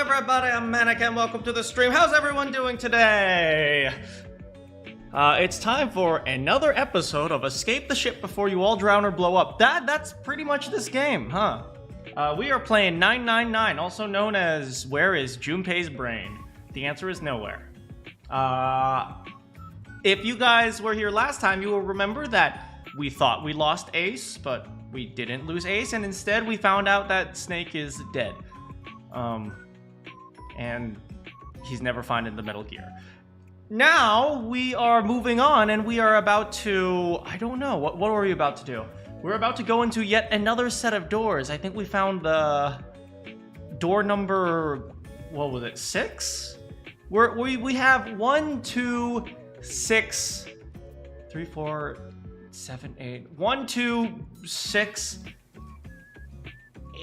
everybody, I'm Manakyn. Welcome to the stream. How's everyone doing today? It's time for another episode of Escape the Ship Before You All Drown or Blow Up. That's pretty much this game, huh? We are playing 999, also known as Where is Junpei's Brain? The answer is nowhere. If you guys were here last time, you will remember that we thought we lost Ace, but we didn't lose Ace, and instead we found out that Snake is dead. And he's never found in the Metal Gear. Now we are moving on, and we are about to, I don't know, what were we about to do? We're about to go into yet another set of doors. I think we found the door number, what was it, 6? We have 1, 2, 6, 3, 4, 7, 8, 1, 2, 6,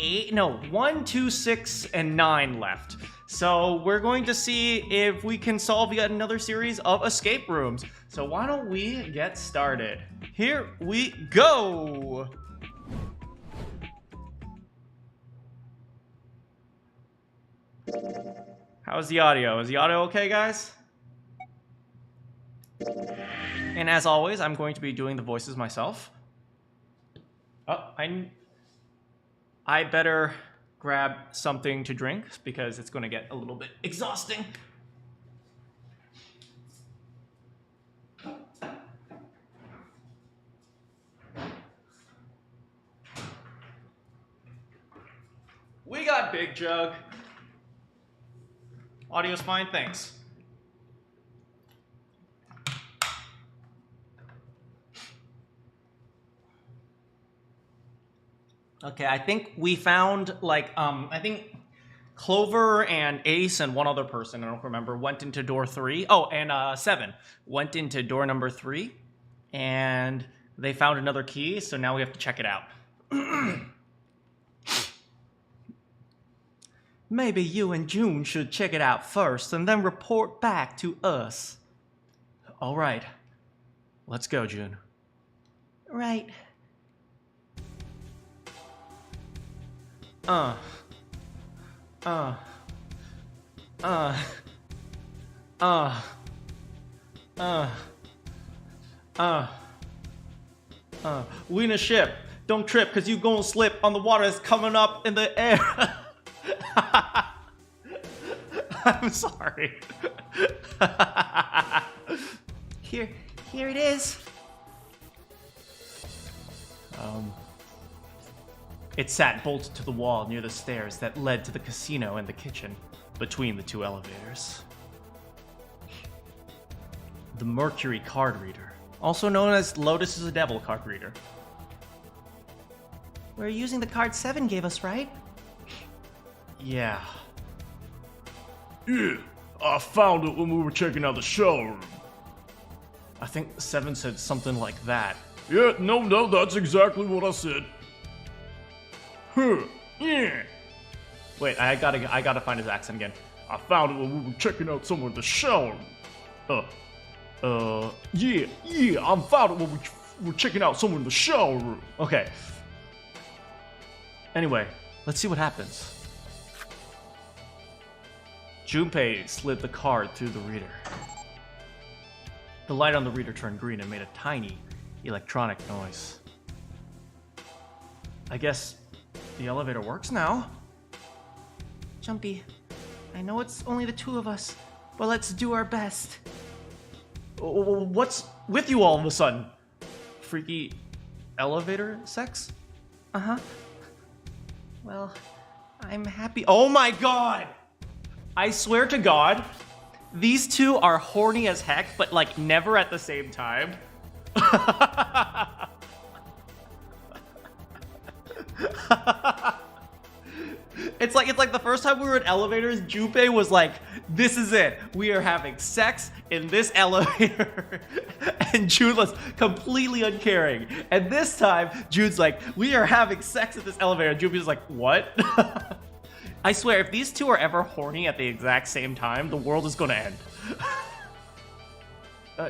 8, no, 1, 2, 6, and 9 left. So we're going to see if we can solve yet another series of escape rooms. So why don't we get started? Here we go! How's the audio? Is the audio okay, guys? And as always, I'm going to be doing the voices myself. Oh, I better grab something to drink because it's going to get a little bit exhausting. We got Big Jug. Audio's fine, thanks. Okay, I think we found, like, I think Clover and Ace and one other person, I don't remember, went into door 3. Oh, and 7 went into door number 3, and they found another key, so now we have to check it out. Maybe you and June should check it out first, and then report back to us. All right. Let's go, June. Right. We in a ship. Don't trip, cause you gonna slip on the water that's coming up in the air. I'm sorry. Here it is. It sat bolted to the wall near the stairs that led to the casino and the kitchen, between the 2 elevators. The Mercury card reader, also known as Lotus is a Devil card reader. We're using the card 7 gave us, right? Yeah. Yeah, I found it when we were checking out the showroom. I think 7 said something like that. Yeah, no, that's exactly what I said. Huh, yeah. Wait, I gotta find his accent again. I found it when we were checking out someone in the showroom. Yeah, I found it when we were checking out someone in the showroom. Okay. Anyway, let's see what happens. Junpei slid the card through the reader. The light on the reader turned green and made a tiny electronic noise. I guess the elevator works now. Jumpy, I know it's only the 2 of us, but let's do our best. What's with you all of a sudden? Freaky elevator sex? Uh-huh. Well, I'm happy. Oh my god! I swear to God, these 2 are horny as heck, but like never at the same time. It's like the first time we were in elevators, Junpei was like, this is it. We are having sex in this elevator. And June was completely uncaring. And this time, June's like, we are having sex in this elevator. And Junpei's like, what? I swear, if these 2 are ever horny at the exact same time, the world is gonna end.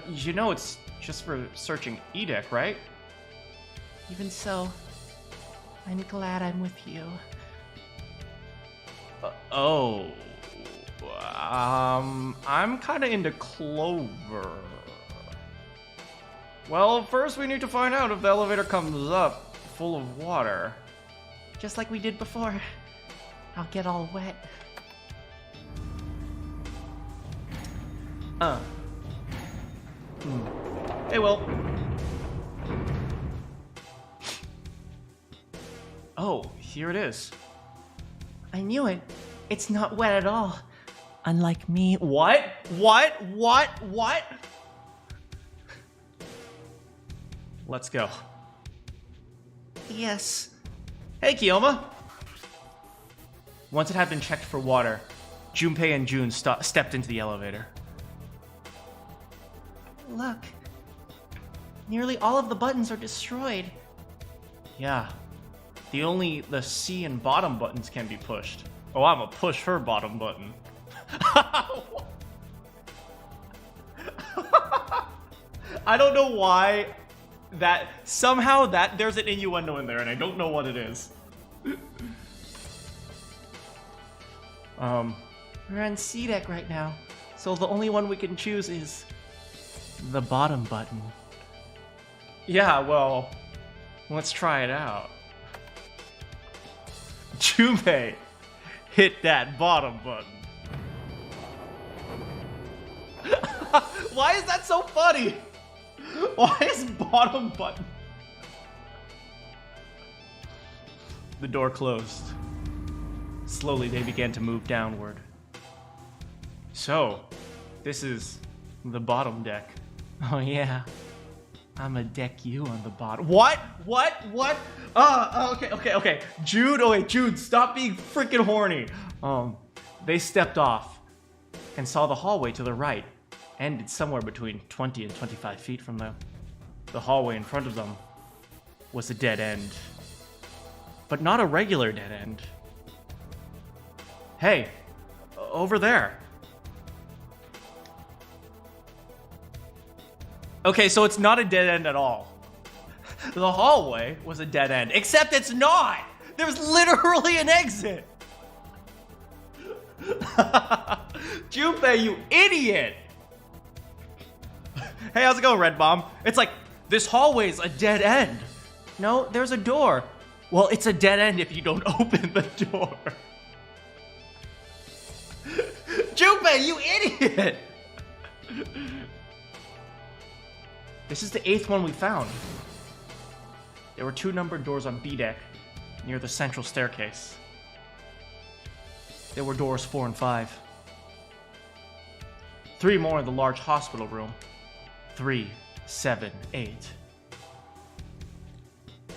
You know it's just for searching Edek, right? Even so, I'm glad I'm with you. Oh. I'm kind of into clover. Well, first we need to find out if the elevator comes up full of water. Just like we did before. I'll get all wet. Hey, Will. Oh, here it is. I knew it. It's not wet at all. Unlike me. What? Let's go. Yes. Hey, Kioma. Once it had been checked for water, Junpei and June stepped into the elevator. Look. Nearly all of the buttons are destroyed. Yeah. The C and bottom buttons can be pushed. Oh, I'm gonna push her bottom button. I don't know why somehow there's an innuendo in there, and I don't know what it is. We're on C deck right now, so the only one we can choose is the bottom button. Yeah, well, let's try it out. Junpei, hit that bottom button. Why is that so funny? Why is bottom button? The door closed. Slowly they began to move downward. So, this is the bottom deck. Oh yeah. I'ma deck you on the bottom. What? Okay. Jude, stop being freaking horny. They stepped off and saw the hallway to the right ended somewhere between 20 and 25 feet from them. The hallway in front of them was a dead end. But not a regular dead end. Hey, over there. Okay, so it's not a dead end at all. The hallway was a dead end, except it's not! There's literally an exit! Junpei, you idiot! Hey, how's it going, Red Bomb? It's like, this hallway's a dead end. No, there's a door. Well, it's a dead end if you don't open the door. Junpei, you idiot! This is the 8th one we found. There were 2 numbered doors on B deck, near the central staircase. There were doors 4 and 5. 3 more in the large hospital room. 3, 7, 8.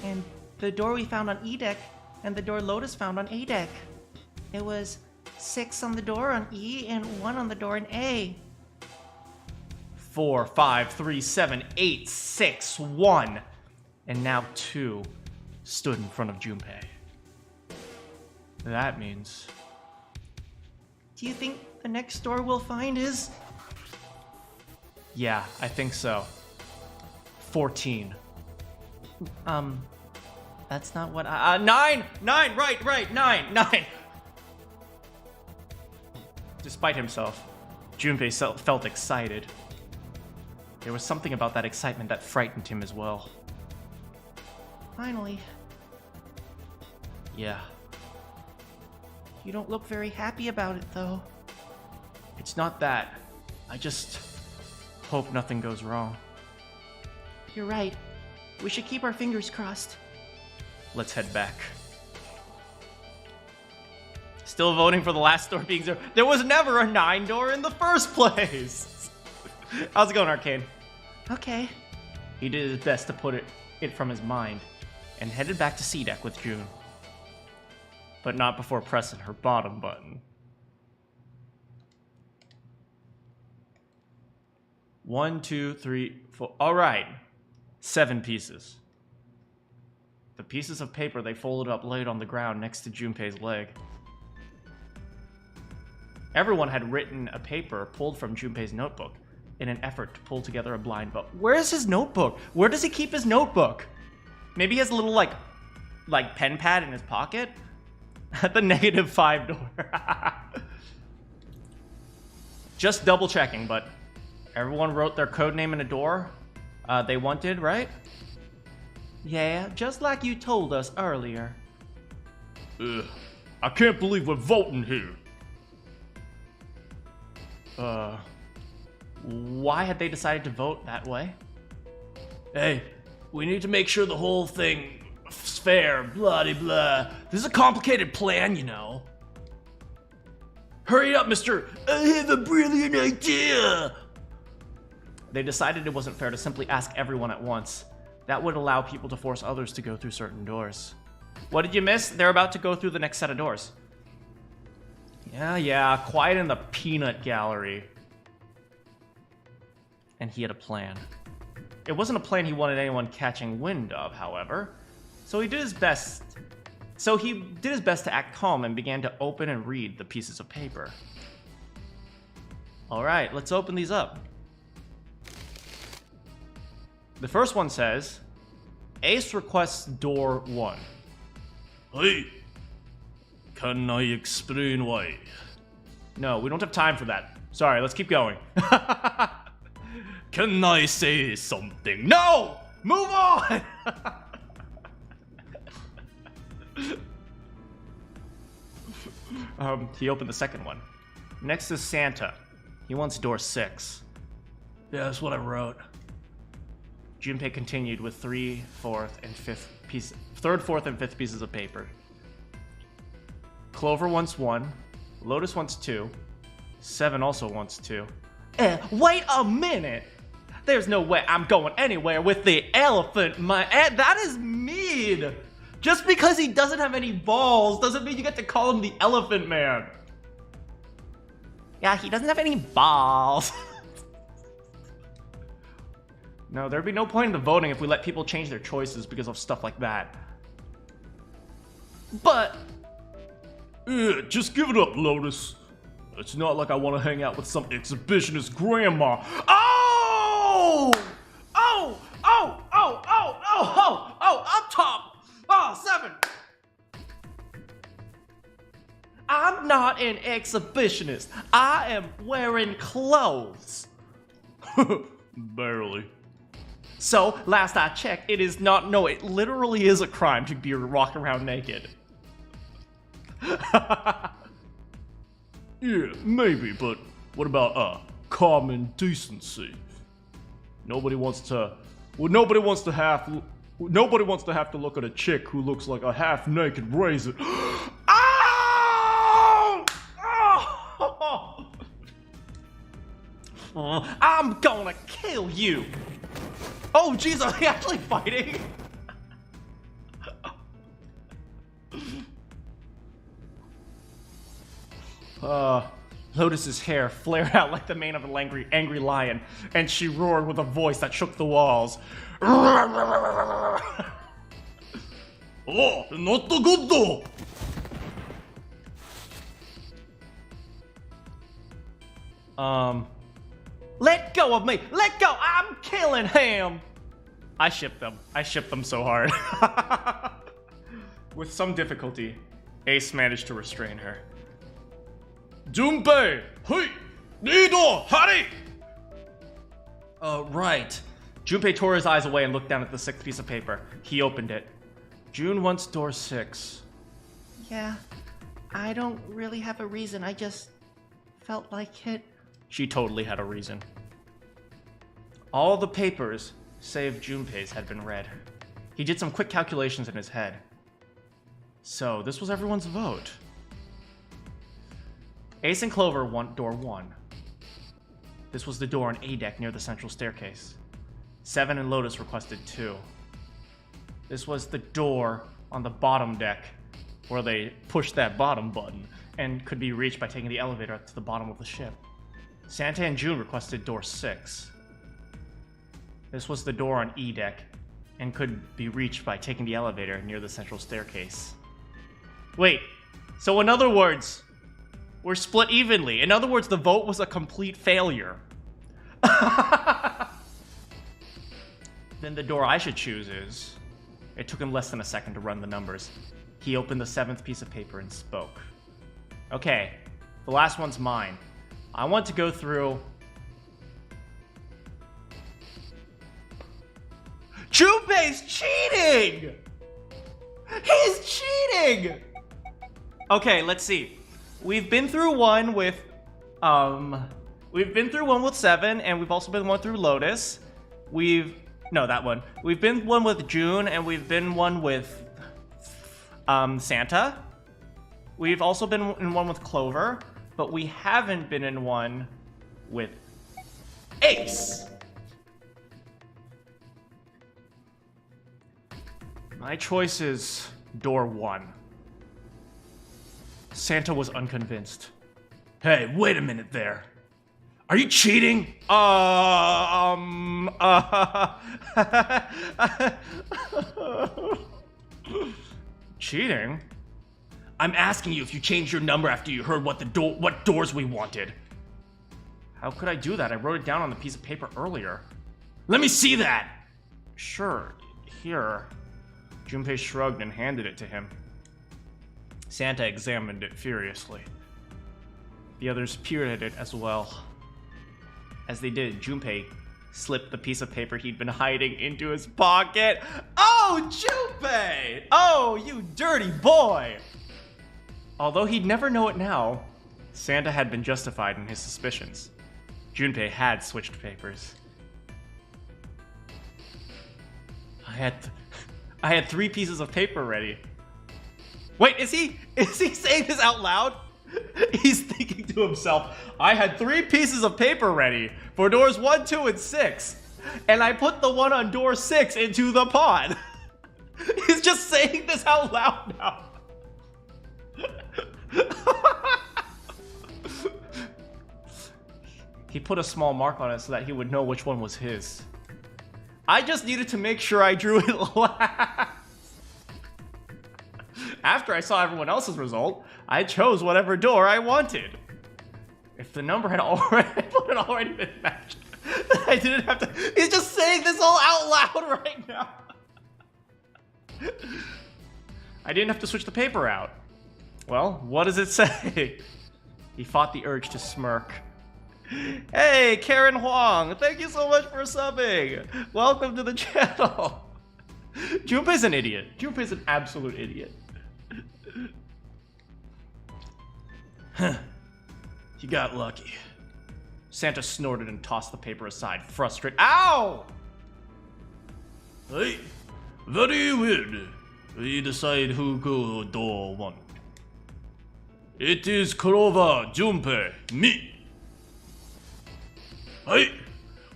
And the door we found on E deck, and the door Lotus found on A deck. It was 6 on the door on E, and 1 on the door in A. 4, 5, 3, 7, 8, 6, 1. And now 2 stood in front of Junpei. That means... Do you think the next door we'll find is... Yeah, I think so. 14. That's not what 9! 9! Right! 9! Despite himself, Junpei felt excited. There was something about that excitement that frightened him as well. Finally. Yeah. You don't look very happy about it, though. It's not that. I just hope nothing goes wrong. You're right. We should keep our fingers crossed. Let's head back. Still voting for the last door being 0. There was never a 9 door in the first place! How's it going, Arcane? Okay. He did his best to put it from his mind, and headed back to C deck with June. But not before pressing her bottom button. 1, 2, 3, 4. Alright. 7 pieces. The pieces of paper they folded up laid on the ground next to Junpei's leg. Everyone had written a paper pulled from Junpei's notebook in an effort to pull together a blind book. Where is his notebook? Where does he keep his notebook? Maybe he has a little, like pen pad in his pocket? At the -5 door. Just double checking, but everyone wrote their code name in a door they wanted, right? Yeah, just like you told us earlier. Ugh, I can't believe we're voting here. Why had they decided to vote that way? Hey, we need to make sure the whole thing is fair, blah de blah. This is a complicated plan, you know. Hurry up, mister! I have a brilliant idea! They decided it wasn't fair to simply ask everyone at once. That would allow people to force others to go through certain doors. What did you miss? They're about to go through the next set of doors. Yeah, quiet in the peanut gallery. And he had a plan. It wasn't a plan he wanted anyone catching wind of, however. So he did his best to act calm and began to open and read the pieces of paper. Alright, let's open these up. The first one says, Ace requests door 1. Hey, can I explain why? No, we don't have time for that. Sorry, let's keep going. Can I say something? No! Move on! He opened the second one. Next is Santa. He wants door 6. Yeah, that's what I wrote. Junpei continued with 3rd, 4th, and 5th pieces of paper. Clover wants 1. Lotus wants 2. 7 also wants 2. Wait a minute! There's no way I'm going anywhere with the elephant, that is mean! Just because he doesn't have any balls doesn't mean you get to call him the Elephant Man. Yeah, he doesn't have any balls. No, there'd be no point in the voting if we let people change their choices because of stuff like that. But... Yeah, just give it up, Lotus. It's not like I want to hang out with some exhibitionist grandma. Oh! Oh! Oh! Oh! Oh! Oh! Oh! Oh! Up top! Oh, 7! I'm not an exhibitionist. I am wearing clothes. Barely. So, last I checked, it is not... No, it literally is a crime to be walking around naked. Yeah, maybe, but what about, common decency? Nobody wants to have to look at a chick who looks like a half-naked raisin. Ow! Oh! I'm gonna kill you! Oh, jeez, are they actually fighting? Lotus's hair flared out like the mane of an angry lion, and she roared with a voice that shook the walls. Oh, not the good though. Let go of me! Let go! I'm killing him! I shipped them so hard. With some difficulty, Ace managed to restrain her. Junpei! Hey! Nido! Hurry! Right. Junpei tore his eyes away and looked down at the 6th piece of paper. He opened it. June wants door 6. Yeah, I don't really have a reason. I just felt like it. She totally had a reason. All the papers, save Junpei's, had been read. He did some quick calculations in his head. So, this was everyone's vote. Ace and Clover want door 1. This was the door on A deck near the central staircase. 7 and Lotus requested 2. This was the door on the bottom deck, where they pushed that bottom button, and could be reached by taking the elevator up to the bottom of the ship. Santa and June requested door 6. This was the door on E deck, and could be reached by taking the elevator near the central staircase. Wait, so in other words, we're split evenly. In other words, the vote was a complete failure. Then the door I should choose is... It took him less than a second to run the numbers. He opened the 7th piece of paper and spoke. Okay, the last one's mine. I want to go through... Junpei's cheating! He's cheating! Okay, let's see. We've been through one with, we've been through one with Seven, and we've also been one through Lotus. No, that one. We've been one with June, and we've been one with, Santa. We've also been in one with Clover, but we haven't been in one with Ace. My choice is door 1. Santa was unconvinced. Hey, wait a minute there. Are you cheating? Cheating? I'm asking you if you changed your number after you heard what doors we wanted. How could I do that? I wrote it down on the piece of paper earlier. Let me see that! Sure, here. Junpei shrugged and handed it to him. Santa examined it furiously. The others peered at it as well. As they did, Junpei slipped the piece of paper he'd been hiding into his pocket. Oh, Junpei! Oh, you dirty boy! Although he'd never know it now, Santa had been justified in his suspicions. Junpei had switched papers. I had 3 pieces of paper ready. Wait, is he saying this out loud? He's thinking to himself, I had 3 pieces of paper ready for doors 1, 2, and 6. And I put the one on door 6 into the pod. He's just saying this out loud now. He put a small mark on it so that he would know which one was his. I just needed to make sure I drew it last. After I saw everyone else's result, I chose whatever door I wanted. If the number had already been matched, I didn't have to. He's just saying this all out loud right now. I didn't have to switch the paper out. Well, what does it say? He fought the urge to smirk. Hey, Karen Huang, thank you so much for subbing. Welcome to the channel. Junpei's an idiot. Junpei's an absolute idiot. Huh. You got lucky. Santa snorted and tossed the paper aside, frustrated. Ow! Hey, very weird. We decide who go door 1. It is Clover, Junpei, me. Hey,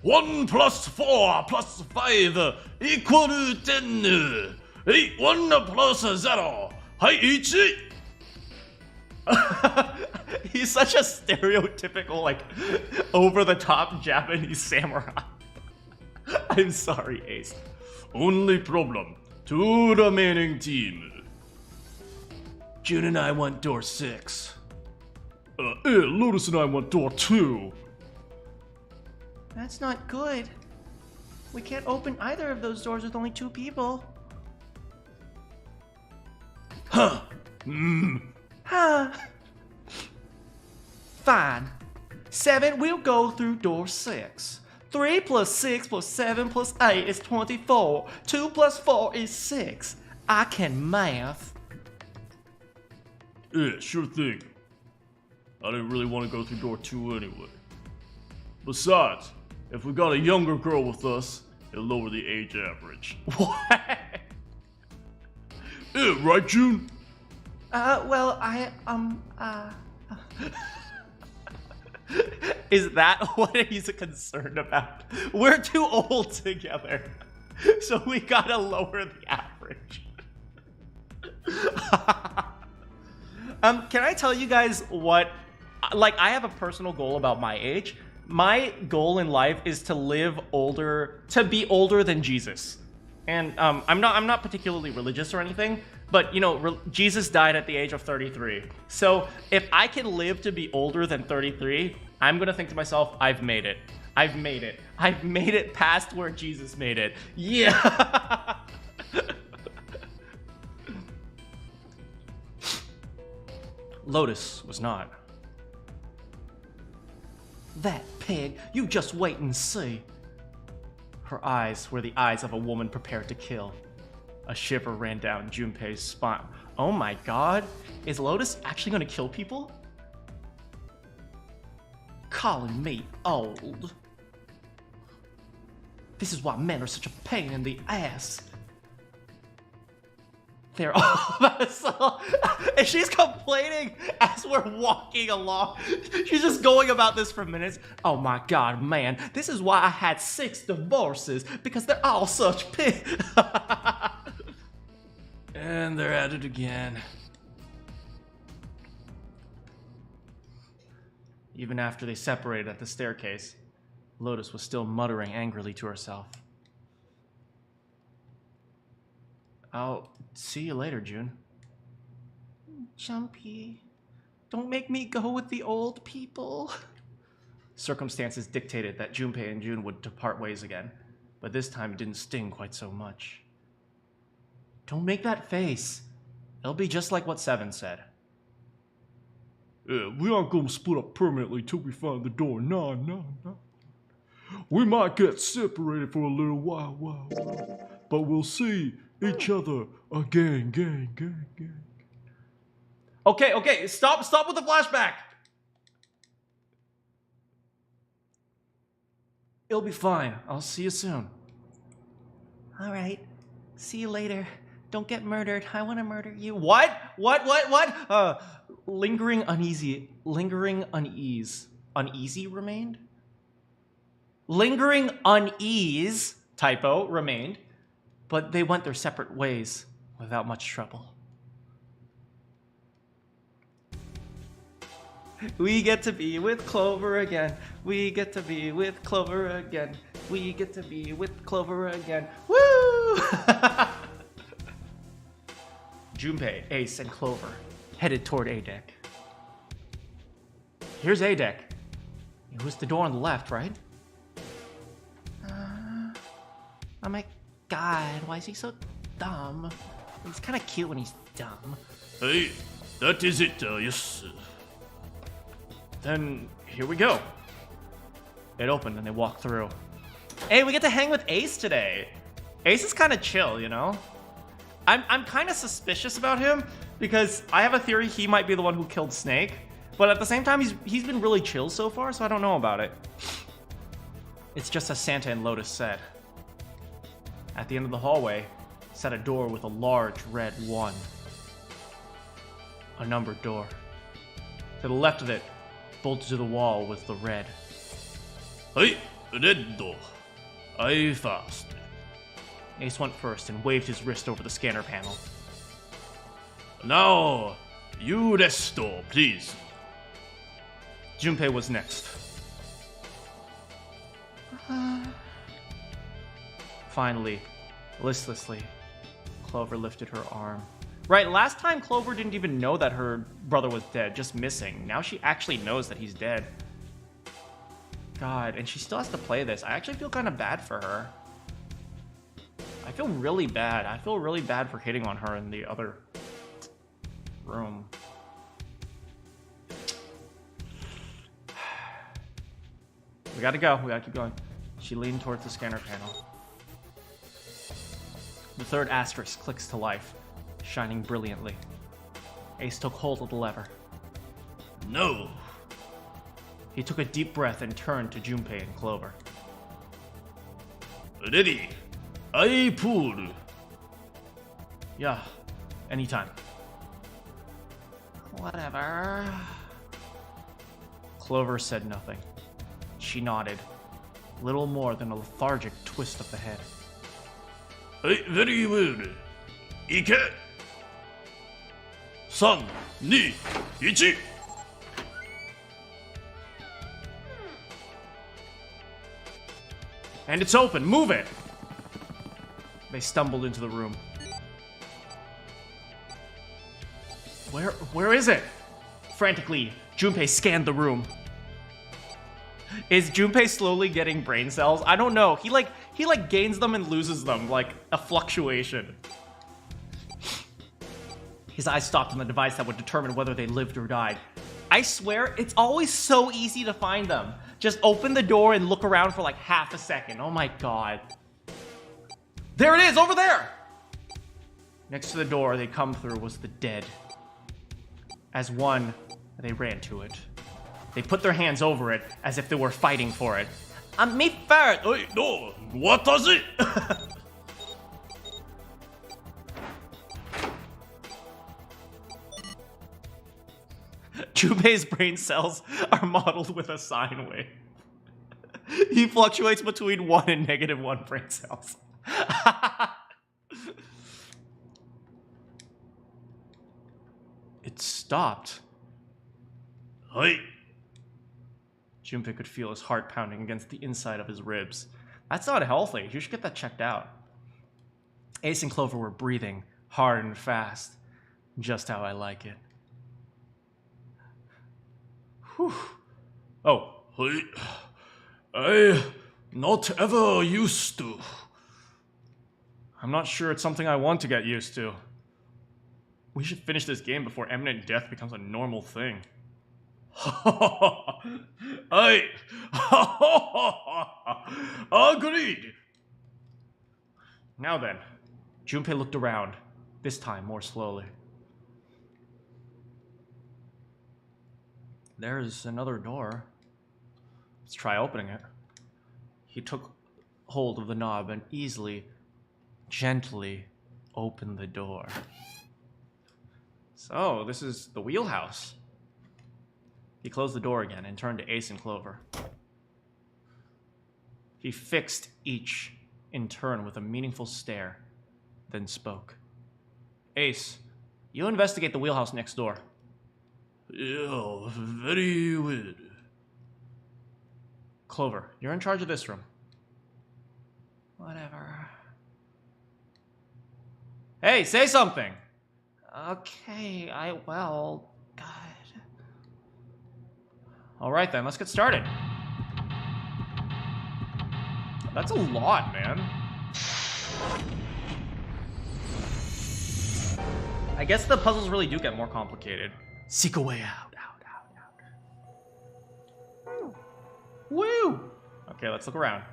1 plus 4 plus 5 equal to 10. Hey, 1 plus 0. Hey, 1. He's such a stereotypical, like, over-the-top Japanese samurai. I'm sorry, Ace. Only problem. 2 remaining team. June and I want door 6. Lotus and I want door 2. That's not good. We can't open either of those doors with only 2 people. Huh. Huh. Fine. 7 will go through door 6. 3 plus 6 plus 7 plus 8 is 24. 2 plus 4 is 6. I can math. Yeah, sure thing. I didn't really want to go through door 2 anyway. Besides, if we got a younger girl with us, it'll lower the age average. What? Yeah, right, June? Well, Is that what he's concerned about? We're too old together, so we gotta lower the average. Can I tell you guys what? Like, I have a personal goal about my age. My goal in life is to live older, to be older than Jesus. And I'm not particularly religious or anything, but you know, Jesus died at the age of 33. So if I can live to be older than 33, I'm gonna think to myself, I've made it. I've made it. I've made it past where Jesus made it. Yeah. Lotus was not. That pig, you just wait and see. Her eyes were the eyes of a woman prepared to kill. A shiver ran down Junpei's spine. Oh my god, is Lotus actually gonna kill people? Calling me old. This is why men are such a pain in the ass. They're all and she's complaining as we're walking along. She's just going about this for minutes. Oh my god, man, this is why I had 6 divorces, because they're all such pigs. And they're at it again. Even after they separated at the staircase, Lotus was still muttering angrily to herself. I'll see you later, June. Jumpy, don't make me go with the old people. Circumstances dictated that Junpei and June would depart ways again, but this time it didn't sting quite so much. Don't make that face. It'll be just like what Seven said. Yeah, we aren't gonna split up permanently till we find the door. No. We might get separated for a little while, but we'll see each other again, gang. Okay, stop with the flashback! It'll be fine. I'll see you soon. All right, see you later. Don't get murdered. I want to murder you. What? Lingering unease remained? Lingering unease, typo, remained, but they went their separate ways without much trouble. We get to be with Clover again. We get to be with Clover again. We get to be with Clover again. Woo! Junpei, Ace, and Clover headed toward A deck. Here's A deck. It was the door on the left, right? Oh my god, why is he so dumb? He's kind of cute when he's dumb. Hey, that is it, yes. Then here we go. It opened and they walked through. Hey, we get to hang with Ace today. Ace is kind of chill, you know? I'm kind of suspicious about him because I have a theory he might be the one who killed Snake, but at the same time he's been really chill so far, so I don't know about it. It's just as Santa and Lotus said. At the end of the hallway sat a door with a large red 1. A numbered door. To the left of it, bolted to the wall was the red. Hey, red door. I fast. Ace went first and waved his wrist over the scanner panel. Now, you rest door, please. Junpei was next. Finally, listlessly, Clover lifted her arm. Right, last time Clover didn't even know that her brother was dead, just missing. Now she actually knows that he's dead. God, and she still has to play this. I actually feel kind of bad for her. I feel really bad. I feel really bad for hitting on her in the other room. We gotta go. We gotta keep going. She leaned towards the scanner panel. The third asterisk clicks to life, shining brilliantly. Ace took hold of the lever. No. He took a deep breath and turned to Junpei and Clover. Ready. I pull. Yeah, anytime. Whatever. Clover said nothing. She nodded. Little more than a lethargic twist of the head. Hey, very well. Ike. 3, 2, 1. And it's open. Move it! They stumbled into the room. Where is it? Frantically, Junpei scanned the room. Is Junpei slowly getting brain cells? I don't know. He gains them and loses them, like a fluctuation. His eyes stopped on the device that would determine whether they lived or died. I swear, it's always so easy to find them. Just open the door and look around for like half a second. Oh my god. There it is, over there! Next to the door they come through was the dead. As one, they ran to it. They put their hands over it as if they were fighting for it. Me first! Hey, no! What does it? Junpei's brain cells are modeled with a sine wave. He fluctuates between 1 and -1 brain cells. It stopped. Hey! Junpei could feel his heart pounding against the inside of his ribs. That's not healthy. You should get that checked out. Ace and Clover were breathing hard and fast. Just how I like it. Whew. Oh. Hey. I not ever used to. I'm not sure it's something I want to get used to. We should finish this game before imminent death becomes a normal thing. I agreed. Now then, Junpei looked around, this time more slowly. There's another door. Let's try opening it. He took hold of the knob and easily, gently opened the door. So, this is the wheelhouse. He closed the door again and turned to Ace and Clover. He fixed each in turn with a meaningful stare, then spoke. Ace, you investigate the wheelhouse next door. Yeah, very weird. Clover, you're in charge of this room. Whatever. Hey, say something! Okay, I will. God. Alright then, let's get started. That's a lot, man. I guess the puzzles really do get more complicated. Seek a way out. Woo! Okay, let's look around.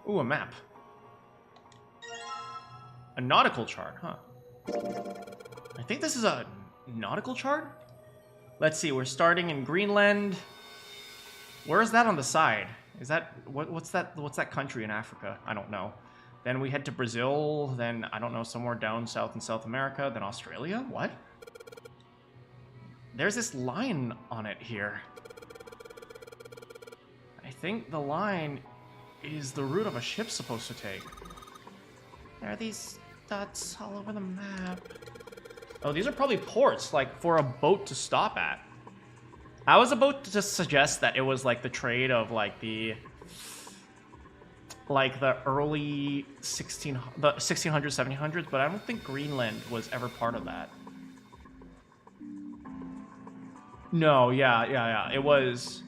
Ooh, a map. A nautical chart, huh? I think this is a nautical chart? Let's see, we're starting in Greenland. Where is that on the side? Is that, what's that country in Africa? I don't know. Then we head to Brazil, then, I don't know, somewhere down south in South America, then Australia? What? There's this line on it here. I think the line is the route of a ship supposed to take. There are these dots all over the map. Oh, these are probably ports, like, for a boat to stop at. I was about to just suggest that it was, like, the trade of, like, the early the 1600s, 1700s, but I don't think Greenland was ever part of that. No, yeah. It was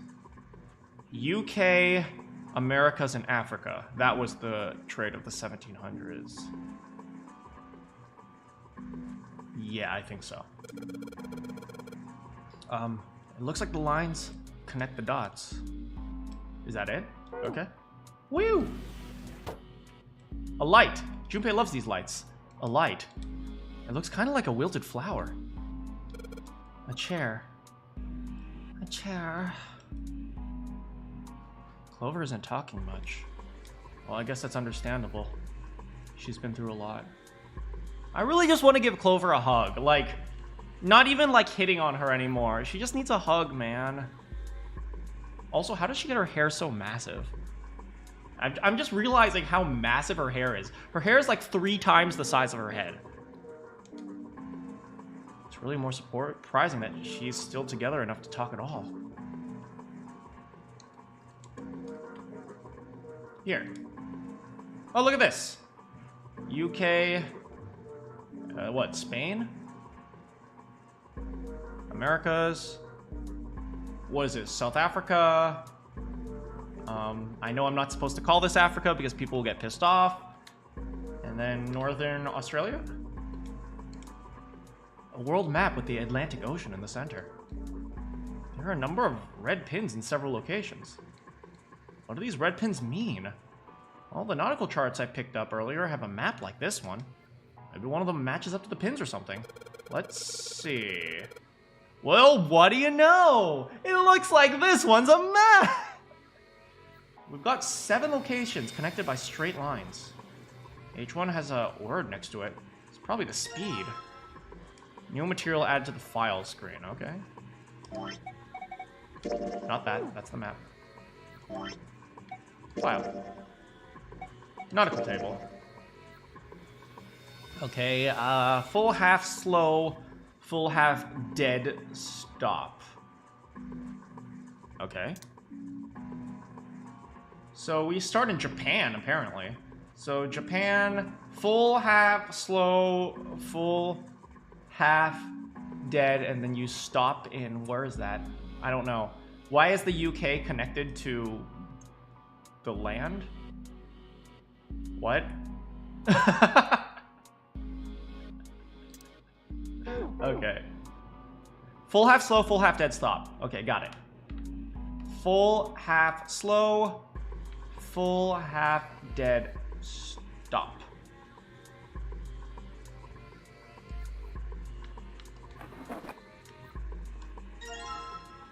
UK, Americas, and Africa. That was the trade of the 1700s. Yeah, I think so. It looks like the lines connect the dots. Is that it? Okay. Woo! A light. Junpei loves these lights. A light. It looks kind of like a wilted flower. A chair. A chair. Clover isn't talking much. Well, I guess that's understandable. She's been through a lot. I really just want to give Clover a hug. Like, not even like hitting on her anymore. She just needs a hug, man. Also, how does she get her hair so massive? I'm just realizing how massive her hair is. Her hair is like 3 times the size of her head. It's really more surprising that she's still together enough to talk at all. Here. Oh, look at this. UK. What, Spain? Americas. What is this? South Africa. I know I'm not supposed to call this Africa because people will get pissed off. And then Northern Australia. A world map with the Atlantic Ocean in the center. There are a number of red pins in several locations. What do these red pins mean? All the nautical charts I picked up earlier have a map like this one. Maybe one of them matches up to the pins or something. Let's see. Well, what do you know? It looks like this one's a map! We've got 7 locations connected by straight lines. Each one has a word next to it. It's probably the speed. New material added to the file screen, okay. Not that, that's the map. File. Nautical table. Okay, full half slow, full half dead stop. Okay. So we start in Japan, apparently. So Japan, full half slow, full half dead, and then you stop in, where is that? I don't know. Why is the UK connected to the land? What? Okay. Full half slow, full half dead stop. Okay, got it. Full half slow, full half dead stop.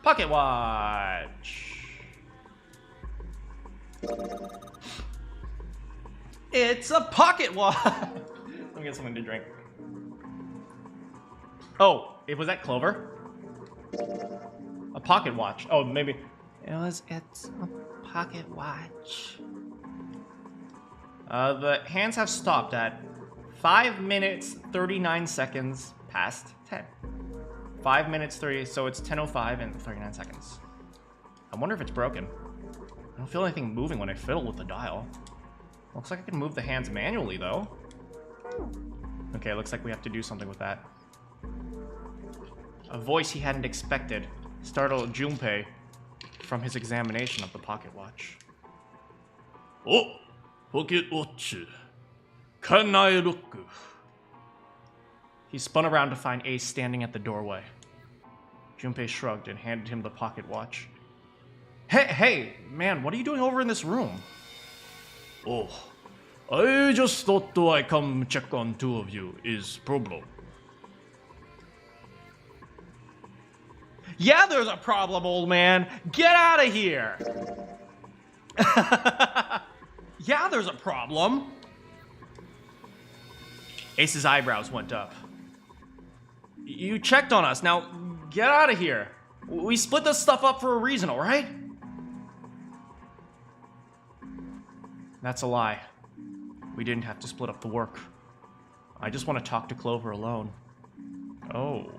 Pocket watch. It's a pocket watch. Let me get something to drink. Oh, was that Clover? A pocket watch. Oh, maybe. It's a pocket watch. The hands have stopped at 5 minutes 39 seconds past 10. 5 minutes 30, so it's 10:05 and 39 seconds. I wonder if it's broken. I don't feel anything moving when I fiddle with the dial. Looks like I can move the hands manually, though. Okay, looks like we have to do something with that. A voice he hadn't expected startled Junpei from his examination of the pocket watch. Oh, pocket watch. Can I look? He spun around to find Ace standing at the doorway. Junpei shrugged and handed him the pocket watch. Hey, man, what are you doing over in this room? Oh, I just thought I come check on two of you is problem. Yeah, there's a problem, old man. Get out of here. Yeah, there's a problem. Ace's eyebrows went up. You checked on us. Now, get out of here. We split this stuff up for a reason, all right? That's a lie. We didn't have to split up the work. I just want to talk to Clover alone. Oh.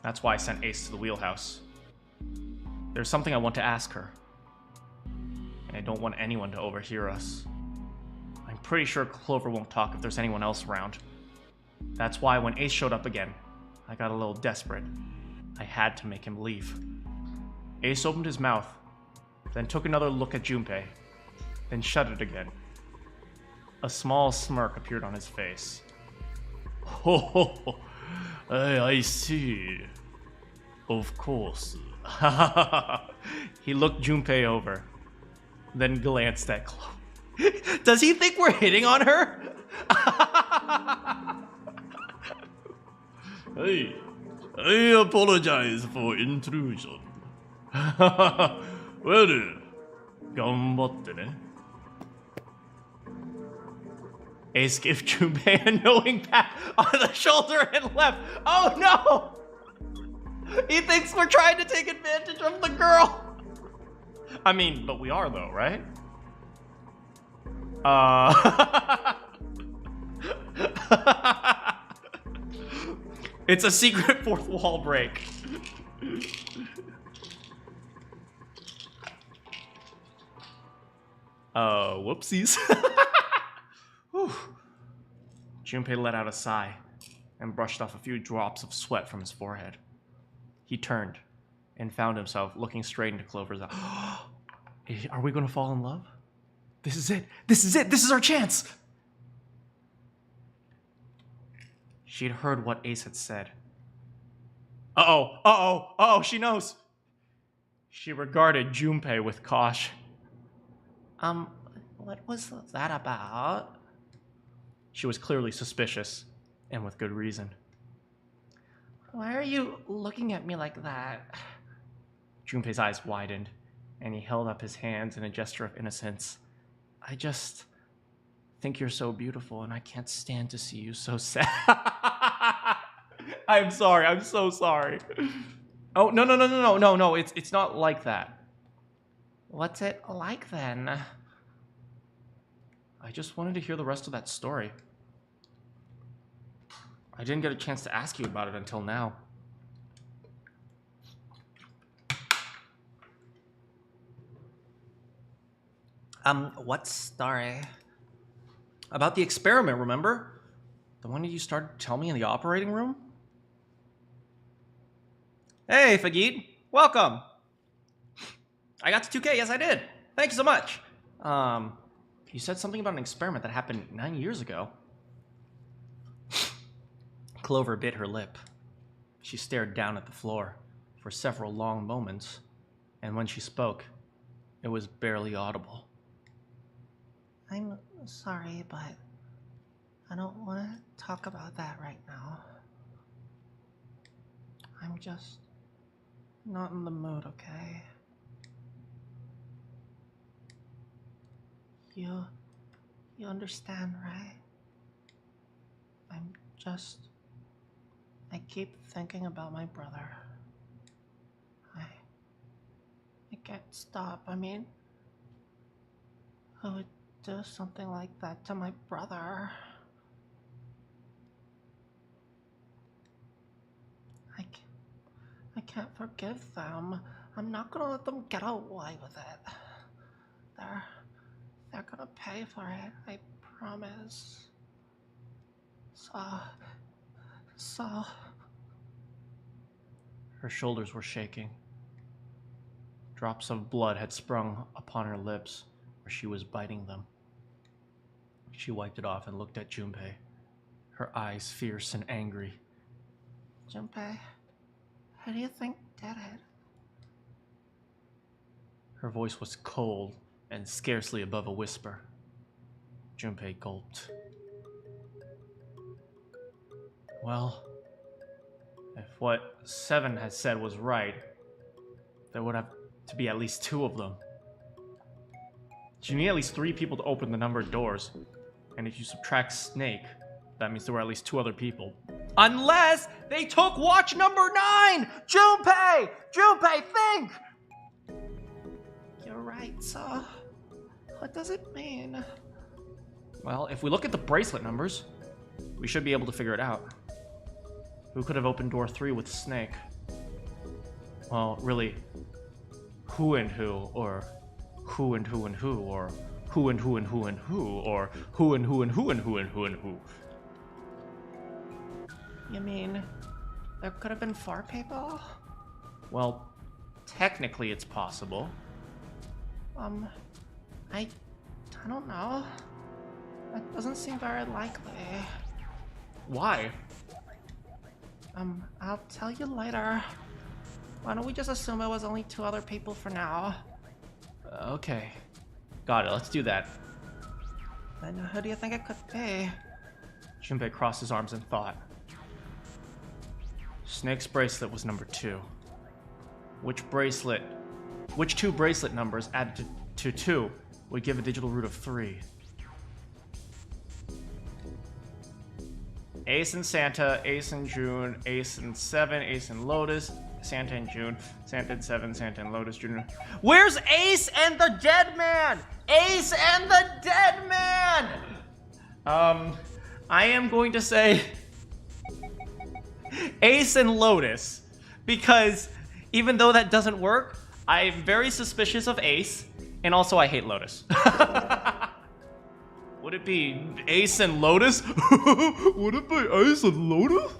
That's why I sent Ace to the wheelhouse. There's something I want to ask her. And I don't want anyone to overhear us. I'm pretty sure Clover won't talk if there's anyone else around. That's why when Ace showed up again, I got a little desperate. I had to make him leave. Ace opened his mouth, then took another look at Junpei, then shut it again. A small smirk appeared on his face. Oh, I see. Of course. He looked Junpei over, then glanced at Clover. Does he think we're hitting on her? Hey, I apologize for intrusion. Well, 頑張ってね. Ace gave Junpei a knowing pat on the shoulder and left. Oh no! He thinks we're trying to take advantage of the girl. I mean, but we are though, right? It's a secret fourth wall break. Whoopsies. Junpei let out a sigh and brushed off a few drops of sweat from his forehead. He turned and found himself looking straight into Clover's eyes. Are we going to fall in love? This is it. This is it. This is our chance. She'd heard what Ace had said. Uh-oh, she knows. She regarded Junpei with caution. What was that about? She was clearly suspicious, and with good reason. Why are you looking at me like that? Junpei's eyes widened, and he held up his hands in a gesture of innocence. I just think you're so beautiful, and I can't stand to see you so sad. I'm sorry, I'm so sorry. Oh, no, it's not like that. What's it like then? I just wanted to hear the rest of that story. I didn't get a chance to ask you about it until now. What story? About the experiment, remember? The one that you started to tell me in the operating room? Hey, Fagid. Welcome. I got to 2K, yes I did. Thank you so much. You said something about an experiment that happened 9 years ago. Clover bit her lip. She stared down at the floor for several long moments, and when she spoke, it was barely audible. I'm sorry, but I don't want to talk about that right now. I'm just not in the mood, okay? You understand, right? I keep thinking about my brother. I can't stop. I mean, who would do something like that to my brother? I can't forgive them. I'm not gonna let them get away with it. They're gonna pay for it, I promise. So... Her shoulders were shaking. Drops of blood had sprung upon her lips where she was biting them. She wiped it off and looked at Junpei, her eyes fierce and angry. Junpei, how do you think did it? Her voice was cold and scarcely above a whisper. Junpei gulped. Well, if what Seven had said was right, there would have to be at least 2 of them. You need at least 3 people to open the numbered doors. And if you subtract Snake, that means there were at least 2 other people. Unless they took watch number 9! Junpei! Junpei, think! You're right, so what does it mean? Well, if we look at the bracelet numbers, we should be able to figure it out. Who could have opened door 3 with Snake? Well, really, who and who, or who and who and who, or who and who and who and who, or who and who and who and who and who and who. You mean there could have been 4 people? Well, technically it's possible. I don't know. That doesn't seem very likely. Why? I'll tell you later. Why don't we just assume it was only 2 other people for now? Okay. Got it, let's do that. Then who do you think it could be? Junpei crossed his arms in thought. Snake's bracelet was number 2. Which 2 bracelet numbers added to 2 would give a digital root of 3? Ace and Santa, Ace and June, Ace and 7, Ace and Lotus, Santa and June, Santa and 7, Santa and Lotus, June. Where's Ace and the Dead Man? Ace and the Dead Man! I am going to say Ace and Lotus, because even though that doesn't work, I'm very suspicious of Ace, and also I hate Lotus. Would it be Ace and Lotus? Would it be Ace and Lotus?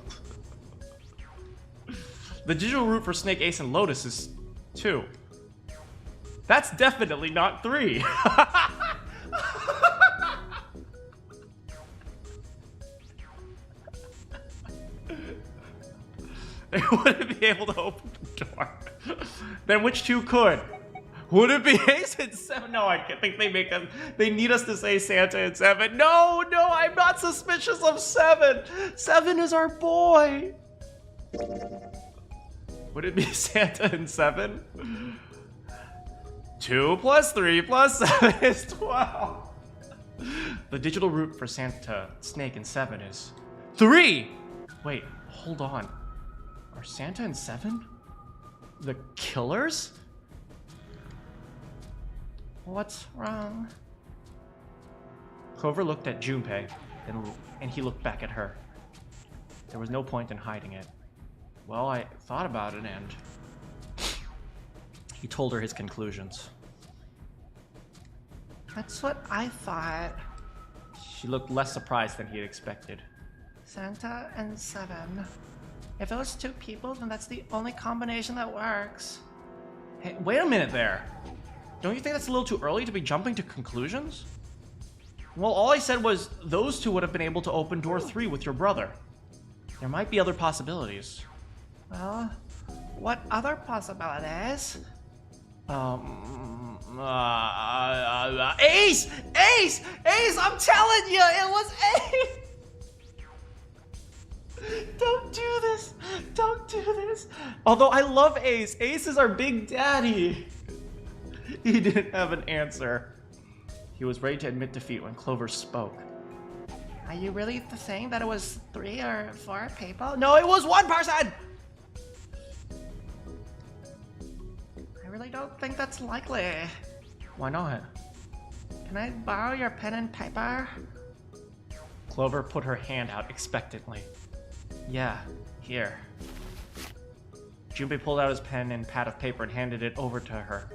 The digital root for Snake, Ace, and Lotus is 2. That's definitely not 3. They wouldn't be able to open the door. Then which two could? Would it be Ace and 7? No, I think they need us to say Santa and 7. No, I'm not suspicious of 7. 7 is our boy. Would it be Santa and 7? 2 plus 3 plus 7 is 12. The digital root for Santa, Snake, and 7 is 3. Wait, hold on. Are Santa and 7 the killers? What's wrong? Clover looked at Junpei, and he looked back at her. There was no point in hiding it. Well, I thought about it, and he told her his conclusions. That's what I thought. She looked less surprised than he had expected. Santa and 7. If it was 2 people, then that's the only combination that works. Hey, wait a minute there. Don't you think that's a little too early to be jumping to conclusions? Well, all I said was those 2 would have been able to open door 3 with your brother. There might be other possibilities. Well, what other possibilities? Ace! I'm telling you, it was Ace! Don't do this. Although I love Ace. Ace is our big daddy. He didn't have an answer. He was ready to admit defeat when Clover spoke. Are you really saying that it was 3 or 4 people? No, it was 1 person! I really don't think that's likely. Why not? Can I borrow your pen and paper? Clover put her hand out expectantly. Yeah, here. Junpei pulled out his pen and pad of paper and handed it over to her.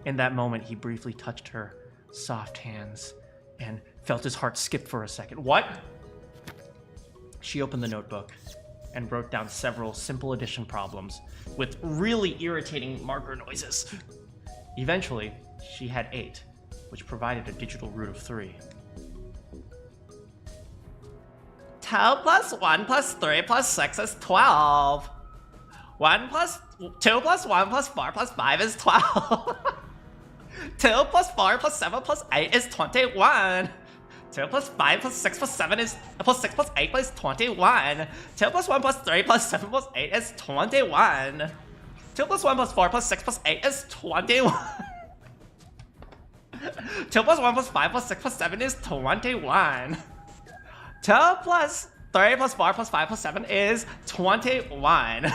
In that moment, he briefly touched her soft hands and felt his heart skip for a second. What? She opened the notebook and wrote down several simple addition problems with really irritating marker noises. Eventually, she had 8, which provided a digital root of 3. 2 plus 1 plus 3 plus 6 is 12. 2 plus 1 plus 4 plus 5 is 12. 2 plus 4 plus 7 plus 8 is 21. 2 plus 5 plus 6 plus 7 is plus 6 plus 8 is 21. 2 plus 1 plus 3 plus 7 plus 8 is 21. 2 plus 1 plus 4 plus 6 plus 8 is 21. 2 plus 1 plus 5 plus 6 plus 7 is 21. 2 plus 3 plus 4 plus 5 plus 7 is 21.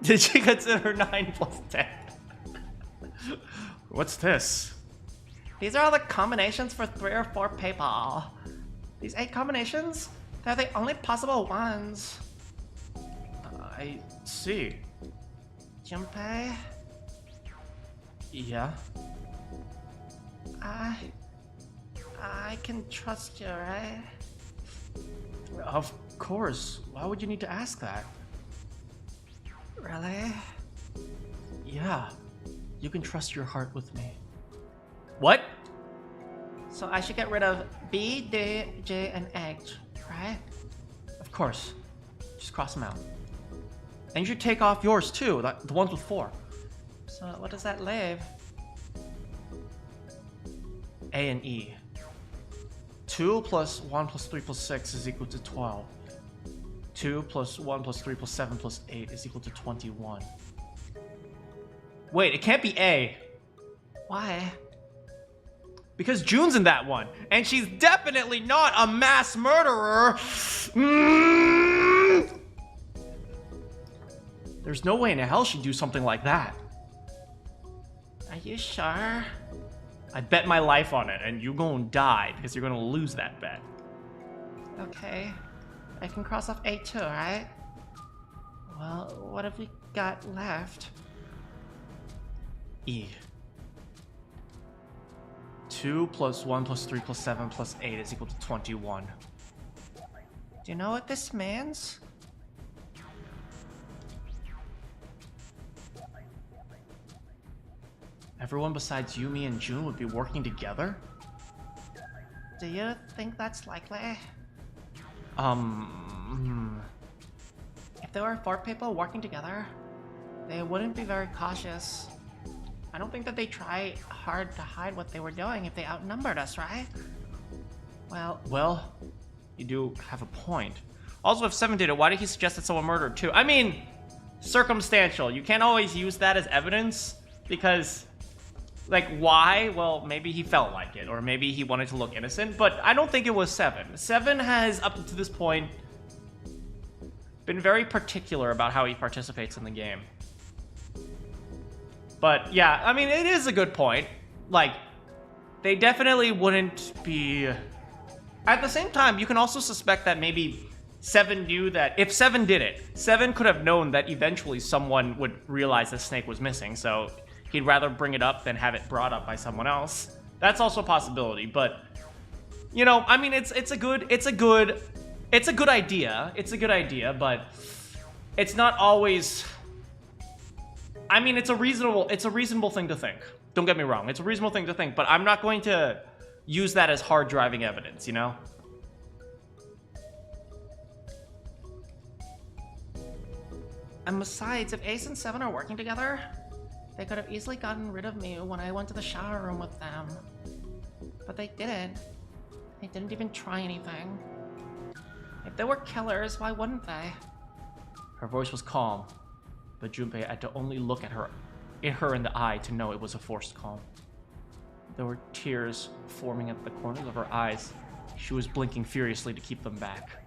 Did she consider 9 plus 10? What's this? These are all the combinations for 3 or 4 people. These 8 combinations, they're the only possible ones. I see. Junpei, Yeah? I can trust you, right? Of course. Why would you need to ask that? Really? Yeah. You can trust your heart with me. What? So I should get rid of B, D, J, and H, right? Of course. Just cross them out. And you should take off yours too, the ones with 4. So what does that leave? A and E. 2 plus 1 plus 3 plus 6 is equal to 12. 2 plus 1 plus 3 plus 7 plus 8 is equal to 21. Wait, it can't be A. Why? Because June's in that one, and she's definitely not a mass murderer. There's no way in hell she'd do something like that. Are you sure? I bet my life on it, and you're gonna die because you're gonna lose that bet. Okay. I can cross off A too, right? Well, what have we got left? E. 2 plus 1 plus 3 plus 7 plus 8 is equal to 21. Do you know what this means? Everyone besides Yumi and June would be working together? Do you think that's likely? there were 4 people working together, they wouldn't be very cautious. I don't think that they try hard to hide what they were doing if they outnumbered us, right? Well, you do have a point. Also, if 7 did it, why did he suggest that someone murdered 2? I mean, circumstantial. You can't always use that as evidence because, like, why? Well, maybe he felt like it, or maybe he wanted to look innocent, but I don't think it was 7. 7 has, up to this point, been very particular about how he participates in the game. But yeah, I mean, it is a good point. Like, they definitely wouldn't be... At the same time, you can also suspect that maybe 7 knew that if 7 did it, 7 could have known that eventually someone would realize the snake was missing, so he'd rather bring it up than have it brought up by someone else. That's also a possibility, but you know, I mean, it's a good idea. It's a good idea, but it's not always... I mean, it's a reasonable thing to think. Don't get me wrong, it's a reasonable thing to think, but I'm not going to use that as hard driving evidence, you know? And besides, if Ace and 7 are working together, they could have easily gotten rid of me when I went to the shower room with them. But they didn't. They didn't even try anything. If they were killers, why wouldn't they? Her voice was calm, but Junpei had to only look at her in the eye to know it was a forced calm. There were tears forming at the corners of her eyes. She was blinking furiously to keep them back.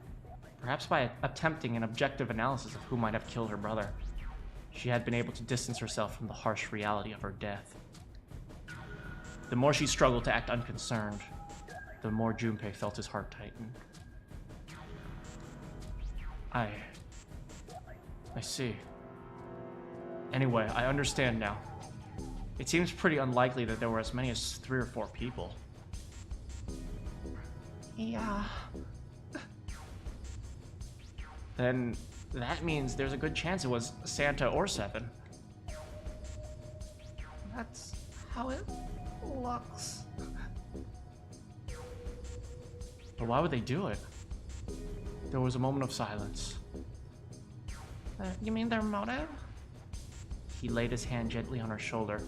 Perhaps by attempting an objective analysis of who might have killed her brother, she had been able to distance herself from the harsh reality of her death. The more she struggled to act unconcerned, the more Junpei felt his heart tighten. I see. Anyway, I understand now. It seems pretty unlikely that there were as many as 3 or 4 people. Yeah. Then that means there's a good chance it was Santa or 7. That's how it looks. But why would they do it? There was a moment of silence. You mean their motive? He laid his hand gently on her shoulder.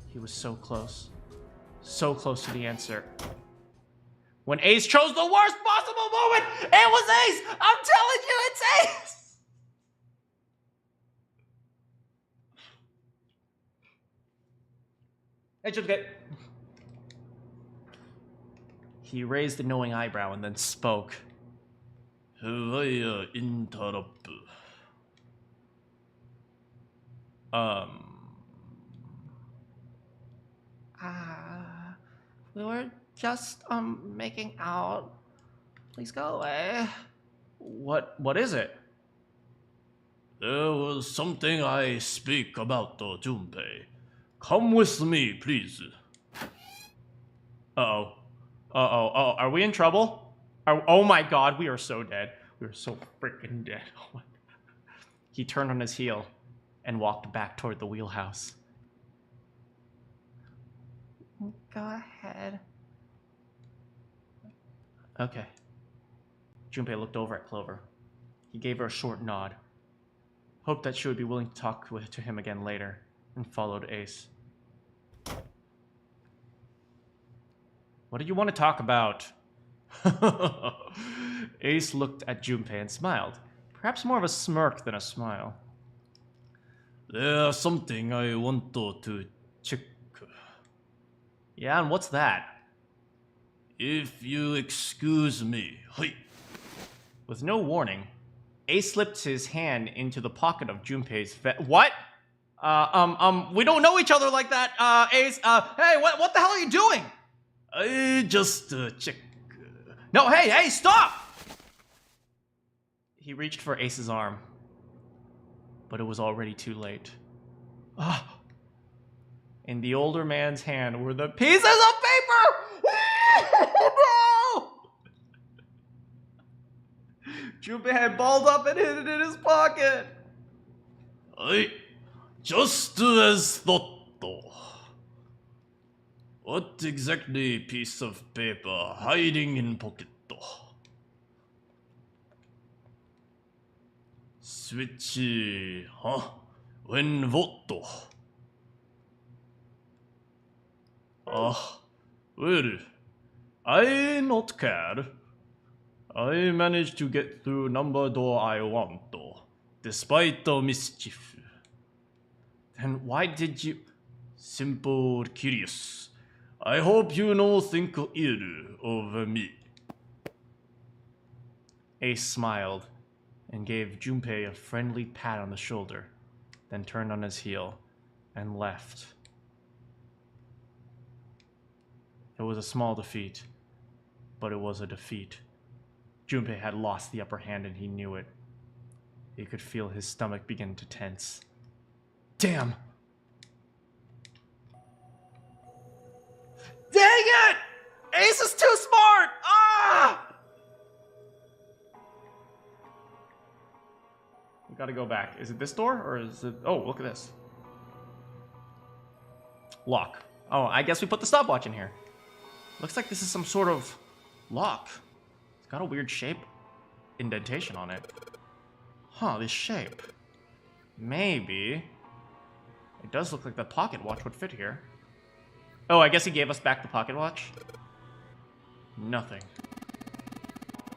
He was so close to the answer. When Ace chose the worst possible moment, it was Ace! I'm telling you, it's Ace! I should get... He raised a knowing eyebrow and then spoke. Interrupt. We were just, making out. Please go away. What is it? There was something I speak about, Junpei. Come with me, please. Uh-oh. Are we in trouble? Oh my god, we are so dead. We are so freaking dead. Oh my... He turned on his heel and walked back toward the wheelhouse. Go ahead. Okay. Junpei looked over at Clover. He gave her a short nod. Hoped that she would be willing to talk to him again later, and followed Ace. What do you want to talk about? Ace looked at Junpei and smiled. Perhaps more of a smirk than a smile. There's something I want to check. Yeah, and what's that? If you excuse me. Hey. With no warning, Ace slipped his hand into the pocket of Junpei's vest. What? We don't know each other like that, Ace. Hey, what the hell are you doing? I just check. No, hey, stop! He reached for Ace's arm, but it was already too late. In the older man's hand were the pieces of paper! No! Junpei had balled up and hid it in his pocket. Just as thought. What exactly piece of paper hiding in pocket? Switch, huh? When what? Well, I not care. I managed to get through number door I want, despite the mischief. Then why did you... Simple curious. I hope you no think ill of me. Ace smiled and gave Junpei a friendly pat on the shoulder, then turned on his heel and left. It was a small defeat, but it was a defeat. Junpei had lost the upper hand and he knew it. He could feel his stomach begin to tense. Damn! Dang it! Ace is too smart! Ah! We gotta go back. Is it this door or is it... Oh, look at this. Lock. Oh, I guess we put the stopwatch in here. Looks like this is some sort of lock. It's got a weird shape. Indentation on it. Huh, this shape. Maybe. It does look like the pocket watch would fit here. Oh, I guess he gave us back the pocket watch? Nothing.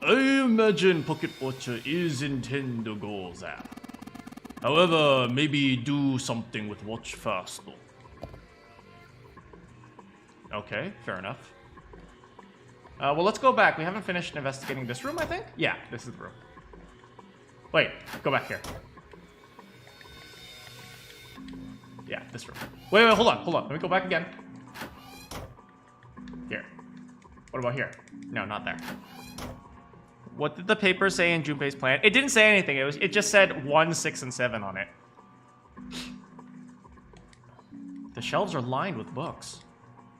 I imagine pocket watch is intended to go there. However, maybe do something with watch first, though. Okay, fair enough. Well, let's go back. We haven't finished investigating this room, I think? Yeah, this is the room. Wait, go back here. Yeah, this room. Wait, hold on. Let me go back again. Here. What about here? No, not there. What did the paper say in Junpei's plan? It didn't say anything. It just said 1, 6, and 7 on it. The shelves are lined with books.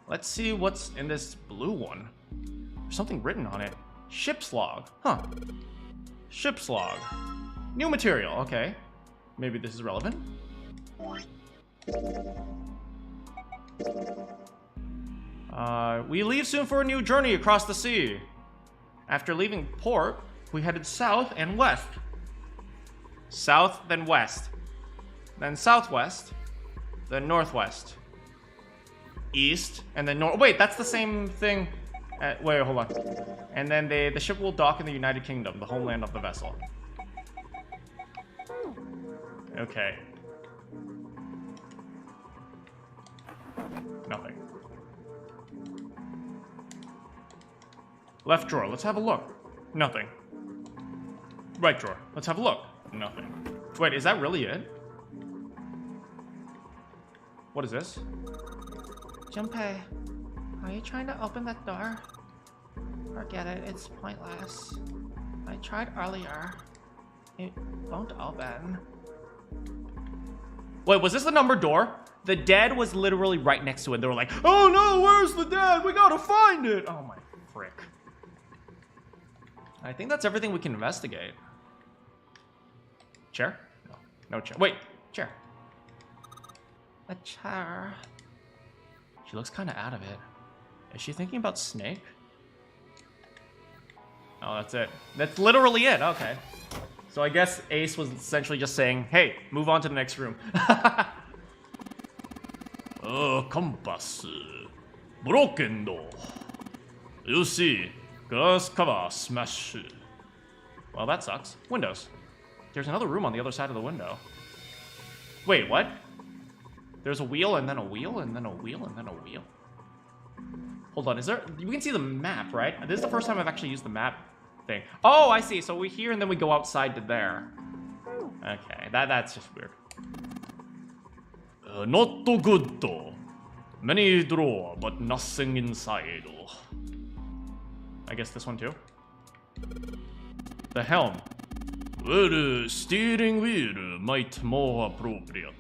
Let's see what's in this blue one. There's something written on it. Ship's log. Huh. Ship's log. New material. Okay. Maybe this is relevant. We leave soon for a new journey across the sea. After leaving port, we headed south and west. South, then west. Then southwest. Then northwest. East, and then north. Wait, that's the same thing. Wait, hold on. And then the ship will dock in the United Kingdom, the homeland of the vessel. Okay. Nothing. Left drawer, let's have a look. Nothing. Right drawer, let's have a look. Nothing. Wait, is that really it? What is this? Junpei, are you trying to open that door? Forget it, it's pointless. I tried earlier. It won't open. Wait, was this the numbered door? The dead was literally right next to it. They were like, oh no, where's the dead? We gotta find it. Oh my frick. I think that's everything we can investigate. Chair? No, no chair. Wait, chair. A chair. She looks kind of out of it. Is she thinking about Snake? Oh, that's it. That's literally it. Okay. So I guess Ace was essentially just saying, hey, move on to the next room. Compass. Broken door. You see, glass cover smash. Well, that sucks. Windows. There's another room on the other side of the window. Wait, what? There's a wheel, and then a wheel, and then a wheel, and then a wheel. Hold on, is there... We can see the map, right? This is the first time I've actually used the map thing. Oh, I see. So we're here, and then we go outside to there. Okay, that's just weird. Not too good, though. Many drawer, but nothing inside. I guess this one, too. The helm. Well, steering wheel might more appropriate.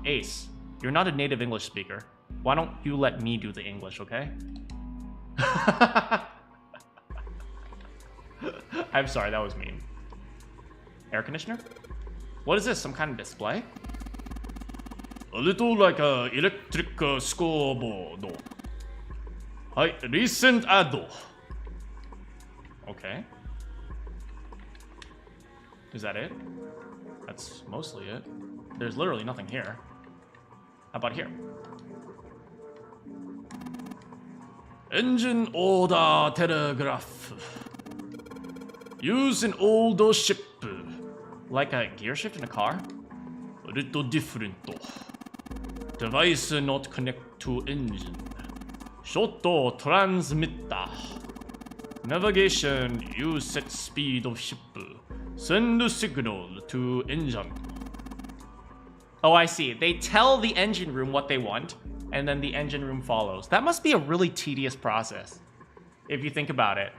Ace, you're not a native English speaker. Why don't you let me do the English, okay? I'm sorry, that was mean. Air conditioner? What is this, some kind of display? A little like a electric scoreboard. Hi, recent ad. Okay. Is that it? That's mostly it. There's literally nothing here. How about here? Engine order telegraph. Use an old ship. Like a gear shift in a car? A little different. Device not connect to engine. Short transmitter. Navigation use set speed of ship. Send signal to engine. Oh, I see. They tell the engine room what they want, and then the engine room follows. That must be a really tedious process, if you think about it.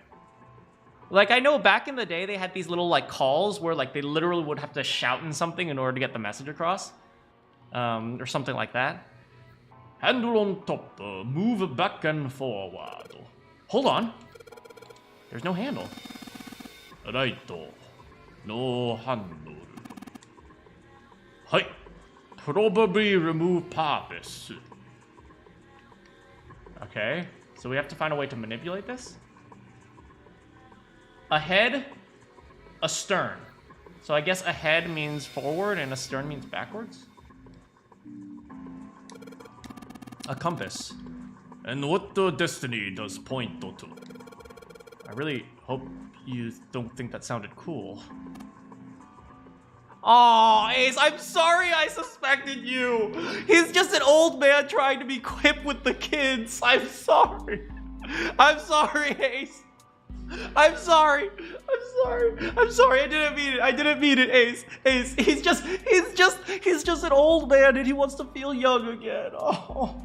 Like, I know back in the day, they had these little, like, calls where, like, they literally would have to shout in something in order to get the message across. Or something like that. Handle on top, move back and forward. Hold on. There's no handle. Right, no handle. Hi. Probably remove purpose. Okay, so we have to find a way to manipulate this? Ahead, astern. So I guess ahead means forward and astern means backwards? A compass. And what the destiny does point to? I really hope you don't think that sounded cool. Oh, Ace, I'm sorry I suspected you. He's just an old man trying to be hip with the kids. I'm sorry. I'm sorry, Ace. I'm sorry. I'm sorry. I didn't mean it. I didn't mean it, Ace. Ace, he's just an old man and he wants to feel young again. Oh.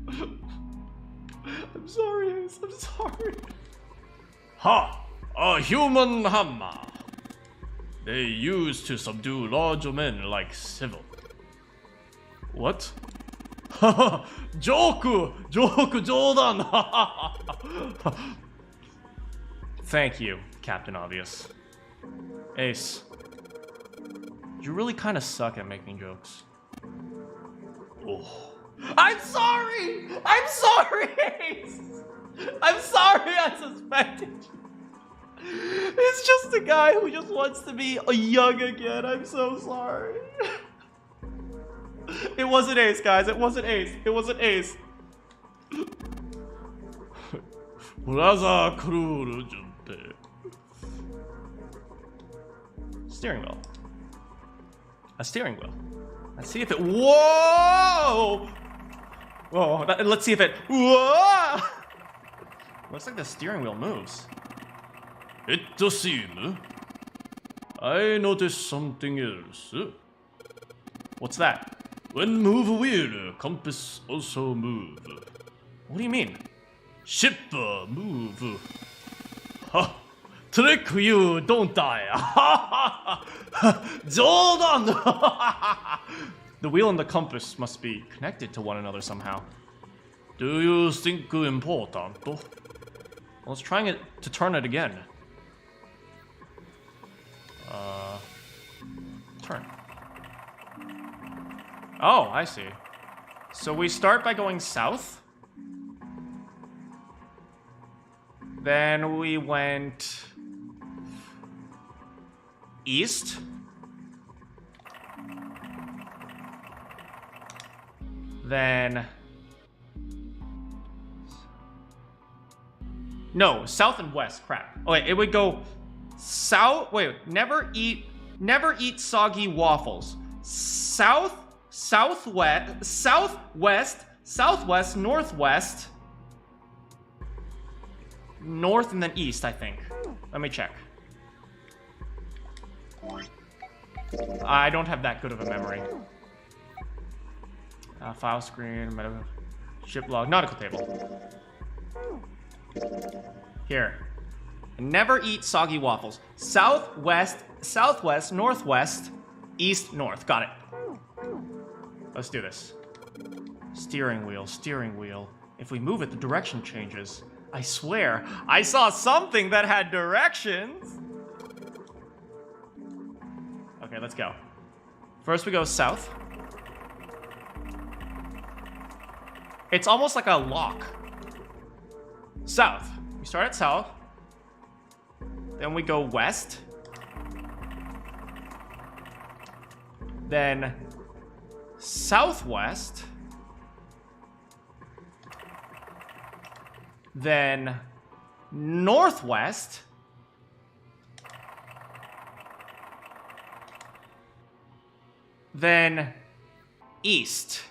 I'm sorry, Ace. I'm sorry. Ha! A human hammer. They used to subdue larger men like Civil. What? Haha! Joke! Jordan! Thank you, Captain Obvious. Ace, you really kind of suck at making jokes. Oh. I'm sorry! I'm sorry, Ace! I'm sorry I suspected you. It's just a guy who just wants to be young again. I'm so sorry. It wasn't Ace, guys. It wasn't Ace. It wasn't Ace. Steering wheel. A steering wheel. Let's see if it. Whoa! Whoa! Let's see if it. Whoa! Looks like the steering wheel moves. It does seem. I noticed something else. What's that? When move wheel, compass also move. What do you mean? Ship move. Ha! Trick you, don't die. Jordan! The wheel and the compass must be connected to one another somehow. Do you think important? Well, let's try it to turn it again. Turn. Oh, I see. So we start by going south. Then we went east. Then no, south and west. Crap. Oh wait, it would go south. Wait, never eat soggy waffles. South, southwest, northwest, north, and then east, I think. Let me check. I don't have that good of a memory. File screen, ship log, nautical table. Here. Never eat soggy waffles. Southwest, southwest, northwest, east, north. Got it. Let's do this. Steering wheel, steering wheel. If we move it, the direction changes. I swear, I saw something that had directions. Okay, let's go. First we go south. It's almost like a lock. South. We start at south. Then we go west. then southwest, then northwest, then east.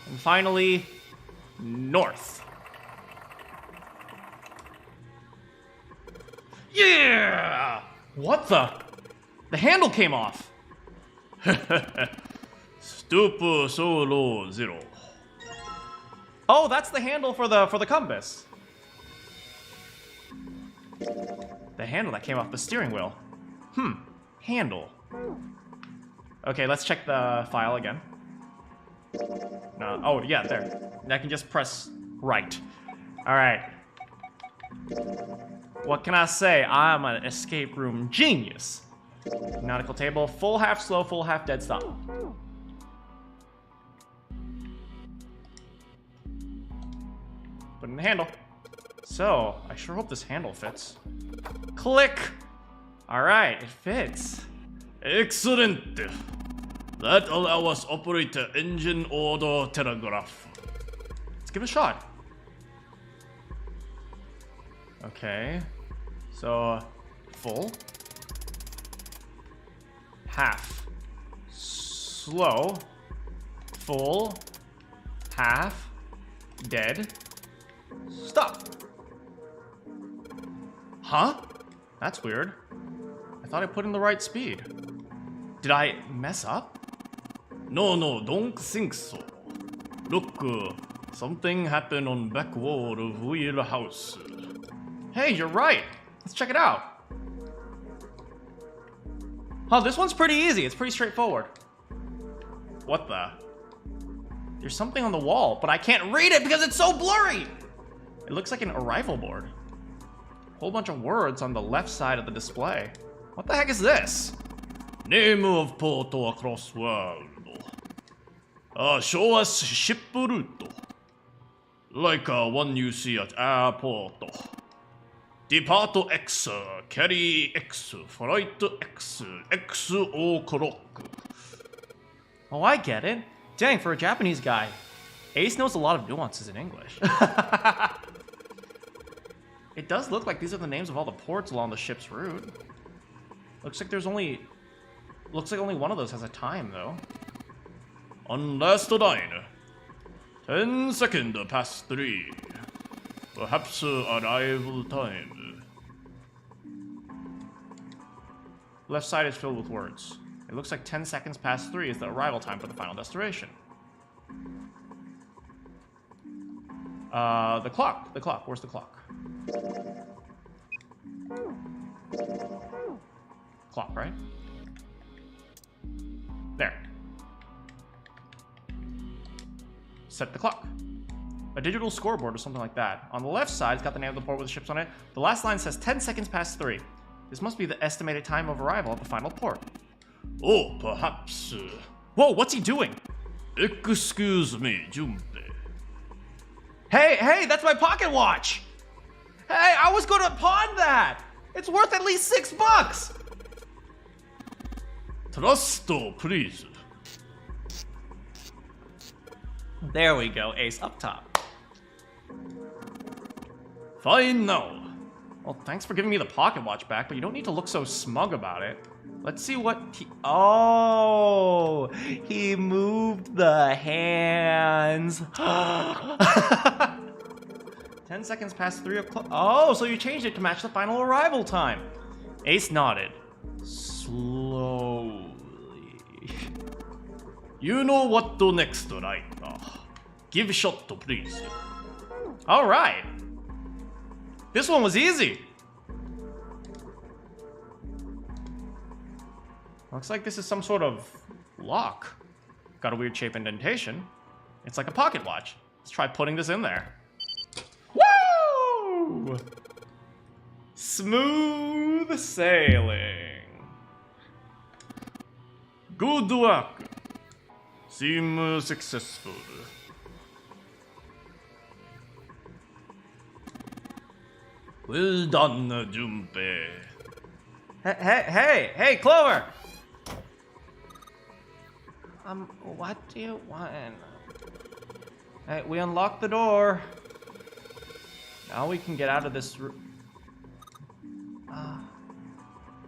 And finally, north. Yeah! What the? The handle came off. Stupa solo zero. Oh, that's the handle for the compass. The handle that came off the steering wheel. Handle. Okay, let's check the file again. No, oh yeah, there. I can just press right. All right. What can I say? I'm an escape room genius. Nautical table, full half slow, full half dead stop. Put in the handle. So, I sure hope this handle fits. Click! Alright, it fits. Excellent. That allows us operate the engine order telegraph. Let's give it a shot. Okay. So, full. Half. Slow. Full. Half. Dead. Stop. Huh? That's weird. I thought I put in the right speed. Did I mess up? No, don't think so. Look, something happened on back wall of wheel house. Hey, you're right. Let's check it out. Oh, this one's pretty easy. It's pretty straightforward. What the? There's something on the wall, but I can't read it because it's so blurry. It looks like an arrival board. Whole bunch of words on the left side of the display. What the heck is this? Name of port across world. Show us ship route. Like one you see at airport. Depart X, carry X, flight X, X o'clock. Oh, I get it. Dang, for a Japanese guy, Ace knows a lot of nuances in English. It does look like these are the names of all the ports along the ship's route. Looks like only one of those has a time, though. On last line, 10 seconds past 3. Perhaps arrival time. Left side is filled with words. It looks like 10 seconds past 3 is the arrival time for the final destination. The clock, where's the clock? Clock, right? There. Set the clock. A digital scoreboard or something like that. On the left side, it's got the name of the port with the ships on it. The last line says 10 seconds past 3. This must be the estimated time of arrival at the final port. Oh, perhaps. Whoa, what's he doing? Excuse me, Junpei. Hey, that's my pocket watch! Hey, I was gonna pawn that! It's worth at least $6! Trust, please. There we go, Ace up top. Fine now. Well, thanks for giving me the pocket watch back, but you don't need to look so smug about it. Let's see what he... Oh! He moved the hands. 10 seconds past 3 o'clock. Oh, so you changed it to match the final arrival time. Ace nodded. Slowly. You know what to next, right? Give shot, please. Alright. This one was easy. Looks like this is some sort of lock. Got a weird shape indentation. It's like a pocket watch. Let's try putting this in there. Woo! Smooth sailing. Good work. Seem successful. Well done, Junpei. Hey, Clover! What do you want? Hey, we unlocked the door. Now we can get out of this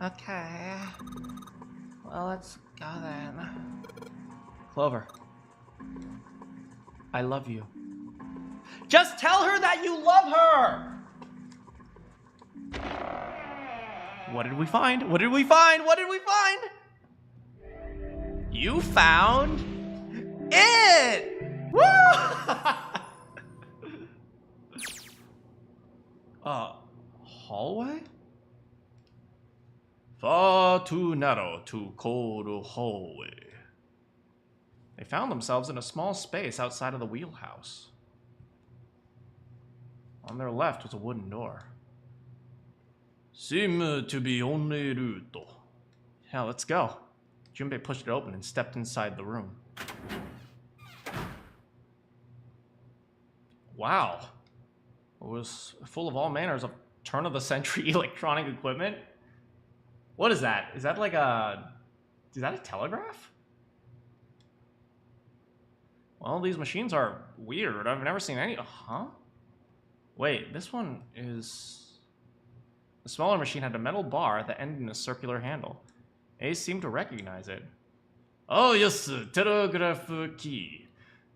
Okay. Well, let's go then. Clover. I love you. Just tell her that you love her! What did we find? What did we find? What did we find? You found it! Woo! Hallway? Far too narrow to cold hallway. They found themselves in a small space outside of the wheelhouse. On their left was a wooden door. Seem to be only route. Yeah, let's go. Junpei pushed it open and stepped inside the room. Wow. It was full of all manners of turn-of-the-century electronic equipment. What is that? Is that like a... Is that a telegraph? Well, these machines are weird. I've never seen any... Huh? Wait, this one is... The smaller machine had a metal bar that ended in a circular handle. Ace seemed to recognize it. Oh yes, telegraph key.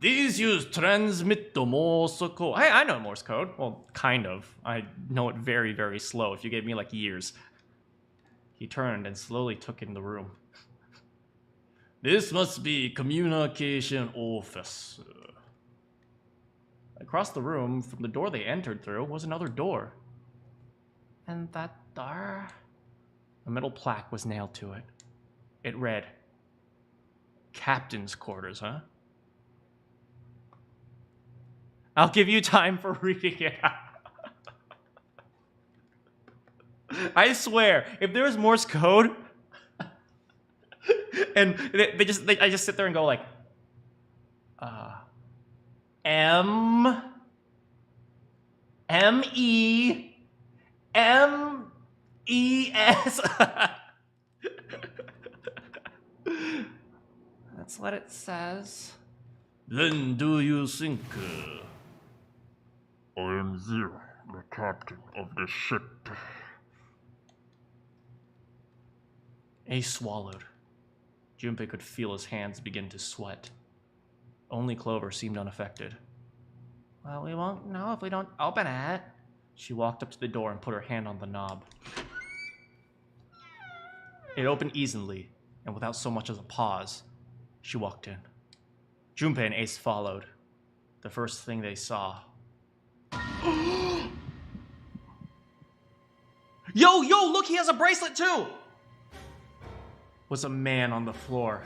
These use transmit Morse code. Hey, I know Morse code. Well, kind of. I know it very, very slow if you gave me like years. He turned and slowly took in the room. This must be communication office. Across the room, from the door they entered through, was another door. And that door? A metal plaque was nailed to it. It read, Captain's Quarters, huh? I'll give you time for reading it out. I swear, if there was Morse code, and I just sit there and go like, M E M E S. That's what it says. Then do you think I am Zero, the captain of the ship? Ace swallowed. Junpei could feel his hands begin to sweat. Only Clover seemed unaffected. Well, we won't know if we don't open it. She walked up to the door and put her hand on the knob. It opened easily, and without so much as a pause, she walked in. Junpei and Ace followed. The first thing they saw... Yo, look, he has a bracelet too! Was a man on the floor,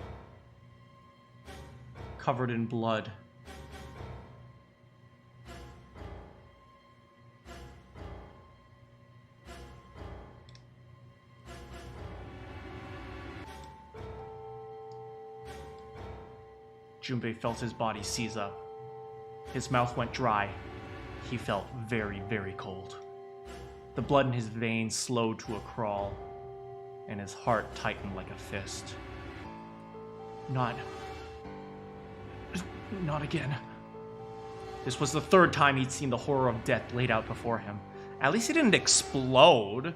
covered in blood. Junpei felt his body seize up. His mouth went dry. He felt very, very cold. The blood in his veins slowed to a crawl, and his heart tightened like a fist. Not again. This was the third time he'd seen the horror of death laid out before him. At least he didn't explode.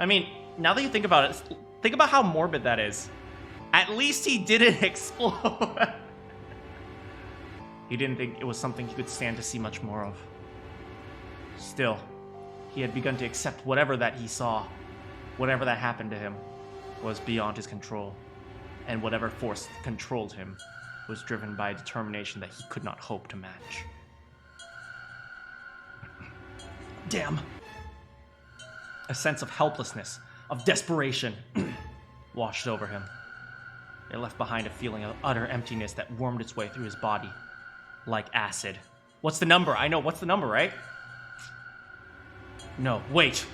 I mean, now that you think about it, think about how morbid that is. At least he didn't explode. He didn't think it was something he could stand to see much more of. Still, he had begun to accept whatever that he saw, whatever that happened to him, was beyond his control, and whatever force controlled him was driven by a determination that he could not hope to match. Damn. A sense of helplessness, of desperation, washed over him. It left behind a feeling of utter emptiness that wormed its way through his body, like acid. What's the number? I know, what's the number, right? No, wait.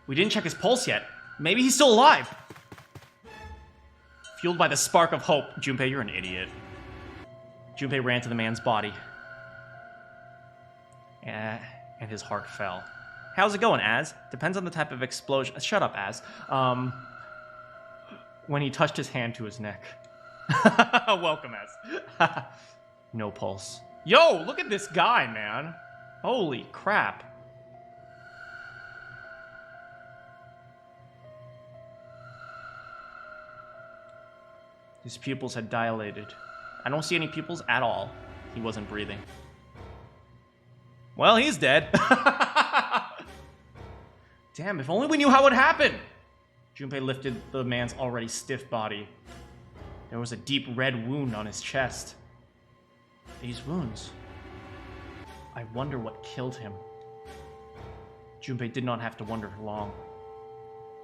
We didn't check his pulse yet. Maybe he's still alive. Fueled by the spark of hope, Junpei, you're an idiot. Junpei ran to the man's body. And his heart fell. How's it going, Az? Depends on the type of explosion. Shut up, Az. When he touched his hand to his neck. Welcome, Az. No pulse. Yo, look at this guy, man. Holy crap. His pupils had dilated. I don't see any pupils at all. He wasn't breathing. Well, he's dead. Damn, if only we knew how it happened. Junpei lifted the man's already stiff body. There was a deep red wound on his chest. These wounds. I wonder what killed him. Junpei did not have to wonder long.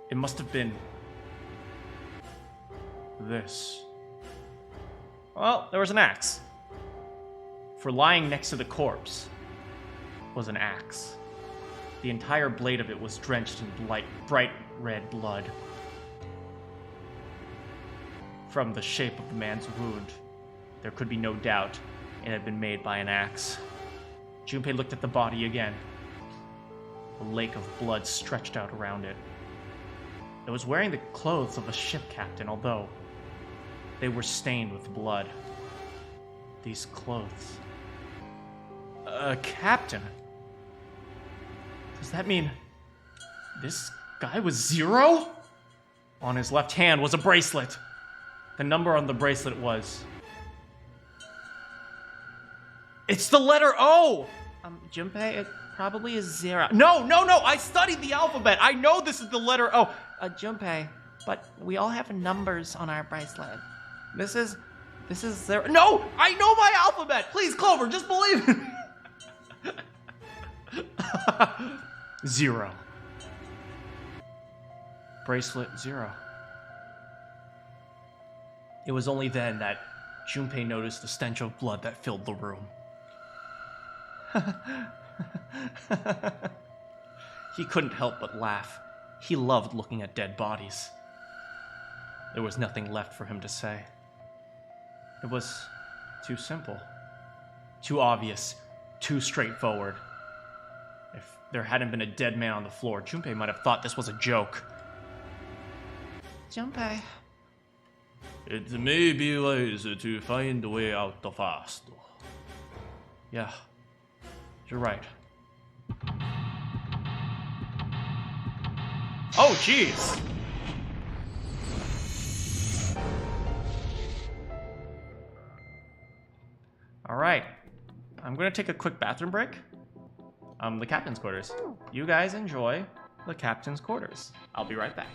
It must have been this. Well, there was an axe. For lying next to the corpse was an axe. The entire blade of it was drenched in bright red blood. From the shape of the man's wound, there could be no doubt it had been made by an axe. Junpei looked at the body again. A lake of blood stretched out around it. It was wearing the clothes of a ship captain, although they were stained with blood. These clothes. A captain? Does that mean this guy was Zero? On his left hand was a bracelet. The number on the bracelet was... It's the letter O! Junpei, it probably is 0. No! I studied the alphabet! I know this is the letter O! Junpei, but we all have numbers on our bracelet. This is 0. No! I know my alphabet! Please, Clover, just believe it! 0. Bracelet 0. It was only then that Junpei noticed the stench of blood that filled the room. He couldn't help but laugh. He loved looking at dead bodies. There was nothing left for him to say. It was too simple, too obvious, too straightforward. If there hadn't been a dead man on the floor, Junpei might have thought this was a joke. Junpei. It may be wiser to find a way out fast. Yeah, you're right. Oh, jeez! Alright, I'm gonna take a quick bathroom break. The captain's quarters. You guys enjoy the captain's quarters. I'll be right back.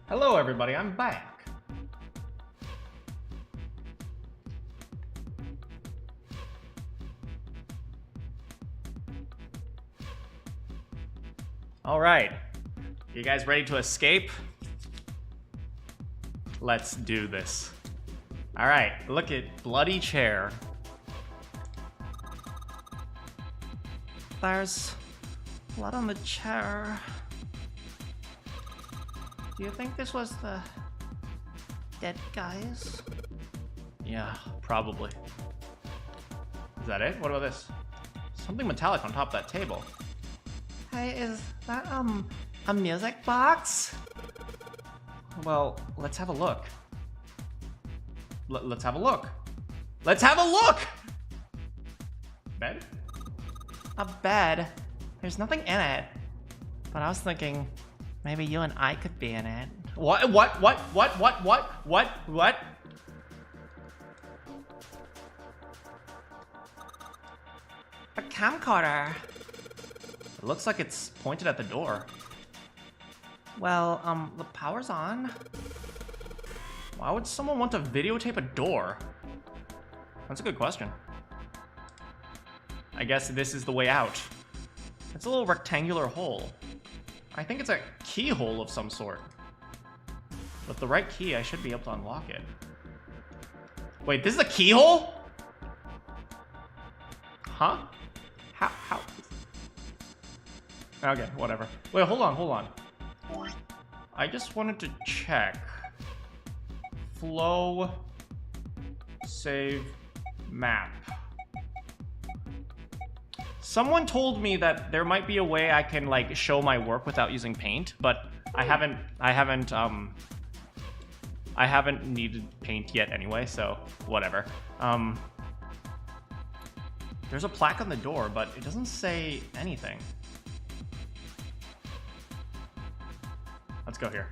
Hello, everybody. I'm back. All right. You guys ready to escape? Let's do this. All right. Look at bloody chair. There's blood on the chair. Do you think this was the dead guys? Yeah, probably. Is that it? What about this? Something metallic on top of that table. Hey, is that, a music box? Well, let's have a look. Let's have a look. Let's have a look! Bed? A bed. There's nothing in it. But I was thinking, maybe you and I could be in it. What? A camcorder. It looks like it's pointed at the door. Well, the power's on. Why would someone want to videotape a door? That's a good question. I guess this is the way out. It's a little rectangular hole. I think it's a keyhole of some sort. With the right key, I should be able to unlock it. Wait, this is a keyhole? Huh? How? Okay, whatever. Wait, hold on. I just wanted to check. Flow, save, map. Someone told me that there might be a way I can like show my work without using paint, but I haven't needed paint yet anyway, so whatever. There's a plaque on the door, but it doesn't say anything. Let's go here.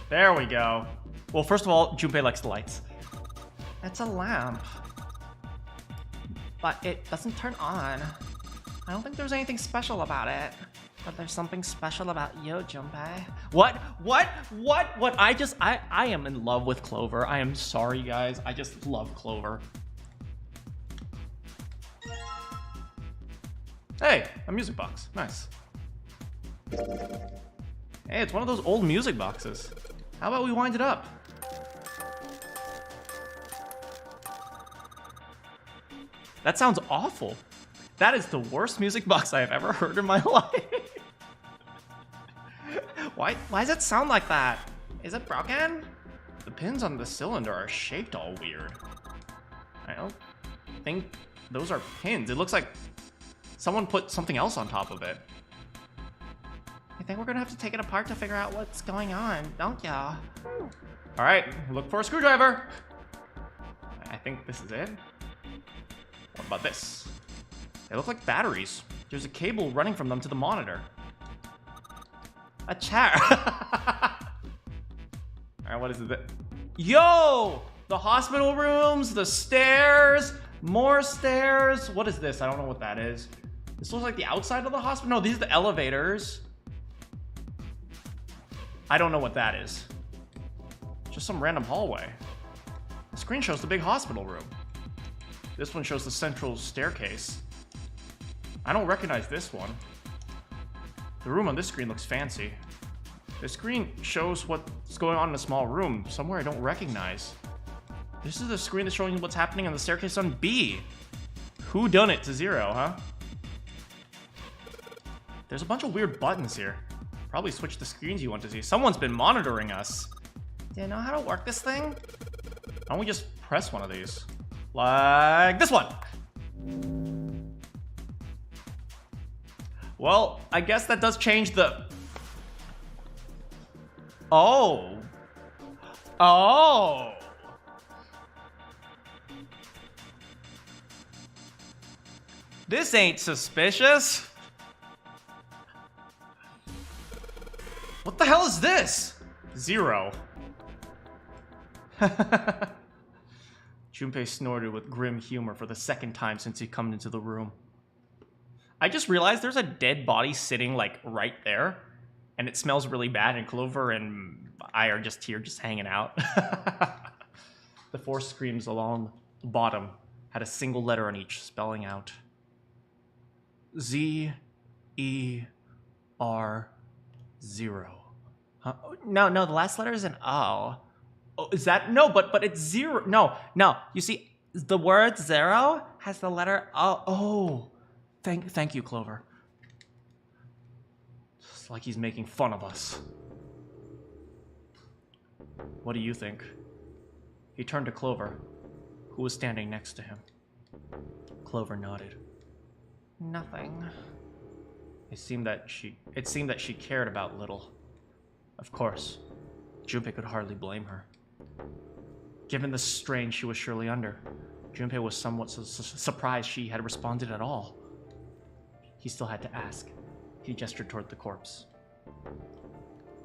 There we go. Well, first of all, Junpei likes the lights. It's a lamp. But it doesn't turn on. I don't think there's anything special about it. But there's something special about you, Junpei. What? I am in love with Clover. I am sorry, guys. I just love Clover. Hey, a music box. Nice. Hey, it's one of those old music boxes. How about we wind it up? That sounds awful. That is the worst music box I have ever heard in my life. Why does it sound like that? Is it broken? The pins on the cylinder are shaped all weird. I don't think those are pins. It looks like someone put something else on top of it. I think we're gonna have to take it apart to figure out what's going on, don't ya? All right, look for a screwdriver. I think this is it. What about this? They look like batteries. There's a cable running from them to the monitor. A chair. All right, what is it? Yo! The hospital rooms, the stairs, more stairs. What is this? I don't know what that is. This looks like the outside of the hospital. No, these are the elevators. I don't know what that is. Just some random hallway. The screen shows the big hospital room. This one shows the central staircase. I don't recognize this one. The room on this screen looks fancy. The screen shows what's going on in a small room, somewhere I don't recognize. This is the screen that's showing what's happening on the staircase on B. Who done it to 0, huh? There's a bunch of weird buttons here. Probably switch the screens you want to see. Someone's been monitoring us. Do you know how to work this thing? Why don't we just press one of these? Like this one. Well, I guess that does change the... Oh. Oh. This ain't suspicious. What the hell is this? 0. Junpei snorted with grim humor for the second time since he come into the room. I just realized there's a dead body sitting, like, right there. and it smells really bad, and Clover and I are just here just hanging out. The 4 screams along the bottom had a single letter on each, spelling out Z-E-R-0. Huh? No, the last letter is an O. Oh, is that? No, but it's 0. No. You see, the word 0 has the letter O. Oh, thank you, Clover. It's like he's making fun of us. What do you think? He turned to Clover, who was standing next to him. Clover nodded. Nothing. It seemed that she cared about Little. Of course, Junpei could hardly blame her. Given the strain she was surely under, Junpei was somewhat surprised she had responded at all. He still had to ask. He gestured toward the corpse.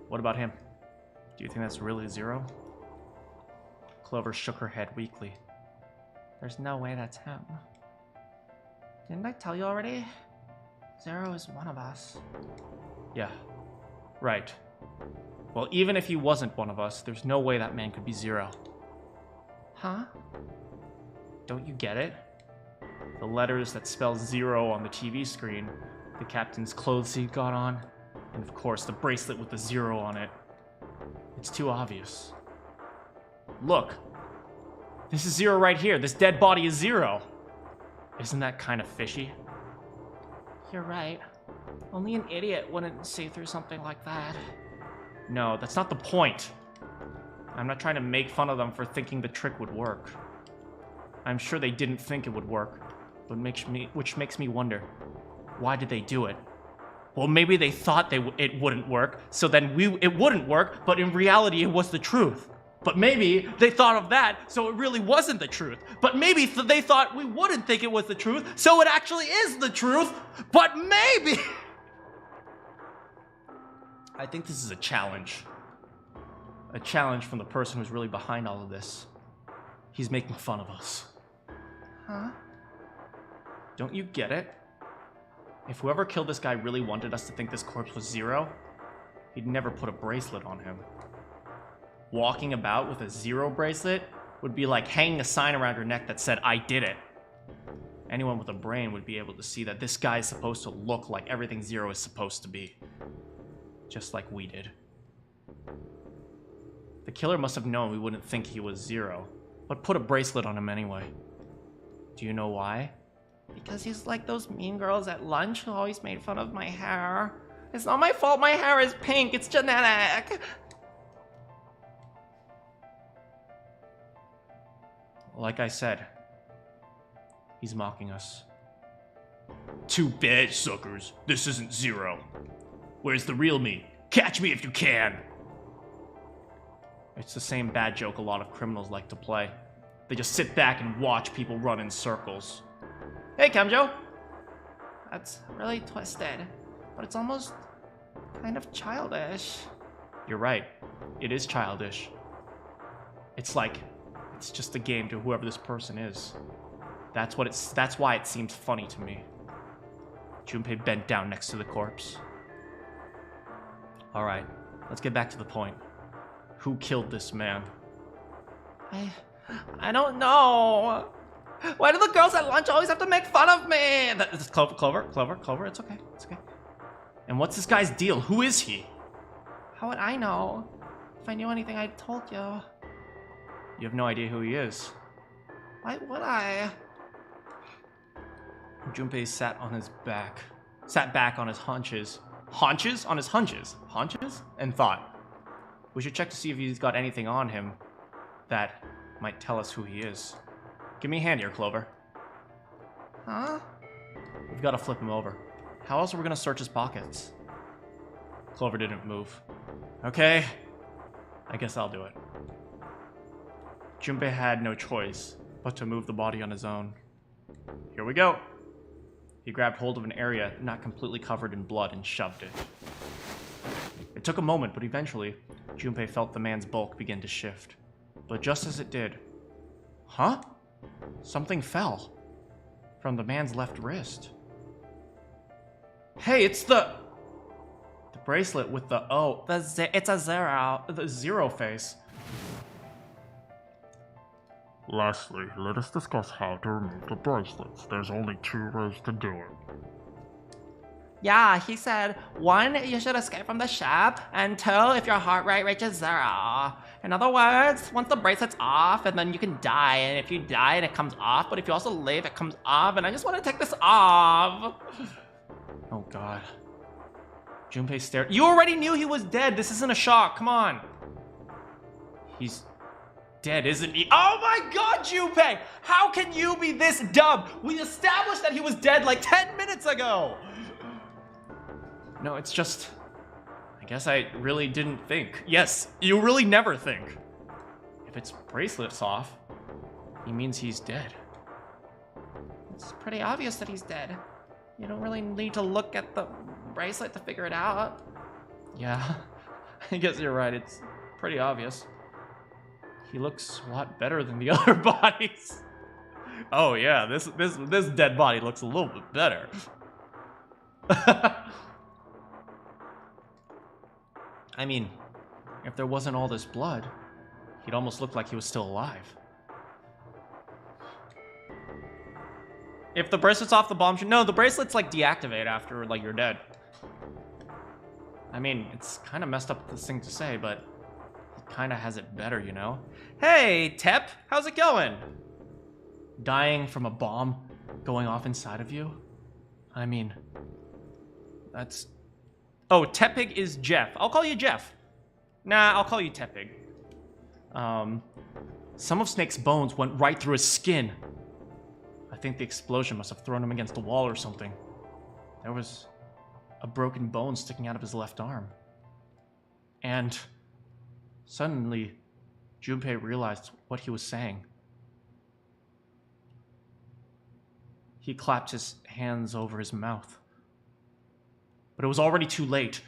What about him? Do you think that's really 0? Clover shook her head weakly. There's no way that's him. Didn't I tell you already? 0 is one of us. Yeah, right. Well, even if he wasn't one of us, there's no way that man could be 0. Huh? Don't you get it? The letters that spell 0 on the TV screen, the captain's clothes he'd got on, and of course the bracelet with the 0 on it. It's too obvious. Look, this is 0 right here. This dead body is 0. Isn't that kind of fishy? You're right. Only an idiot wouldn't see through something like that. No, that's not the point. I'm not trying to make fun of them for thinking the trick would work. I'm sure they didn't think it would work, but which makes me wonder, why did they do it? Well, maybe they thought it wouldn't work, so then it wouldn't work, but in reality it was the truth. But maybe they thought of that, so it really wasn't the truth. But maybe they thought we wouldn't think it was the truth, so it actually is the truth. But maybe... I think this is a challenge. A challenge from the person who's really behind all of this. He's making fun of us. Huh? Don't you get it? If whoever killed this guy really wanted us to think this corpse was 0, he'd never put a bracelet on him. Walking about with a 0 bracelet would be like hanging a sign around your neck that said, I did it. Anyone with a brain would be able to see that this guy is supposed to look like everything 0 is supposed to be. Just like we did. The killer must have known we wouldn't think he was 0, but put a bracelet on him anyway. Do you know why? Because he's like those mean girls at lunch who always made fun of my hair. It's not my fault my hair is pink, it's genetic. Like I said, he's mocking us. Too bad, suckers. This isn't 0. Where's the real me? Catch me if you can! It's the same bad joke a lot of criminals like to play. They just sit back and watch people run in circles. Hey, Kamjo! That's really twisted, but it's almost kind of childish. You're right. It is childish. It's just a game to whoever this person is. That's why it seems funny to me. Junpei bent down next to the corpse. Alright, let's get back to the point. Who killed this man? I don't know. Why do the girls at lunch always have to make fun of me? Clover, it's okay. And what's this guy's deal? Who is he? How would I know? If I knew anything, I'd told you. You have no idea who he is. Why would I? Junpei sat back on his haunches. Haunches? On his hunches. Haunches? And thought. We should check to see if he's got anything on him that might tell us who he is. Give me a hand here, Clover. Huh? We've got to flip him over. How else are we going to search his pockets? Clover didn't move. Okay. I guess I'll do it. Junpei had no choice but to move the body on his own. Here we go. He grabbed hold of an area not completely covered in blood and shoved it. It took a moment, but eventually, Junpei felt the man's bulk begin to shift. But just as it did... Huh? Something fell from the man's left wrist. Hey, it's the bracelet with the It's a 0. the zero face. Lastly, let us discuss how to remove the bracelets. There's only 2 ways to do it. Yeah, he said, 1, you should escape from the ship, and 2, if your heart rate reaches 0. In other words, once the bracelet's off, and then you can die, and if you die and it comes off, but if you also leave, it comes off, and I just want to take this off. Oh god. Junpei stared. You already knew he was dead. This isn't a shock. Come on. He's dead, isn't he? Oh my god, Junpei! How can you be this dumb? We established that he was dead like 10 minutes ago! No, it's just... I guess I really didn't think. Yes, you really never think. If its bracelet's off, he means he's dead. It's pretty obvious that he's dead. You don't really need to look at the bracelet to figure it out. Yeah, I guess you're right. It's pretty obvious. He looks a lot better than the other bodies. Oh yeah, this dead body looks a little bit better. I mean, if there wasn't all this blood, he'd almost look like he was still alive. If the bracelet's off, the bomb should... No, the bracelet's like deactivate after like you're dead. I mean, it's kind of messed up this thing to say, but it kind of has it better, you know? Hey, Tep, how's it going? Dying from a bomb going off inside of you? I mean, that's... Oh, Tepig is Jeff. I'll call you Jeff. Nah, I'll call you Tepig. Some of Snake's bones went right through his skin. I think the explosion must have thrown him against the wall or something. There was a broken bone sticking out of his left arm. And suddenly, Junpei realized what he was saying. He clapped his hands over his mouth. But it was already too late.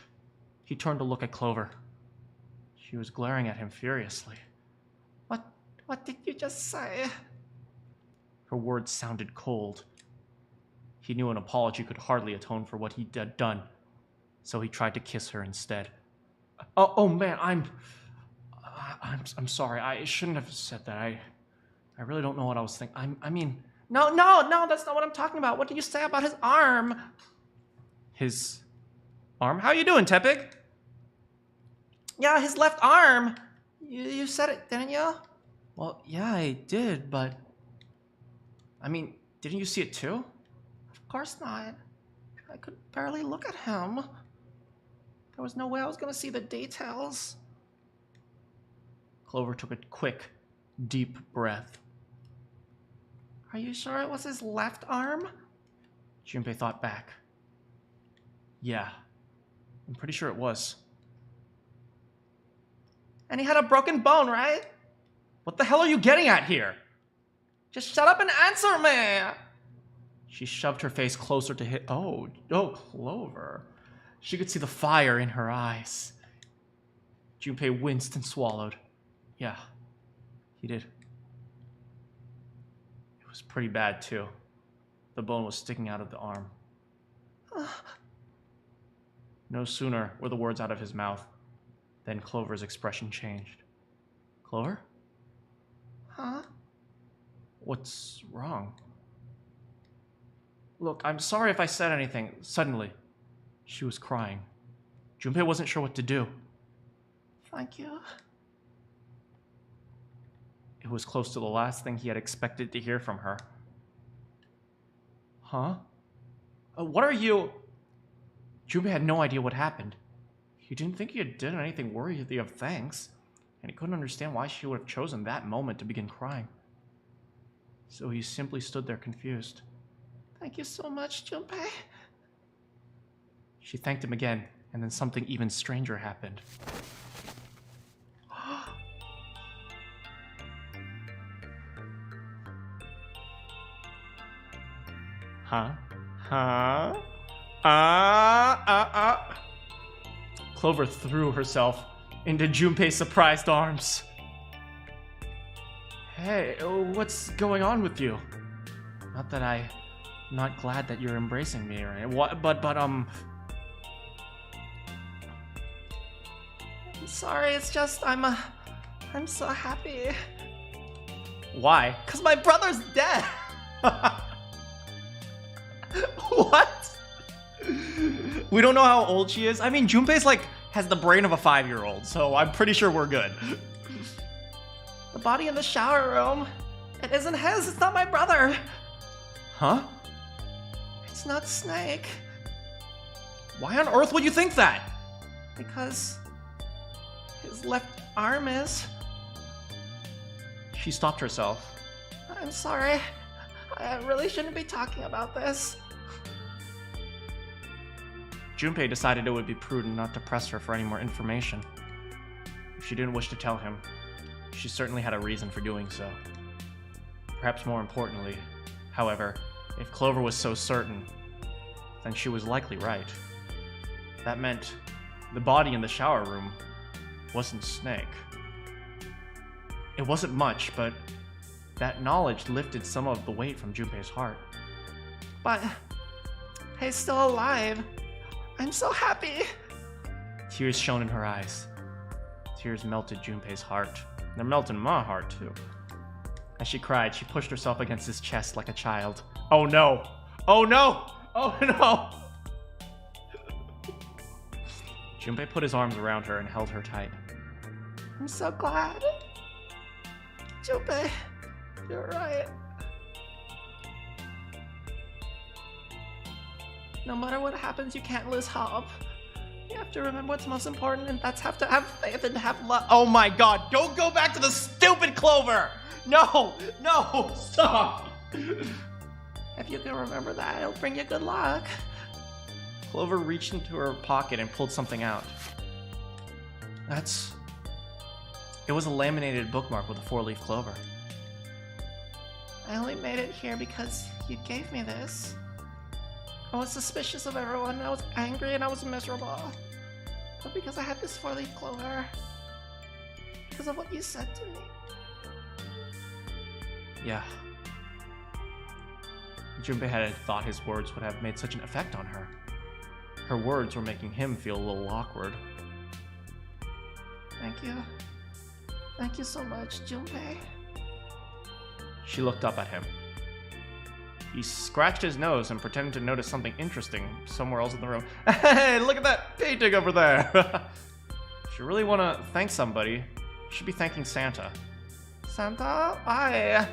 He turned to look at Clover. She was glaring at him furiously. What did you just say? Her words sounded cold. He knew an apology could hardly atone for what he'd done, so he tried to kiss her instead. Oh man, I'm sorry. I shouldn't have said that. I really don't know what I was thinking. I mean, No, that's not what I'm talking about. What did you say about his arm? his arm. How you doing, Tepig? Yeah, his left arm. You said it, didn't you? Well, yeah, I did, but I mean, didn't you see it too? Of course not. I could barely look at him. There was no way I was gonna see the details. Clover took a quick, deep breath. Are you sure it was his left arm? Junpei thought back. Yeah, I'm pretty sure it was. And he had a broken bone, right? What the hell are you getting at here? Just shut up and answer me! She shoved her face closer to his... Oh, Clover. She could see the fire in her eyes. Junpei winced and swallowed. Yeah, he did. It was pretty bad, too. The bone was sticking out of the arm. No sooner were the words out of his mouth than Clover's expression changed. Clover? Huh? What's wrong? Look, I'm sorry if I said anything suddenly. She was crying. Junpei wasn't sure what to do. Thank you. It was close to the last thing he had expected to hear from her. Huh? What are you... Junpei had no idea what happened. He didn't think he had done anything worthy of thanks, and he couldn't understand why she would have chosen that moment to begin crying. So he simply stood there confused. Thank you so much, Junpei. She thanked him again, and then something even stranger happened. Huh? Clover threw herself into Junpei's surprised arms. Hey, what's going on with you? Not that I'm not glad that you're embracing me or anything. What? But sorry, it's just I'm so happy. Why? Because my brother's dead. What? We don't know how old she is. I mean, Junpei's like has the brain of a 5-year-old, so I'm pretty sure we're good. The body in the shower room. It isn't his. It's not my brother. Huh? It's not Snake. Why on earth would you think that? Because his left arm is. She stopped herself. I'm sorry. I really shouldn't be talking about this. Junpei decided it would be prudent not to press her for any more information. If she didn't wish to tell him, she certainly had a reason for doing so. Perhaps more importantly, however, if Clover was so certain, then she was likely right. That meant the body in the shower room wasn't Snake. It wasn't much, but that knowledge lifted some of the weight from Junpei's heart. But he's still alive. I'm so happy. Tears shone in her eyes. Tears melted Junpei's heart. They're melting my heart, too. As she cried, she pushed herself against his chest like a child. Oh no! Oh no! Oh no! Junpei put his arms around her and held her tight. I'm so glad. Junpei, you're right. No matter what happens, you can't lose hope. You have to remember what's most important, and that's have to have faith and have love. Oh my god, don't go back to the stupid Clover! No! No! Stop! If you can remember that, it'll bring you good luck. Clover reached into her pocket and pulled something out. It was a laminated bookmark with a 4-leaf clover. I only made it here because you gave me this. I was suspicious of everyone, I was angry, and I was miserable. But because I had this 4-leaf clover, because of what you said to me. Yeah. Junpei had thought his words would have made such an effect on her. Her words were making him feel a little awkward. Thank you. Thank you so much, Junpei. She looked up at him. He scratched his nose and pretended to notice something interesting somewhere else in the room. Hey, look at that painting over there! If you really want to thank somebody, you should be thanking Santa. Santa? Why?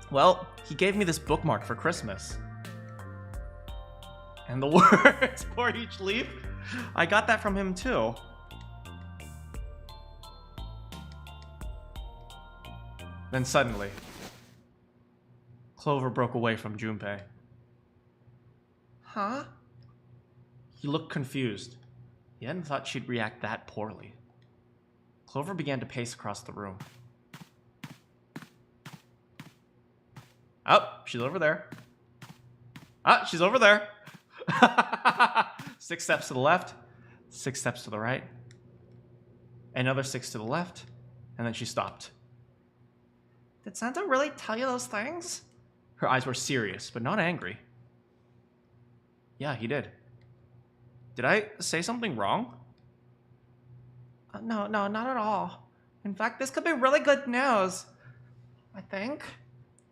Well, he gave me this bookmark for Christmas. And the words for each leaf, I got that from him too. Then suddenly, Clover broke away from Junpei. Huh? He looked confused. He hadn't thought she'd react that poorly. Clover began to pace across the room. Oh, she's over there. Ah, she's over there. 6 steps to the left, 6 steps to the right, another 6 to the left, and then she stopped. Did Santa really tell you those things? Her eyes were serious, but not angry. Yeah, he did. Did I say something wrong? No, not at all. In fact, this could be really good news. I think.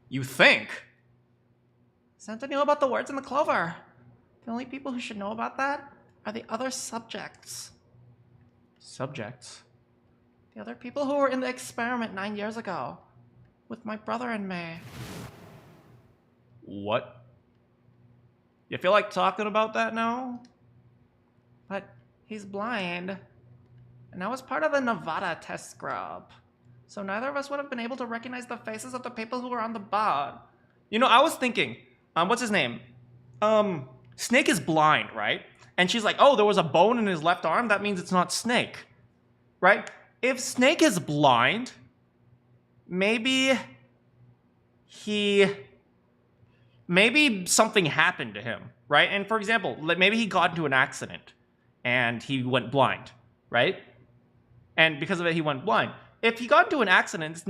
You think? Santa knew about the words in the clover. The only people who should know about that are the other subjects. Subjects? The other people who were in the experiment 9 years ago. With my brother and me. What? You feel like talking about that now? But he's blind. And I was part of the Nevada test scrub. So neither of us would have been able to recognize the faces of the people who were on the boat. You know, I was thinking, what's his name? Snake is blind, right? And she's like, oh, there was a bone in his left arm? That means it's not Snake. Right? If Snake is blind, maybe something happened to him, right? And for example, maybe he got into an accident and he went blind, right? And because of it, he went blind. If he got into an accident,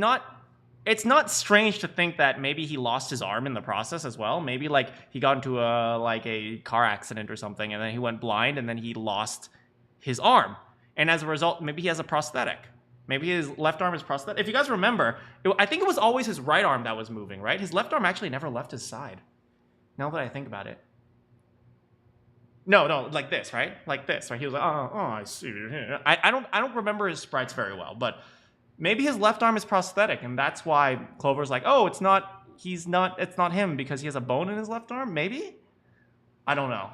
it's not strange to think that maybe he lost his arm in the process as well. Maybe like he got into a car accident or something and then he went blind and then he lost his arm. And as a result, maybe he has a prosthetic. Maybe his left arm is prosthetic. If you guys remember, I think it was always his right arm that was moving, right? His left arm actually never left his side. Now that I think about it. No, like this, right? Like this, right? He was like, oh, I see. I don't remember his sprites very well, but maybe his left arm is prosthetic, and that's why Clover's like, oh, it's not him because he has a bone in his left arm, maybe? I don't know.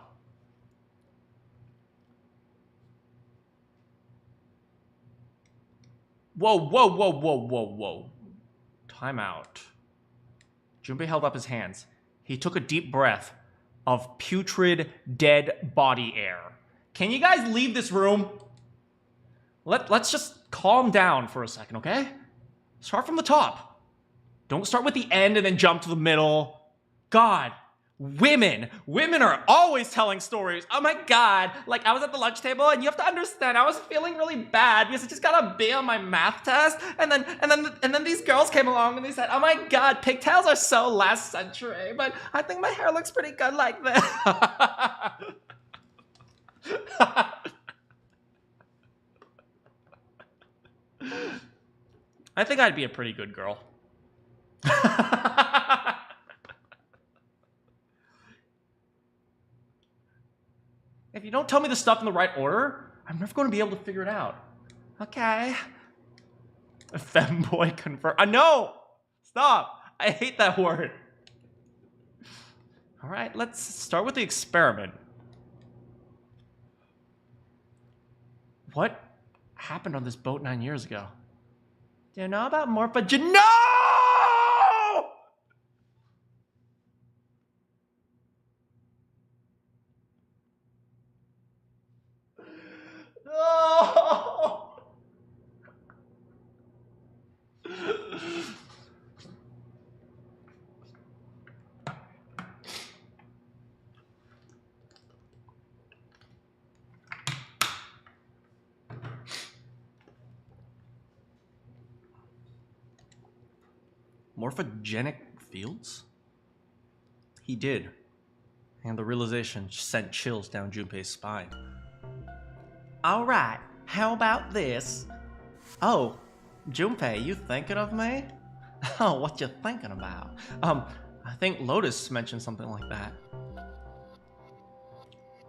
Whoa. Time out. Junpei held up his hands. He took a deep breath of putrid, dead body air. Can you guys leave this room? Let's just calm down for a second, okay? Start from the top. Don't start with the end and then jump to the middle. God, women are always telling stories. Oh my God, like I was at the lunch table and you have to understand, I was feeling really bad because I just got a B on my math test, and then these girls came along and they said, oh my God, pigtails are so last century, but I think my hair looks pretty good like this. I think I'd be a pretty good girl. If you don't tell me the stuff in the right order, I'm never going to be able to figure it out. Okay. A femboy convert. No! Stop! I hate that word. All right, let's start with the experiment. What happened on this boat 9 years ago? Do you know about morphogen? No! No! Morphogenic fields? He did. And the realization sent chills down Junpei's spine. Alright, how about this? Oh, Junpei, you thinking of me? Oh, what you thinking about? I think Lotus mentioned something like that.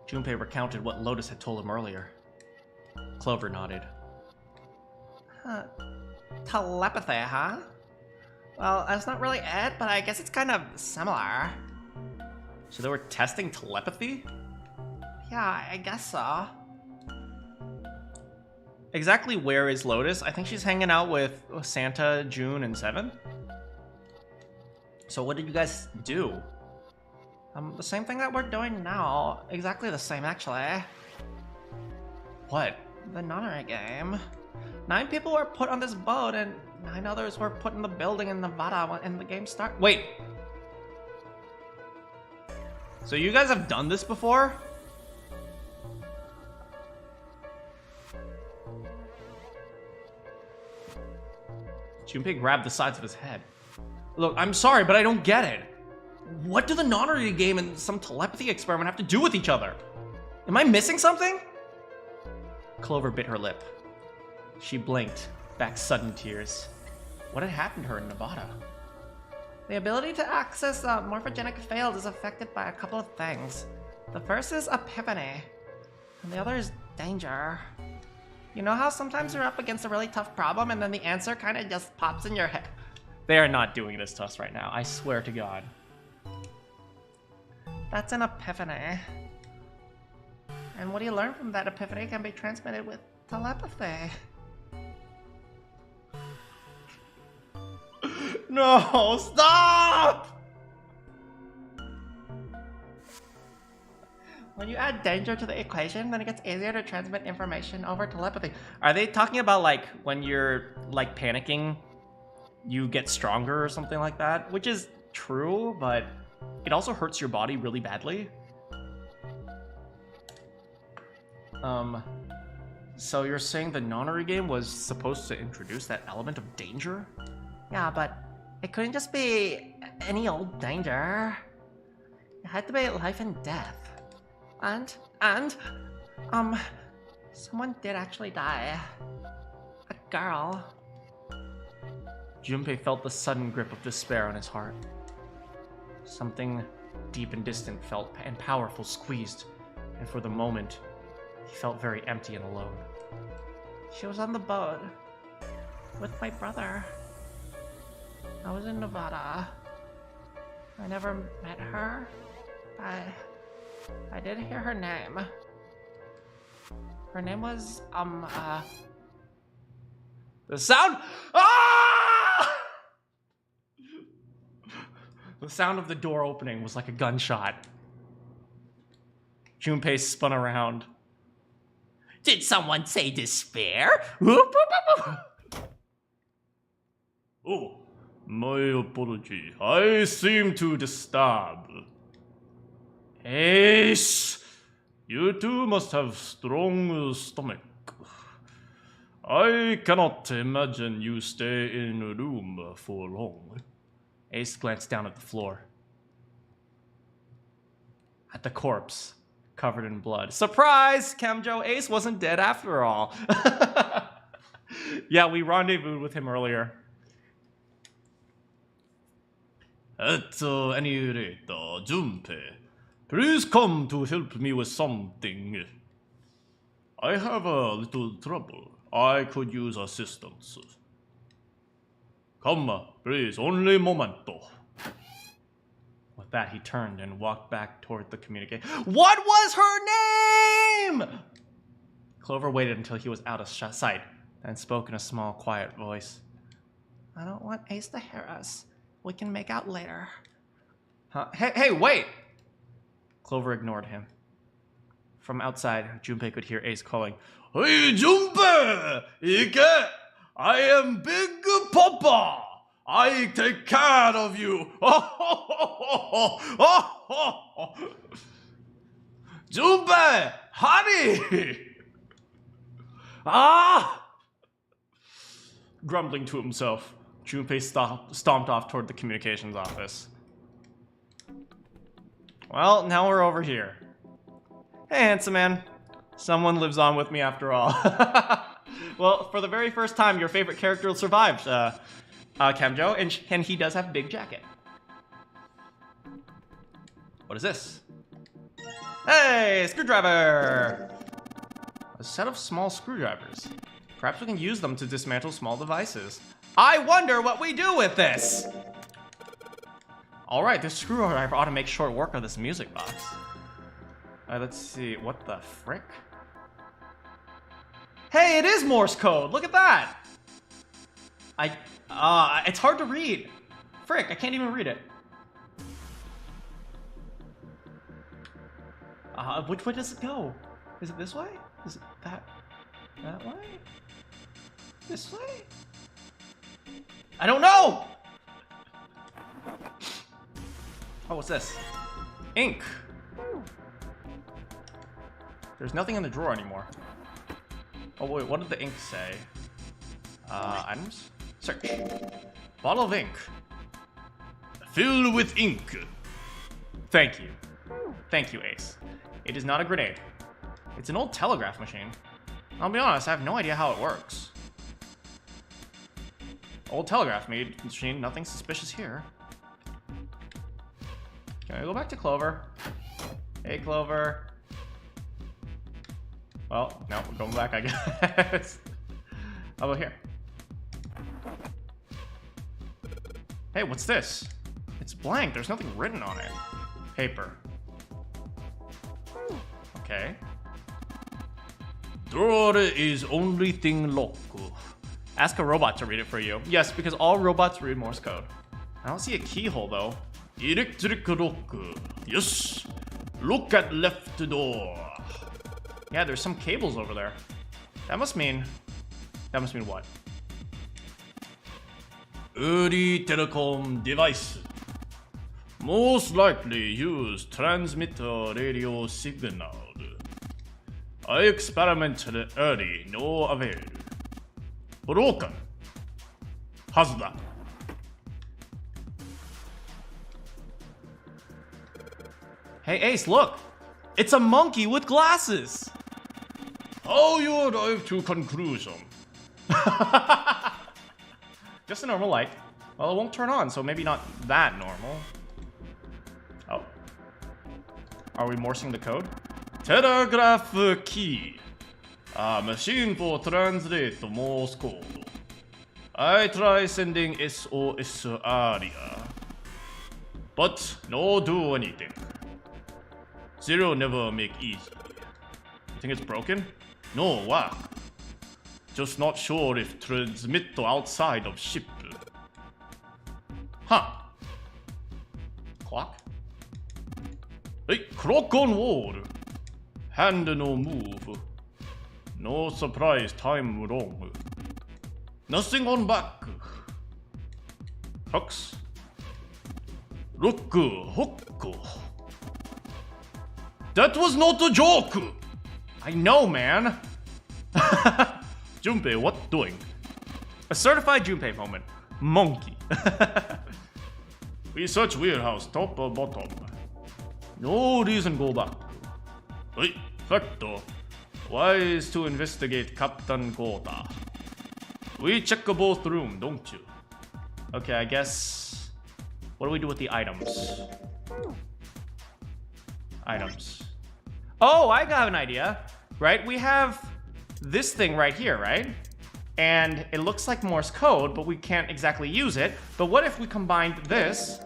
Junpei recounted what Lotus had told him earlier. Clover nodded. Telepathy, huh? Well, that's not really it, but I guess it's kind of similar. So they were testing telepathy? Yeah, I guess so. Exactly where is Lotus? I think she's hanging out with Santa, June, and Seven. So what did you guys do? The same thing that we're doing now. Exactly the same, actually. What? The Nonary Game. 9 people were put on this boat, and 9 others were put in the building in Nevada when the game started. Wait. So you guys have done this before? Junpei grabbed the sides of his head. Look, I'm sorry, but I don't get it. What do the Nonary Game and some telepathy experiment have to do with each other? Am I missing something? Clover bit her lip. She blinked, back sudden tears. What had happened to her in Nevada? The ability to access morphogenic field is affected by a couple of things. The first is epiphany, and the other is danger. You know how sometimes you're up against a really tough problem and then the answer kind of just pops in your head? They are not doing this to us right now, I swear to God. That's an epiphany. And what you learn from that epiphany can be transmitted with telepathy. No, stop! When you add danger to the equation, then it gets easier to transmit information over telepathy. Are they talking about like when you're like panicking, you get stronger or something like that? Which is true, but it also hurts your body really badly. So you're saying the Nonary Game was supposed to introduce that element of danger? Yeah, but it couldn't just be any old danger. It had to be life and death. And, Someone did actually die. A girl. Junpei felt the sudden grip of despair on his heart. Something deep and distant felt and powerful squeezed, and for the moment, he felt very empty and alone. She was on the boat with my brother. I was in Nevada. I never met her. I did hear her name. Her name was, The sound. Ah! The sound of the door opening was like a gunshot. Junpei spun around. Did someone say despair? Oh, my apology. I seem to disturb. Ace! You two must have strong stomach. I cannot imagine you stay in a room for long. Ace glanced down at the floor. At the corpse, covered in blood. Surprise! Camjo, Ace wasn't dead after all. Yeah, we rendezvoused with him earlier. At any rate, Junpei, please come to help me with something. I have a little trouble. I could use assistance. Come, please, only momento. With that, he turned and walked back toward the communication. What was her name? Clover waited until he was out of sight, then spoke in a small, quiet voice. I don't want Ace to hear us. We can make out later. Huh? Hey, wait! Clover ignored him. From outside, Junpei could hear Ace calling, Hey, Junpei! Ike! I am Big Papa! I take care of you! Junpei! Honey! Ah! Grumbling to himself, Junpei stomped off toward the communications office. Well, now we're over here. Hey, handsome man. Someone lives on with me after all. Well, for the very first time, your favorite character survived, Camjo, and he does have a big jacket. What is this? Hey, screwdriver! A set of small screwdrivers. Perhaps we can use them to dismantle small devices. I wonder what we do with this! Alright, this screwdriver ought to make short work of this music box. Let's see, what the frick? Hey, it is Morse code! Look at that! It's hard to read. Frick, I can't even read it. Which way does it go? Is it this way? Is it that way? This way? I don't know! Oh, what's this? Ink. There's nothing in the drawer anymore. Oh wait, what did the ink say? Items? Search. Bottle of ink. Filled with ink. Thank you. Thank you, Ace. It is not a grenade. It's an old telegraph machine. I'll be honest, I have no idea how it works. Old telegraph machine, nothing suspicious here. Can I go back to Clover? Hey, Clover. Well, no, we're going back, I guess. How about here? Hey, what's this? It's blank. There's nothing written on it. Paper. Okay. Drawer is only thing lock. Ask a robot to read it for you. Yes, because all robots read Morse code. I don't see a keyhole, though. Electric lock. Yes. Look at left door. Yeah, there's some cables over there. That must mean what? Early telecom device. Most likely use transmitter radio signal. I experimented early, no avail. Broken. Hazda. Hey, Ace, look! It's a monkey with glasses! how you arrive to conclusion. Just a normal light. Well, it won't turn on, so maybe not that normal. Oh. Are we morsing the code? Telegraph key. A machine for translate Morse code. I try sending SOS area. But no do anything. Zero never make easy. You think it's broken? No, why? Just not sure if transmit to outside of ship. Huh. Clock? Hey, clock on wall. Hand no move. No surprise, time wrong. Nothing on back. Hooks. Look, hook. That was not a joke. I know, man. Junpei, what doing? A certified Junpei moment. Monkey. We search warehouse, top or bottom. No reason go back. Hey, factor. Wise to investigate Captain Kota. We check both room, don't you? Okay, I guess... What do we do with the items? Items. Oh, I got an idea. Right, we have this thing right here, right? And it looks like Morse code, but we can't exactly use it. But what if we combined this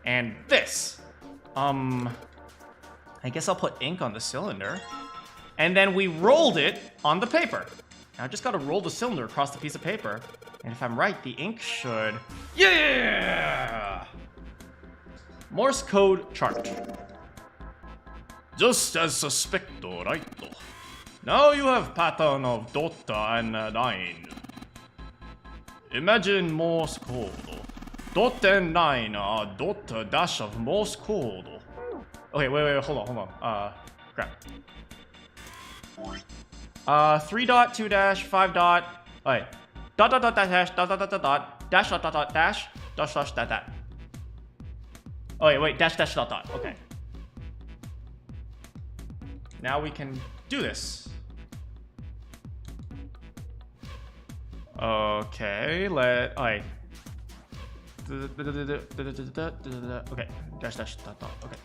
and this? I guess I'll put ink on the cylinder. And then we rolled it on the paper. Now I just gotta roll the cylinder across the piece of paper. And if I'm right, the ink should... Yeah! Morse code chart. Just as suspecto, right? Now you have pattern of dot and line. Imagine Morse code. Dot and line are dot dash of Morse code. Okay, wait, hold on. Crap. 3 dot, 2 dash, 5 dot, wait. Dot dash, dot, dash, dash, dot. Oh wait, dash, dot. Okay. Now we can do this. Okay, alright. Okay, dash, dot. Okay.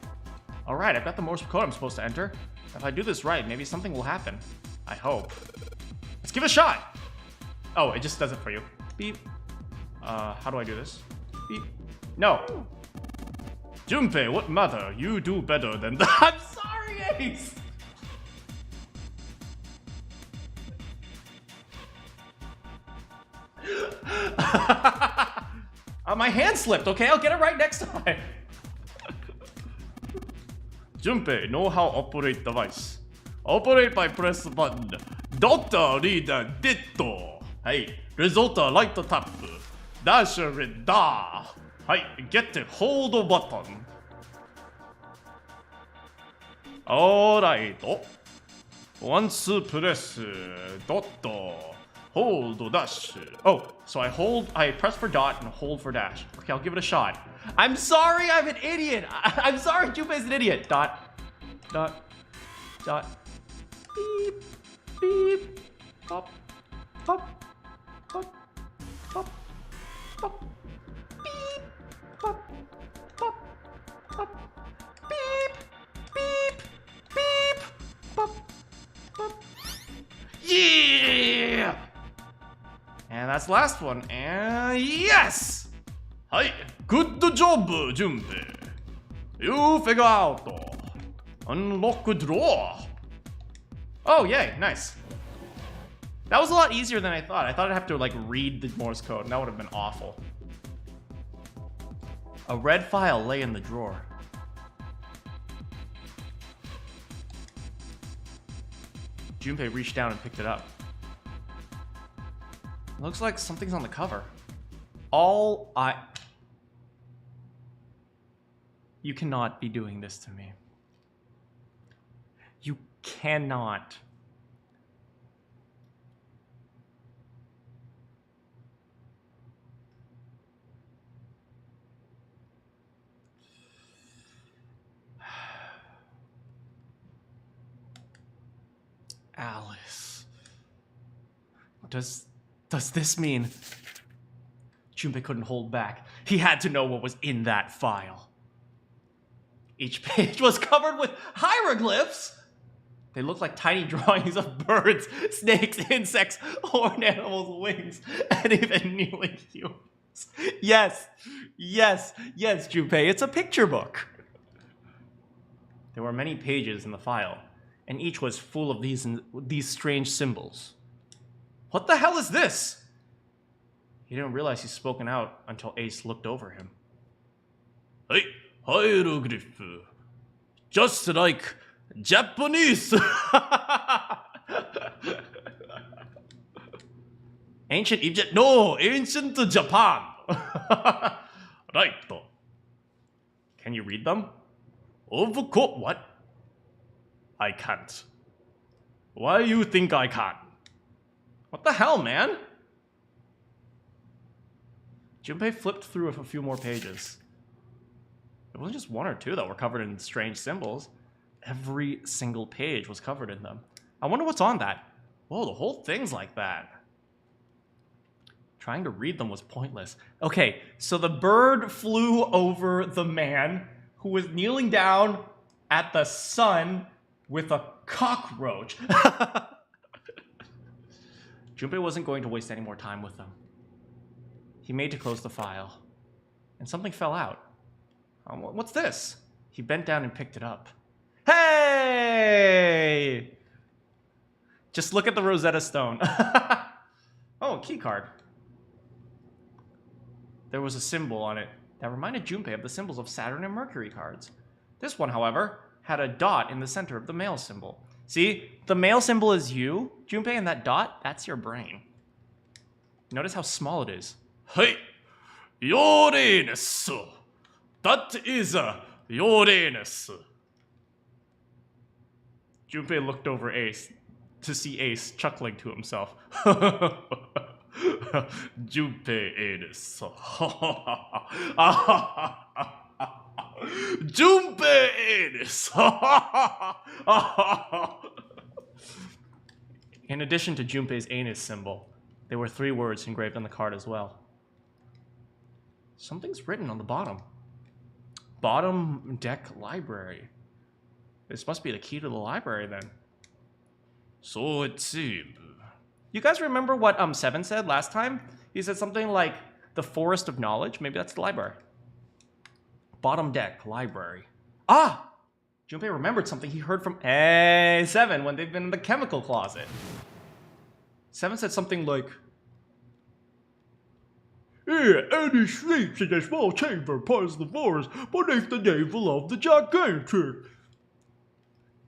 Alright, I've got the Morse code I'm supposed to enter. If I do this right, maybe something will happen. I hope. Let's give it a shot! Oh, it just does it for you. Beep. How do I do this? Beep. No. Junpei, what matter? You do better than that. I'm sorry, Ace! My hand slipped, okay? I'll get it right next time. Junpei, know how operate device. Operate by press button. Dota read ditto. Hey, result light tap. Dash read da. Hey, get it, hold the button. Alright. Once press dot. Hold dash. Oh, so I press for dot and hold for dash. Okay, I'll give it a shot. I'm sorry, I'm an idiot. I'm sorry, Junpei's an idiot. Dot. Beep, beep. Pop. Beep. Pop. Beep. Pop. Yeah! And that's the last one. And yes! Hi, good job, Junpei. You figure out. Unlock drawer. Oh, yay, nice. That was a lot easier than I thought. I thought I'd have to like read the Morse code, and that would have been awful. A red file lay in the drawer. Junpei reached down and picked it up. Looks like something's on the cover. You cannot be doing this to me. You cannot. Alice. does this mean? Junpei couldn't hold back. He had to know what was in that file. Each page was covered with hieroglyphs. They looked like tiny drawings of birds, snakes, insects, horned animals, wings, and even kneeling humans. Yes, Junpei, it's a picture book. There were many pages in the file, and each was full of these strange symbols. What the hell is this? He didn't realize he'd spoken out until Ace looked over him. Hey, hieroglyph. Just like Japanese. Ancient Egypt? No, ancient Japan. Right. Can you read them? Of course. What? I can't. Why you think I can? What the hell, man? Junpei flipped through a few more pages. It wasn't just one or two that were covered in strange symbols. Every single page was covered in them. I wonder what's on that. Whoa, the whole thing's like that. Trying to read them was pointless. Okay, so the bird flew over the man who was kneeling down at the sun with a cockroach. Junpei wasn't going to waste any more time with them. He made to close the file, and something fell out. What's this? He bent down and picked it up. Hey! Just look at the Rosetta Stone. Oh, a key card. There was a symbol on it that reminded Junpei of the symbols of Saturn and Mercury cards. This one, however, had a dot in the center of the male symbol. See, the male symbol is you, Junpei, and that dot, that's your brain. Notice how small it is. Hey, Uranus. That is Uranus. Junpei looked over Ace to see Ace chuckling to himself. Junpei anus. Junpei anus. In addition to Junpei's anus symbol, there were 3 words engraved on the card as well. Something's written on the bottom. Bottom deck library. This must be the key to the library then. So it seems. You guys remember what Seven said last time? He said something like the forest of knowledge. Maybe that's the library. Bottom deck library. Ah! Junpei remembered something he heard from Seven when they've been in the chemical closet. Seven said something like, Here, Annie sleeps in a small chamber part of the forest beneath the navel of the gigantic.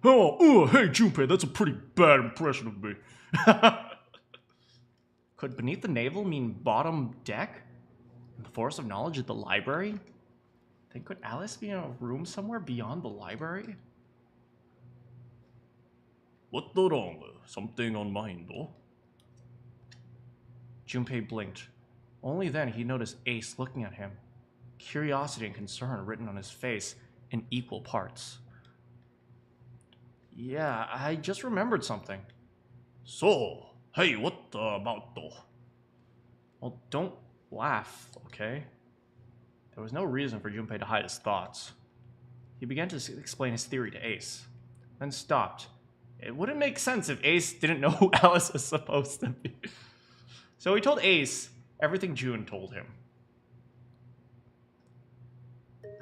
Oh, hey, Junpei, that's a pretty bad impression of me. Could beneath the navel mean bottom deck? In the forest of knowledge at the library? Then could Alice be in a room somewhere beyond the library? What the wrong? Something on mind, though? Junpei blinked. Only then he noticed Ace looking at him. Curiosity and concern written on his face in equal parts. Yeah, I just remembered something. So, hey, what about though? Well, don't laugh, okay? There was no reason for Junpei to hide his thoughts. He began to explain his theory to Ace, then stopped. It wouldn't make sense if Ace didn't know who Alice was supposed to be. So he told Ace everything June told him.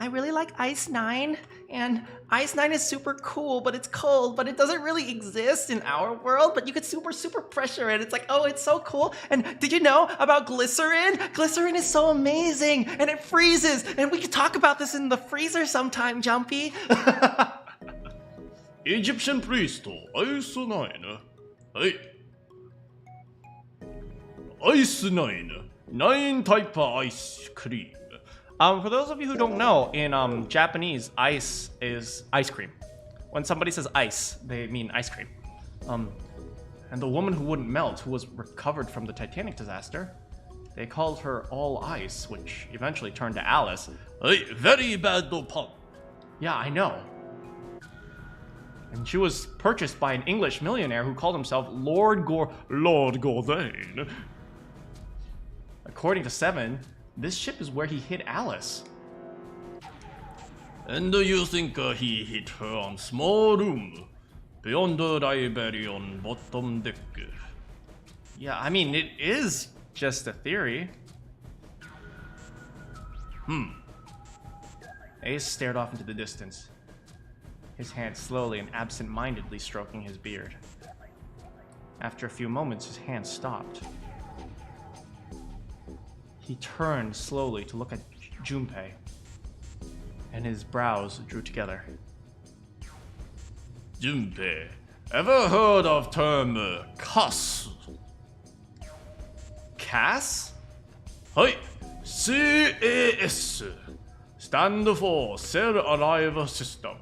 I really like Ice 9, and Ice 9 is super cool, but it's cold, but it doesn't really exist in our world, but you could super pressure it. It's like, oh, it's so cool. And did you know about glycerin? Glycerin is so amazing, and it freezes, and we could talk about this in the freezer sometime, Jumpy. Egyptian priest, Ice 9. Hey. Ice 9. 9 type of ice cream. For those of you who don't know, in Japanese, ice is ice cream. When somebody says ice, they mean ice cream. And the woman who wouldn't melt, who was recovered from the Titanic disaster, they called her All Ice, which eventually turned to Alice. Hey, very bad pun. Yeah, I know. And she was purchased by an English millionaire who called himself Lord Gordain. According to Seven, this ship is where he hid Alice. And you think he hid her on small room beyond the library on bottom deck? Yeah, I mean, it is just a theory. Ace stared off into the distance, his hand slowly and absent-mindedly stroking his beard. After a few moments, his hand stopped. He turned slowly to look at Junpei, and his brows drew together. Junpei, ever heard of term CAS? Cass? Hi, CAS. Stand for Cell Alive System.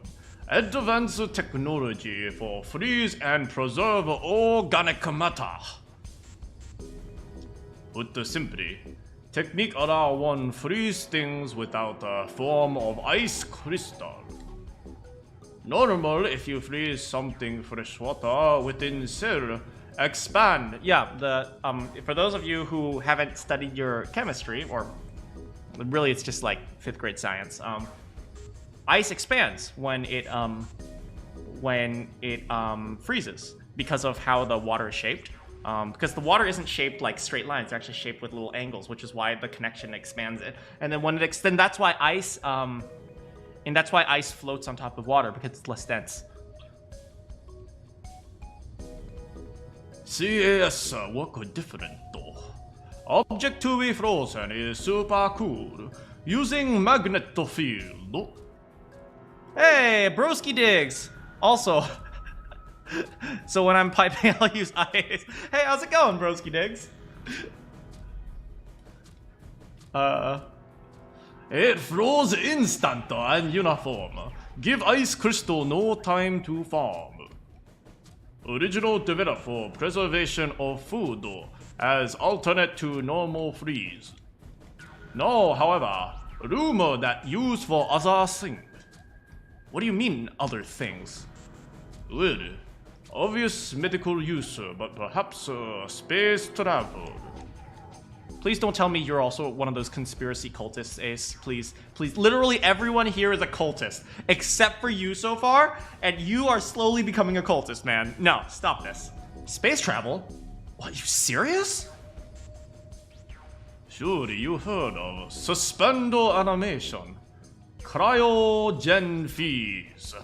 Advanced technology for freeze and preserve organic matter. Put simply, technique allow one freeze things without a form of ice crystal. Normal if you freeze something fresh water within cell expand. Yeah, for those of you who haven't studied your chemistry, or really it's just like 5th grade science, ice expands when it freezes because of how the water is shaped. Because the water isn't shaped like straight lines; it's actually shaped with little angles, which is why the connection expands it. And then when it extends, that's why ice floats on top of water, because it's less dense. CAS work different though. Object to be frozen is super cool, using magnet field. Hey, broski digs! Also, so when I'm piping, I'll use ice. Hey, how's it going, broski digs? It froze instant and uniform. Give ice crystal no time to form. Original developed for preservation of food as alternate to normal freeze. No, however, rumor that used for other things. What do you mean, other things? Well, obvious medical use, but perhaps space travel. Please don't tell me you're also one of those conspiracy cultists, Ace. Please, please. Literally everyone here is a cultist, except for you so far, and you are slowly becoming a cultist, man. No, stop this. Space travel? What, you serious? Surely you heard of suspendo animation, cryogen freeze.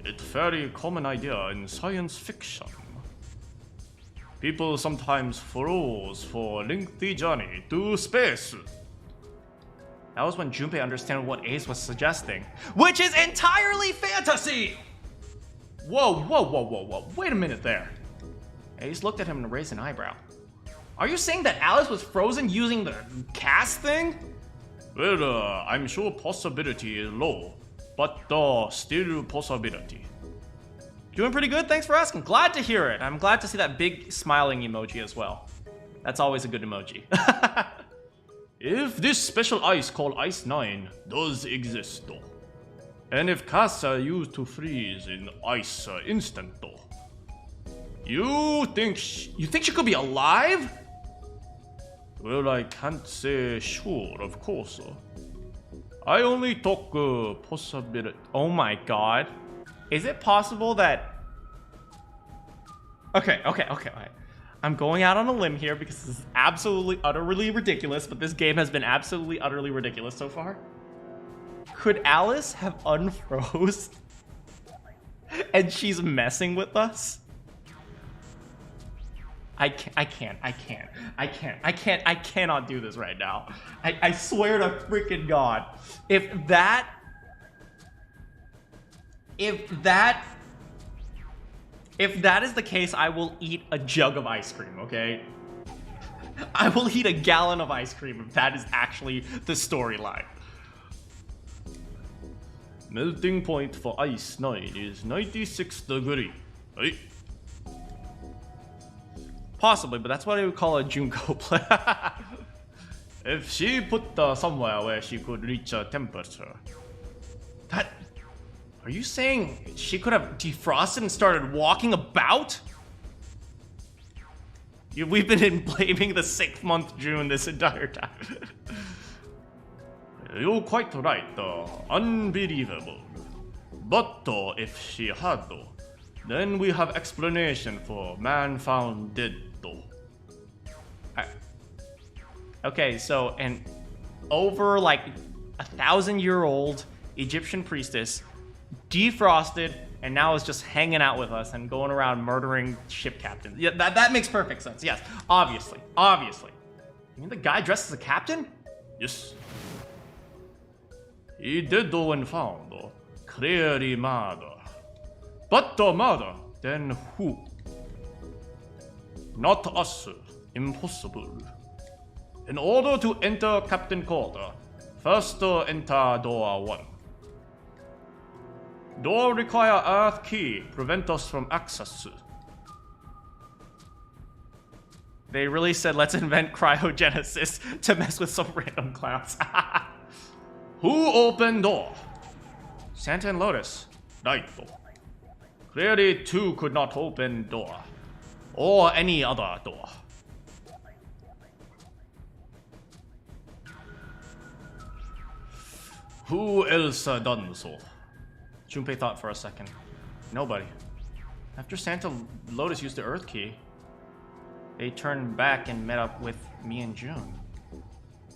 It's very common idea in science fiction. People sometimes froze for lengthy journey to space. That was when Junpei understood what Ace was suggesting, which is entirely fantasy! Whoa, whoa, whoa, whoa, whoa. Wait a minute there. Ace looked at him and raised an eyebrow. Are you saying that Alice was frozen using the cast thing? Well, I'm sure possibility is low, but still possibility. Doing pretty good, thanks for asking. Glad to hear it. I'm glad to see that big smiling emoji as well. That's always a good emoji. If this special ice called Ice 9 does exist though, and if casts are used to freeze in ice instant though, you think You think she could be alive? Well, I can't say sure, of course. I only talk possibility. Oh my god. Is it possible that... Okay. I'm going out on a limb here because this is absolutely, utterly ridiculous, but this game has been absolutely, utterly ridiculous so far. Could Alice have unfroze and she's messing with us? I cannot do this right now. I swear to freaking God. If that is the case, I will eat a jug of ice cream, okay? I will eat a gallon of ice cream if that is actually the storyline. Melting point for Ice 9 is 96 degrees, right? Possibly, but that's what I would call a Junko play. If she put somewhere where she could reach a temperature. That... Are you saying she could have defrosted and started walking about? We've been blaming the 6th month June this entire time. You're quite right, unbelievable. But if she had, then we have explanation for man found dead, Okay, so an over like 1,000-year-old Egyptian priestess defrosted and now is just hanging out with us and going around murdering ship captains. Yeah, that makes perfect sense. Yes, obviously. You mean the guy dressed as a captain? Yes. He did when found, clearly murder. But the murder, then who? Not us. Impossible. In order to enter Captain Quarter, first enter door 1. Door require Earth key, prevent us from access. They really said let's invent cryogenesis to mess with some random clowns. Who opened door? Santa and Lotus. Right. Clearly 2 could not open door. Or any other door. Who else done so? Junpei thought for a second. Nobody. After Santa Lotus used the Earth Key, they turned back and met up with me and June.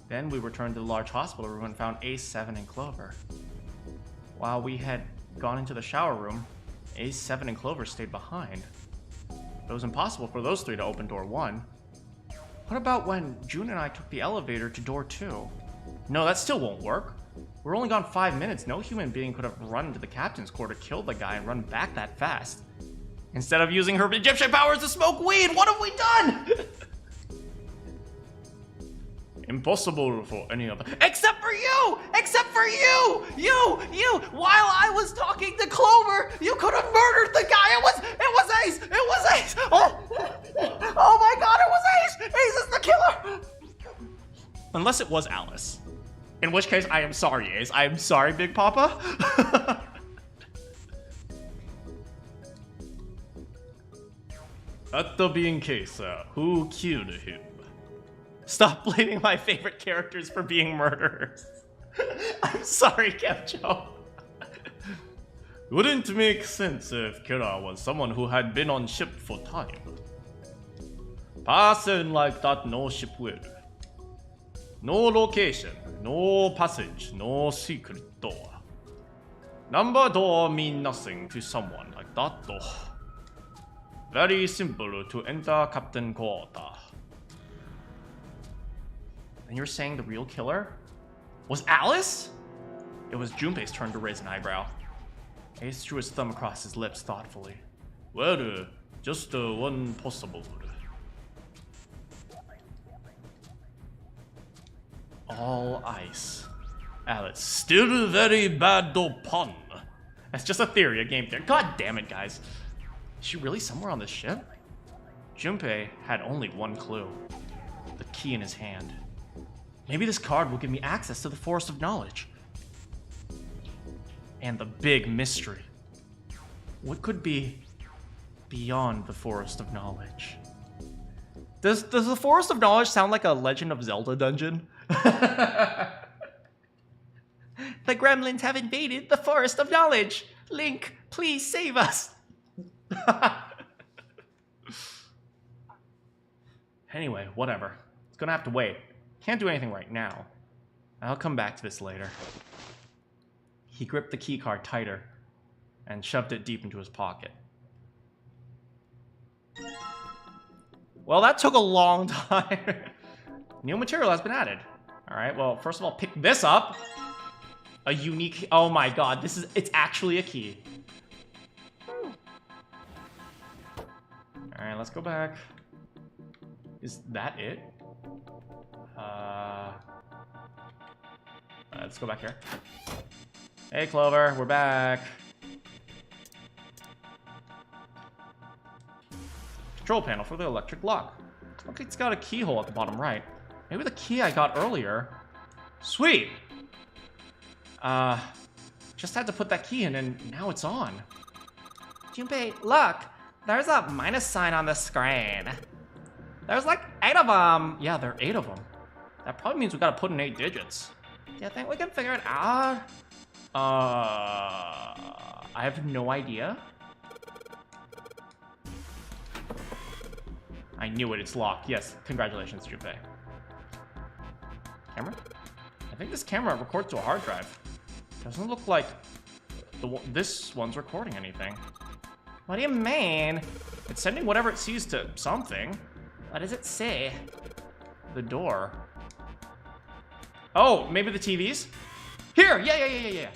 Then we returned to the large hospital room and found Ace, 7, and Clover. While we had gone into the shower room, Ace, 7, and Clover stayed behind. It was impossible for those 3 to open door 1. What about when June and I took the elevator to door 2? No, that still won't work. We're only gone 5 minutes. No human being could have run into the captain's quarter, killed the guy, and run back that fast. Instead of using her Egyptian powers to smoke weed, what have we done? Impossible for any other. Except for you! Except for you! You! While I was talking to Clover, you could have murdered the guy. It was Ace! It was Ace! Oh my god, it was Ace! Ace is the killer! Unless it was Alice. In which case, I am sorry, Ace. I am sorry, Big Papa. At the being case, who killed him? Stop blaming my favorite characters for being murderers. I'm sorry, Kevjo. Wouldn't make sense if Kira was someone who had been on ship for time. Person like that no ship will. No location, no passage, no secret door. Number door mean nothing to someone like that though. Very simple to enter Captain Quarter. And you're saying the real killer was Alice? It was Junpei's turn to raise an eyebrow. Ace drew his thumb across his lips thoughtfully. Well, just one possible. All ice. Alice. Still very bad pun. That's just a theory, a game theory. God damn it, guys. Is she really somewhere on this ship? Junpei had only one clue. The key in his hand. Maybe this card will give me access to the Forest of Knowledge. And the big mystery. What could be beyond the Forest of Knowledge? Does the Forest of Knowledge sound like a Legend of Zelda dungeon? The gremlins have invaded the Forest of Knowledge. Link, please save us. Anyway, whatever. It's gonna have to wait. Can't do anything right now. I'll come back to this later. He gripped the keycard tighter and shoved it deep into his pocket. Well, that took a long time. New material has been added. All right, well, first of all, pick this up. A unique, oh my god, it's actually a key. All right, let's go back. Is that it? Let's go back here. Hey, Clover, we're back. Control panel for the electric lock. Okay, it's got a keyhole at the bottom right. Maybe the key I got earlier. Sweet! Just had to put that key in and now it's on. Junpei, look! There's a minus sign on the screen. There's like 8 of them. Yeah, there are 8 of them. That probably means we gotta put in 8 digits. Do you think we can figure it out? I have no idea. I knew it, it's locked. Yes, congratulations, Junpei. Camera? I think this camera records to a hard drive. Doesn't look like this one's recording anything. What do you mean? It's sending whatever it sees to something. What does it say? The door. Oh, maybe the TVs? Here! Yeah.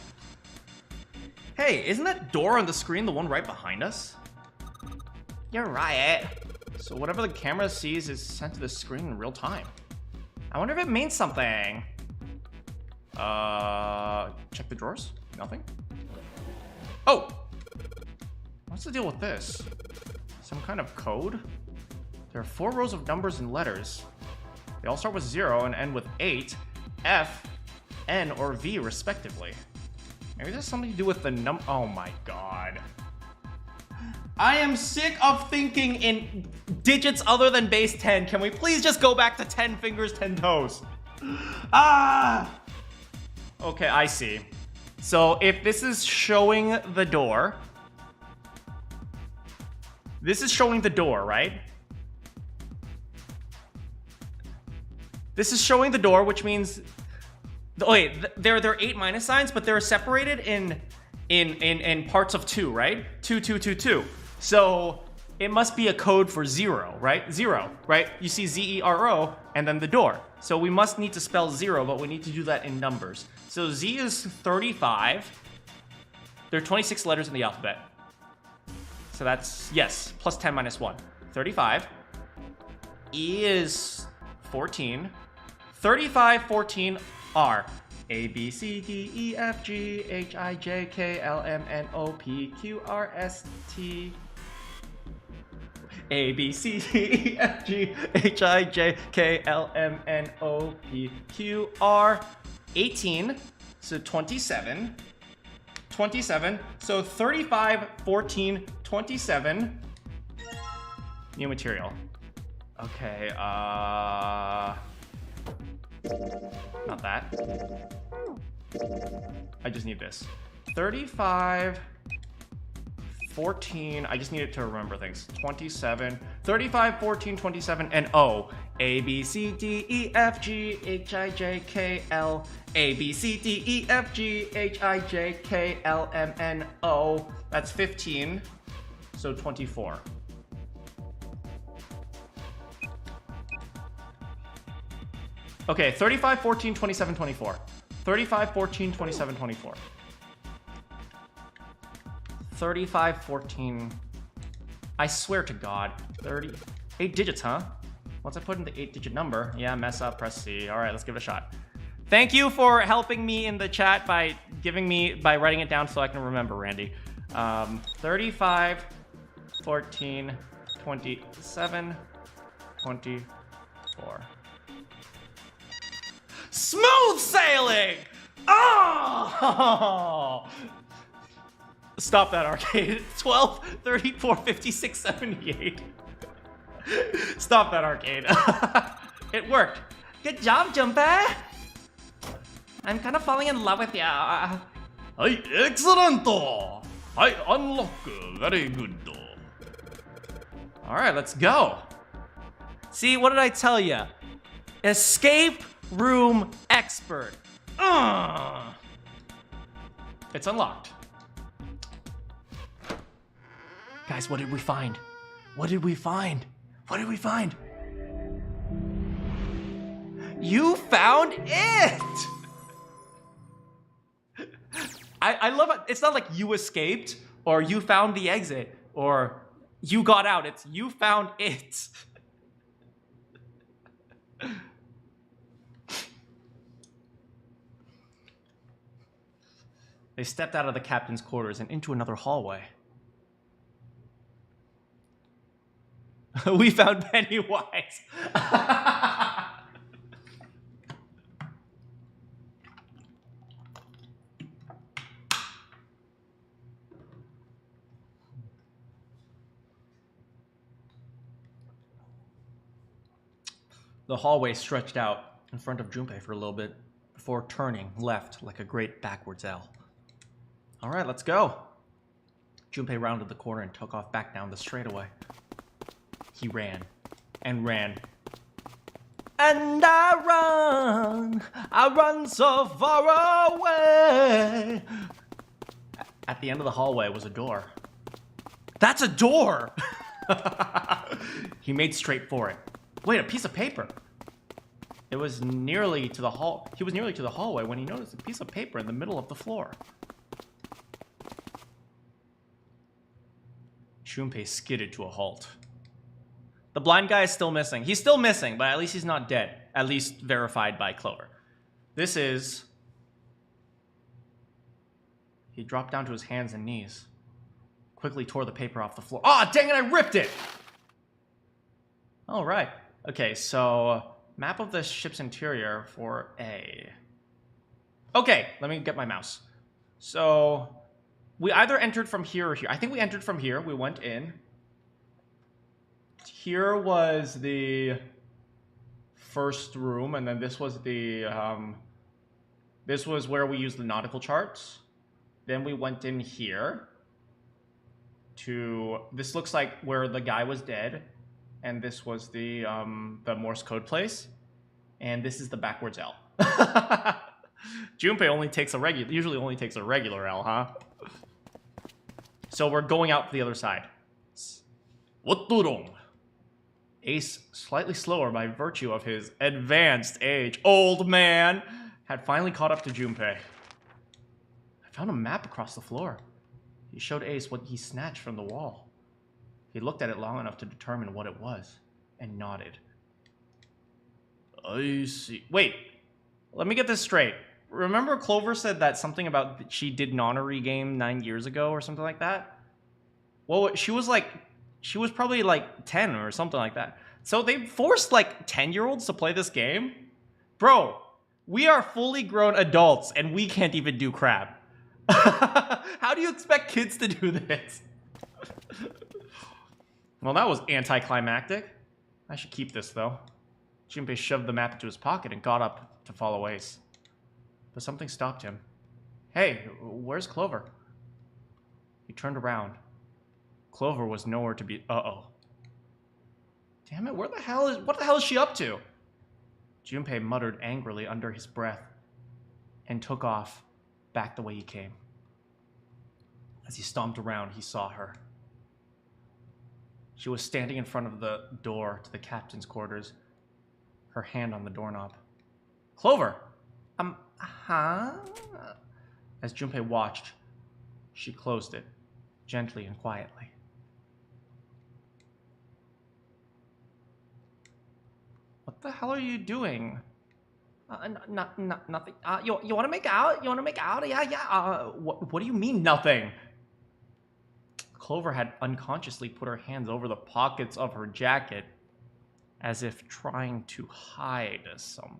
Hey, isn't that door on the screen the one right behind us? You're right. So whatever the camera sees is sent to the screen in real time. I wonder if it means something. Check the drawers? Nothing? Oh! What's the deal with this? Some kind of code? There are 4 rows of numbers and letters. They all start with 0 and end with 8, F, N, or V, respectively. Maybe there's something to do with the oh my god. I am sick of thinking in digits other than base 10. Can we please just go back to 10 fingers, 10 toes? Ah! Okay, I see. So if this is showing the door, this is showing the door, right? This is showing the door, which means, oh wait, there are 8 minus signs, but they're separated in parts of 2, right? 2, 2, 2, 2. So it must be a code for 0, right? 0, right? You see Z-E-R-O and then the door. So we must need to spell 0, but we need to do that in numbers. So Z is 35. There are 26 letters in the alphabet. So that's, yes, plus 10 minus 1. 35. E is 14. 35, 14, R. A, B, C, D, E, F, G, H, I, J, K, L, M, N, O, P, Q, R, S, T. A, B, C, D, E, F, G, H, I, J, K, L, M, N, O, P, Q, R. 18, so 27. 27, so 35, 14, 27. New material. Okay, not that. I just need this. 35, 14, I just need it to remember things. 27, 35, 14, 27, and O. A, B, C, D, E, F, G, H, I, J, K, L. A, B, C, D, E, F, G, H, I, J, K, L, M, N, O. That's 15, so 24. Okay, 35, 14, 27, 24. 35, 14, 27, 24. 35, 14. I swear to God. 30. 8 digits, huh? Once I put in the 8-digit number, yeah, mess up, press C. All right, let's give it a shot. Thank you for helping me in the chat by writing it down so I can remember, Randy. 35, 14, 27, 24. Smooth sailing! Oh! Stop that, arcade. 12, 34, 56, 78. Stop that, arcade. It worked. Good job, Junpei. I'm kind of falling in love with you. Hi, excellent! I unlock. Very good. All right, let's go. See, what did I tell you? Escape room expert. It's unlocked. Guys, what did we find? What did we find? What did we find? You found it! I love it. It's not like you escaped, or you found the exit, or you got out. It's you found it. They stepped out of the captain's quarters and into another hallway. We found Pennywise. The hallway stretched out in front of Junpei for a little bit before turning left like a great backwards L. All right, let's go. Junpei rounded the corner and took off back down the straightaway. He ran and ran. And I run so far away. At the end of the hallway was a door. That's a door! He made straight for it. Wait, a piece of paper. It was nearly to the hall. He was nearly to the hallway when he noticed a piece of paper in the middle of the floor. Junpei skidded to a halt. The blind guy is still missing. He's still missing, but at least he's not dead. At least verified by Clover. This is... He dropped down to his hands and knees. Quickly tore the paper off the floor. Ah, dang it, I ripped it! All right. Okay, so... Map of the ship's interior for A. Okay, let me get my mouse. So... We either entered from here or here. I think we entered from here. We went in. Here was the first room, and then this was the... this was where we used the nautical charts. Then we went in here to... This looks like where the guy was dead. And this was the Morse code place. And this is the backwards L. Junpei usually only takes a regular L, huh? So we're going out the other side. What wrong? Ace, slightly slower by virtue of his advanced age, old man, had finally caught up to Junpei. I found a map across the floor. He showed Ace what he snatched from the wall. He looked at it long enough to determine what it was, and nodded. I see. Wait, let me get this straight. Remember Clover said that something about she did Nonary Game 9 years ago or something like that? Well, she was probably like 10 or something like that. So they forced like 10-year-olds to play this game? Bro, we are fully grown adults and we can't even do crap. How do you expect kids to do this? Well, that was anticlimactic. I should keep this though. Junpei shoved the map into his pocket and got up to follow Ace. But something stopped him. Hey, where's Clover? He turned around. Clover was nowhere to be. Uh-oh. Damn it, what the hell is she up to? Junpei muttered angrily under his breath and took off back the way he came. As he stomped around, he saw her. She was standing in front of the door to the captain's quarters, her hand on the doorknob. Clover! Huh? As Junpei watched, she closed it, gently and quietly. What the hell are you doing? Nothing. You want to make out? You want to make out? Yeah. What do you mean, nothing? Clover had unconsciously put her hands over the pockets of her jacket, as if trying to hide something.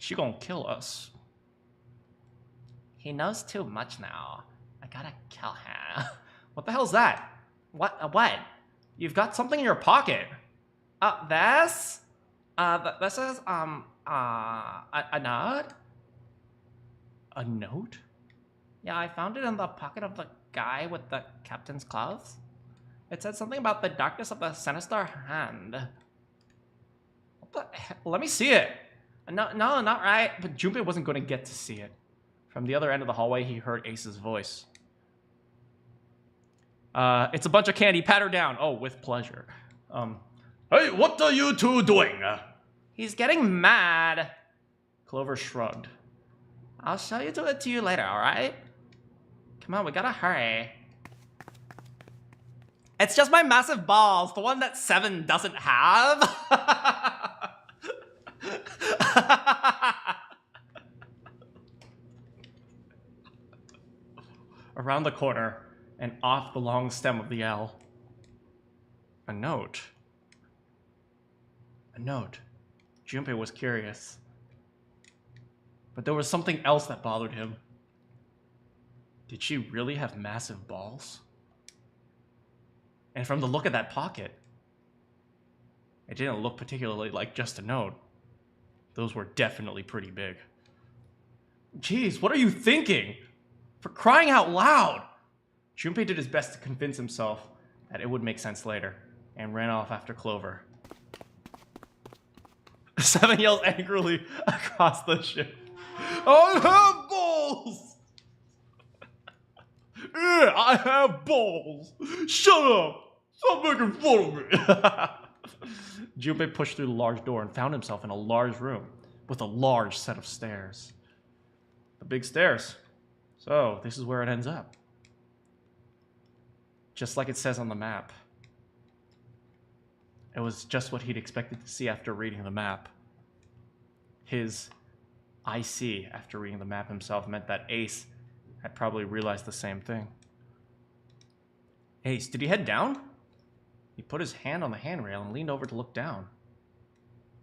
She gonna kill us. He knows too much now. I gotta kill him. What the hell's that? What? You've got something in your pocket. This? This is, a note? A note? Yeah, I found it in the pocket of the guy with the captain's clothes. It said something about the darkness of the sinister hand. What the heck? Let me see it. No, not right. But Junpei wasn't going to get to see it. From the other end of the hallway, he heard Ace's voice. It's a bunch of candy. Pat her down. Oh, with pleasure. Hey, what are you two doing? He's getting mad. Clover shrugged. I'll show it to you later, alright? Come on, we gotta hurry. It's just my massive balls, the one that 7 doesn't have. Around the corner and off the long stem of the L. A note. A note. Junpei was curious. But there was something else that bothered him. Did she really have massive balls? And from the look of that pocket, It didn't look particularly like just a note. Those were definitely pretty big. Jeez, what are you thinking? For crying out loud! Junpei did his best to convince himself that it would make sense later, and ran off after Clover. Seven yells angrily across the ship. I have balls! Yeah, I have balls! Shut up! Stop making fun of me! Junpei pushed through the large door and found himself in a large room with a large set of stairs. The big stairs. So, this is where it ends up. Just like it says on the map. It was just what he'd expected to see after reading the map. His I see after reading the map himself meant that Ace had probably realized the same thing. Ace, did he head down? He put his hand on the handrail and leaned over to look down.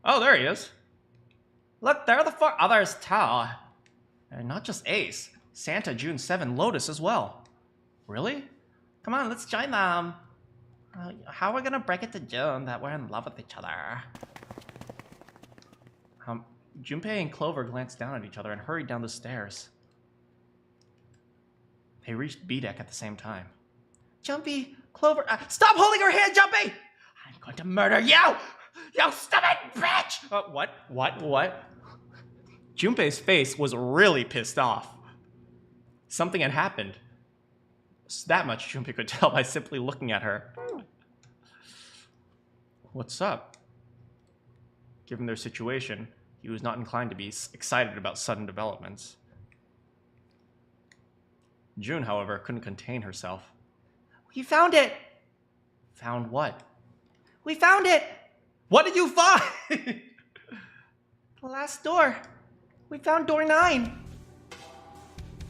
Oh, there he is. Look, there are the 4 others too. And not just Ace. Santa, June 7, Lotus as well. Really? Come on, let's join them. How are we gonna break it to June that we're in love with each other? Junpei and Clover glanced down at each other and hurried down the stairs. They reached B-deck at the same time. Jumpy, Clover, stop holding her hand, Jumpy! I'm going to murder you! You stupid bitch! What? Junpei's face was really pissed off. Something had happened. That much Junpei could tell by simply looking at her. What's up? Given their situation, he was not inclined to be excited about sudden developments. June, however, couldn't contain herself. We found it! Found what? We found it! What did you find? The last door. We found door 9.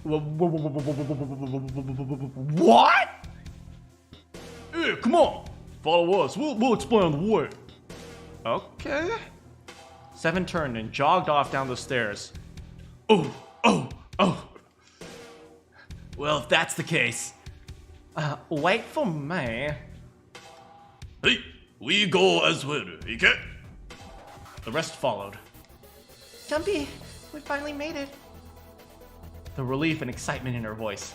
What? Yeah, come on. Follow us. We'll explain the way. Okay. Seven turned and jogged off down the stairs. Oh. Well, if that's the case, wait for me. Hey, we go as well, okay? The rest followed. Jumpy, we finally made it. The relief and excitement in her voice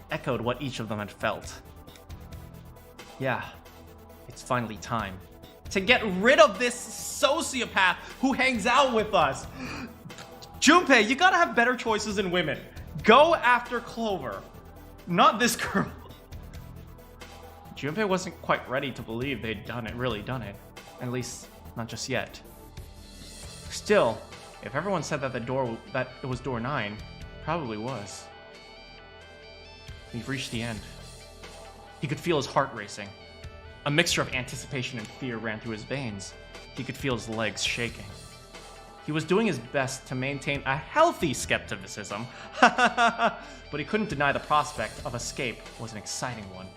echoed what each of them had felt. Yeah, it's finally time to get rid of this sociopath who hangs out with us. Junpei, you gotta have better choices than women. Go after Clover, not this girl. Junpei wasn't quite ready to believe they'd really done it. At least, not just yet. Still, if everyone said that it was door 9, probably was. We've reached the end. He could feel his heart racing. A mixture of anticipation and fear ran through his veins. He could feel his legs shaking. He was doing his best to maintain a healthy skepticism, but he couldn't deny the prospect of escape was an exciting one.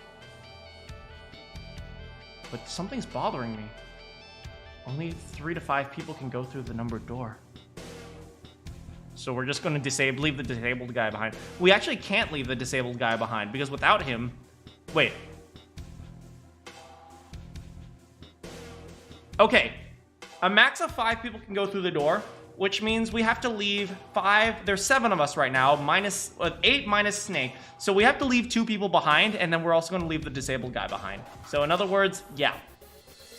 But something's bothering me. Only 3 to 5 people can go through the numbered door. So we're just going to leave the disabled guy behind. We actually can't leave the disabled guy behind, because without him... Wait. Okay. A max of 5 people can go through the door, which means we have to leave 5... There's 7 of us right now, 8 minus Snake. So we have to leave 2 people behind, and then we're also going to leave the disabled guy behind. So in other words, yeah.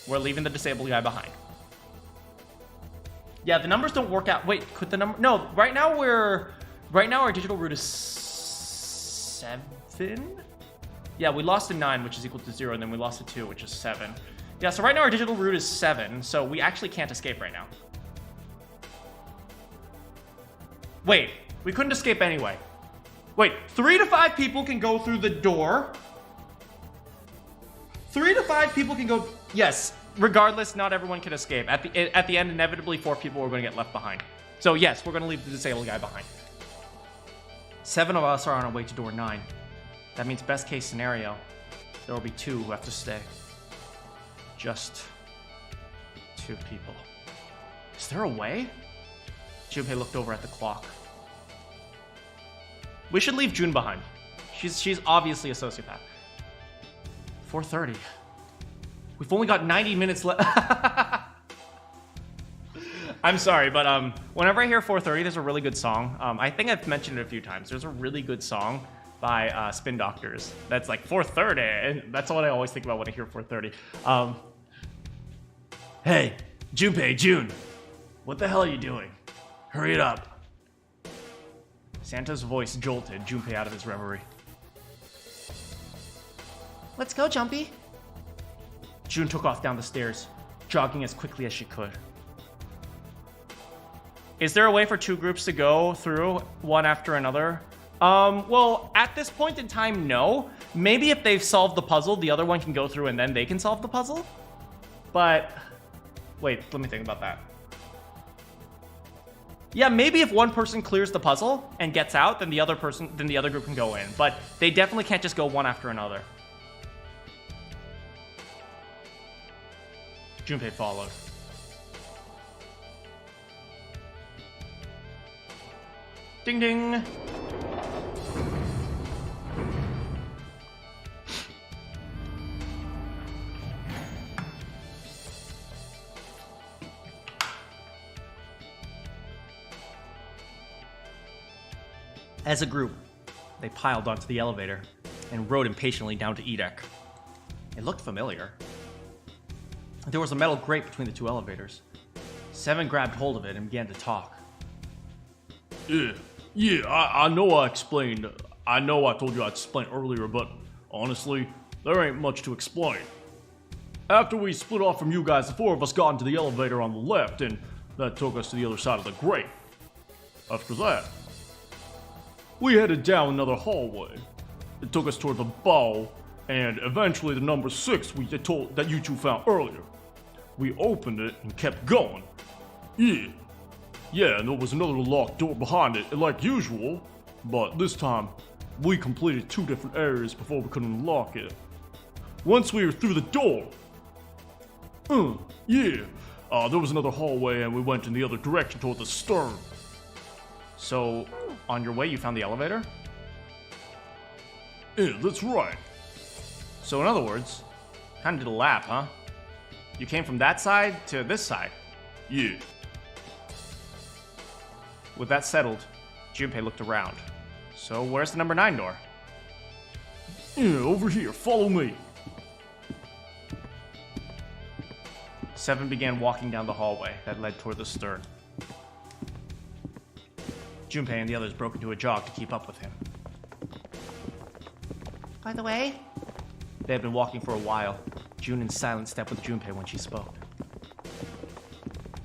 We're leaving the disabled guy behind. Yeah, the numbers don't work out. Wait, could the number... No, right now our digital root is 7? Yeah, we lost a 9, which is equal to 0, and then we lost a 2, which is 7. Yeah, so right now our digital root is 7, so we actually can't escape right now. Wait, we couldn't escape anyway. Wait, 3 to 5 people can go through the door. 3 to 5 people can go... Yes, regardless, not everyone can escape. At the end, inevitably, 4 people are going to get left behind. So yes, we're going to leave the disabled guy behind. 7 of us are on our way to door 9. That means best case scenario, there will be 2 who have to stay. Just 2 people. Is there a way? Junpei looked over at the clock. We should leave June behind. She's obviously a sociopath. 4:30. We've only got 90 minutes left. I'm sorry, but whenever I hear 4:30, there's a really good song. I think I've mentioned it a few times. There's a really good song by Spin Doctors that's like 4:30, and that's what I always think about when I hear 4:30. Hey, Junpei, June, what the hell are you doing? Hurry it up. Santa's voice jolted Junpei out of his reverie. Let's go, Jumpy. June took off down the stairs, jogging as quickly as she could. Is there a way for two groups to go through one after another? Well, at this point in time, no. Maybe if they've solved the puzzle, the other one can go through and then they can solve the puzzle? But, wait, let me think about that. Yeah, maybe if one person clears the puzzle and gets out, then the other group can go in. But they definitely can't just go one after another. Junpei followed. Ding ding! As a group, they piled onto the elevator and rode impatiently down to Edek. It looked familiar. There was a metal grate between the two elevators. Seven grabbed hold of it and began to talk. I know I told you I'd explain earlier, but honestly, there ain't much to explain. After we split off from you guys, the four of us got into the elevator on the left, and that took us to the other side of the grate. After that, we headed down another hallway. It took us toward the bow, and eventually the number 6 that you two found earlier. We opened it and kept going. Yeah, and there was another locked door behind it, like usual, but this time, we completed 2 different areas before we could unlock it. Once we were through the door, there was another hallway and we went in the other direction toward the stern. So, on your way you found the elevator? Yeah, that's right. So in other words, kinda did a lap, huh? You came from that side to this side. Yeah. With that settled, Junpei looked around. So where's the number 9 door? Yeah, over here, follow me. Seven began walking down the hallway that led toward the stern. Junpei and the others broke into a jog to keep up with him. By the way, They had been walking for a while, June in silent step with Junpei when she spoke.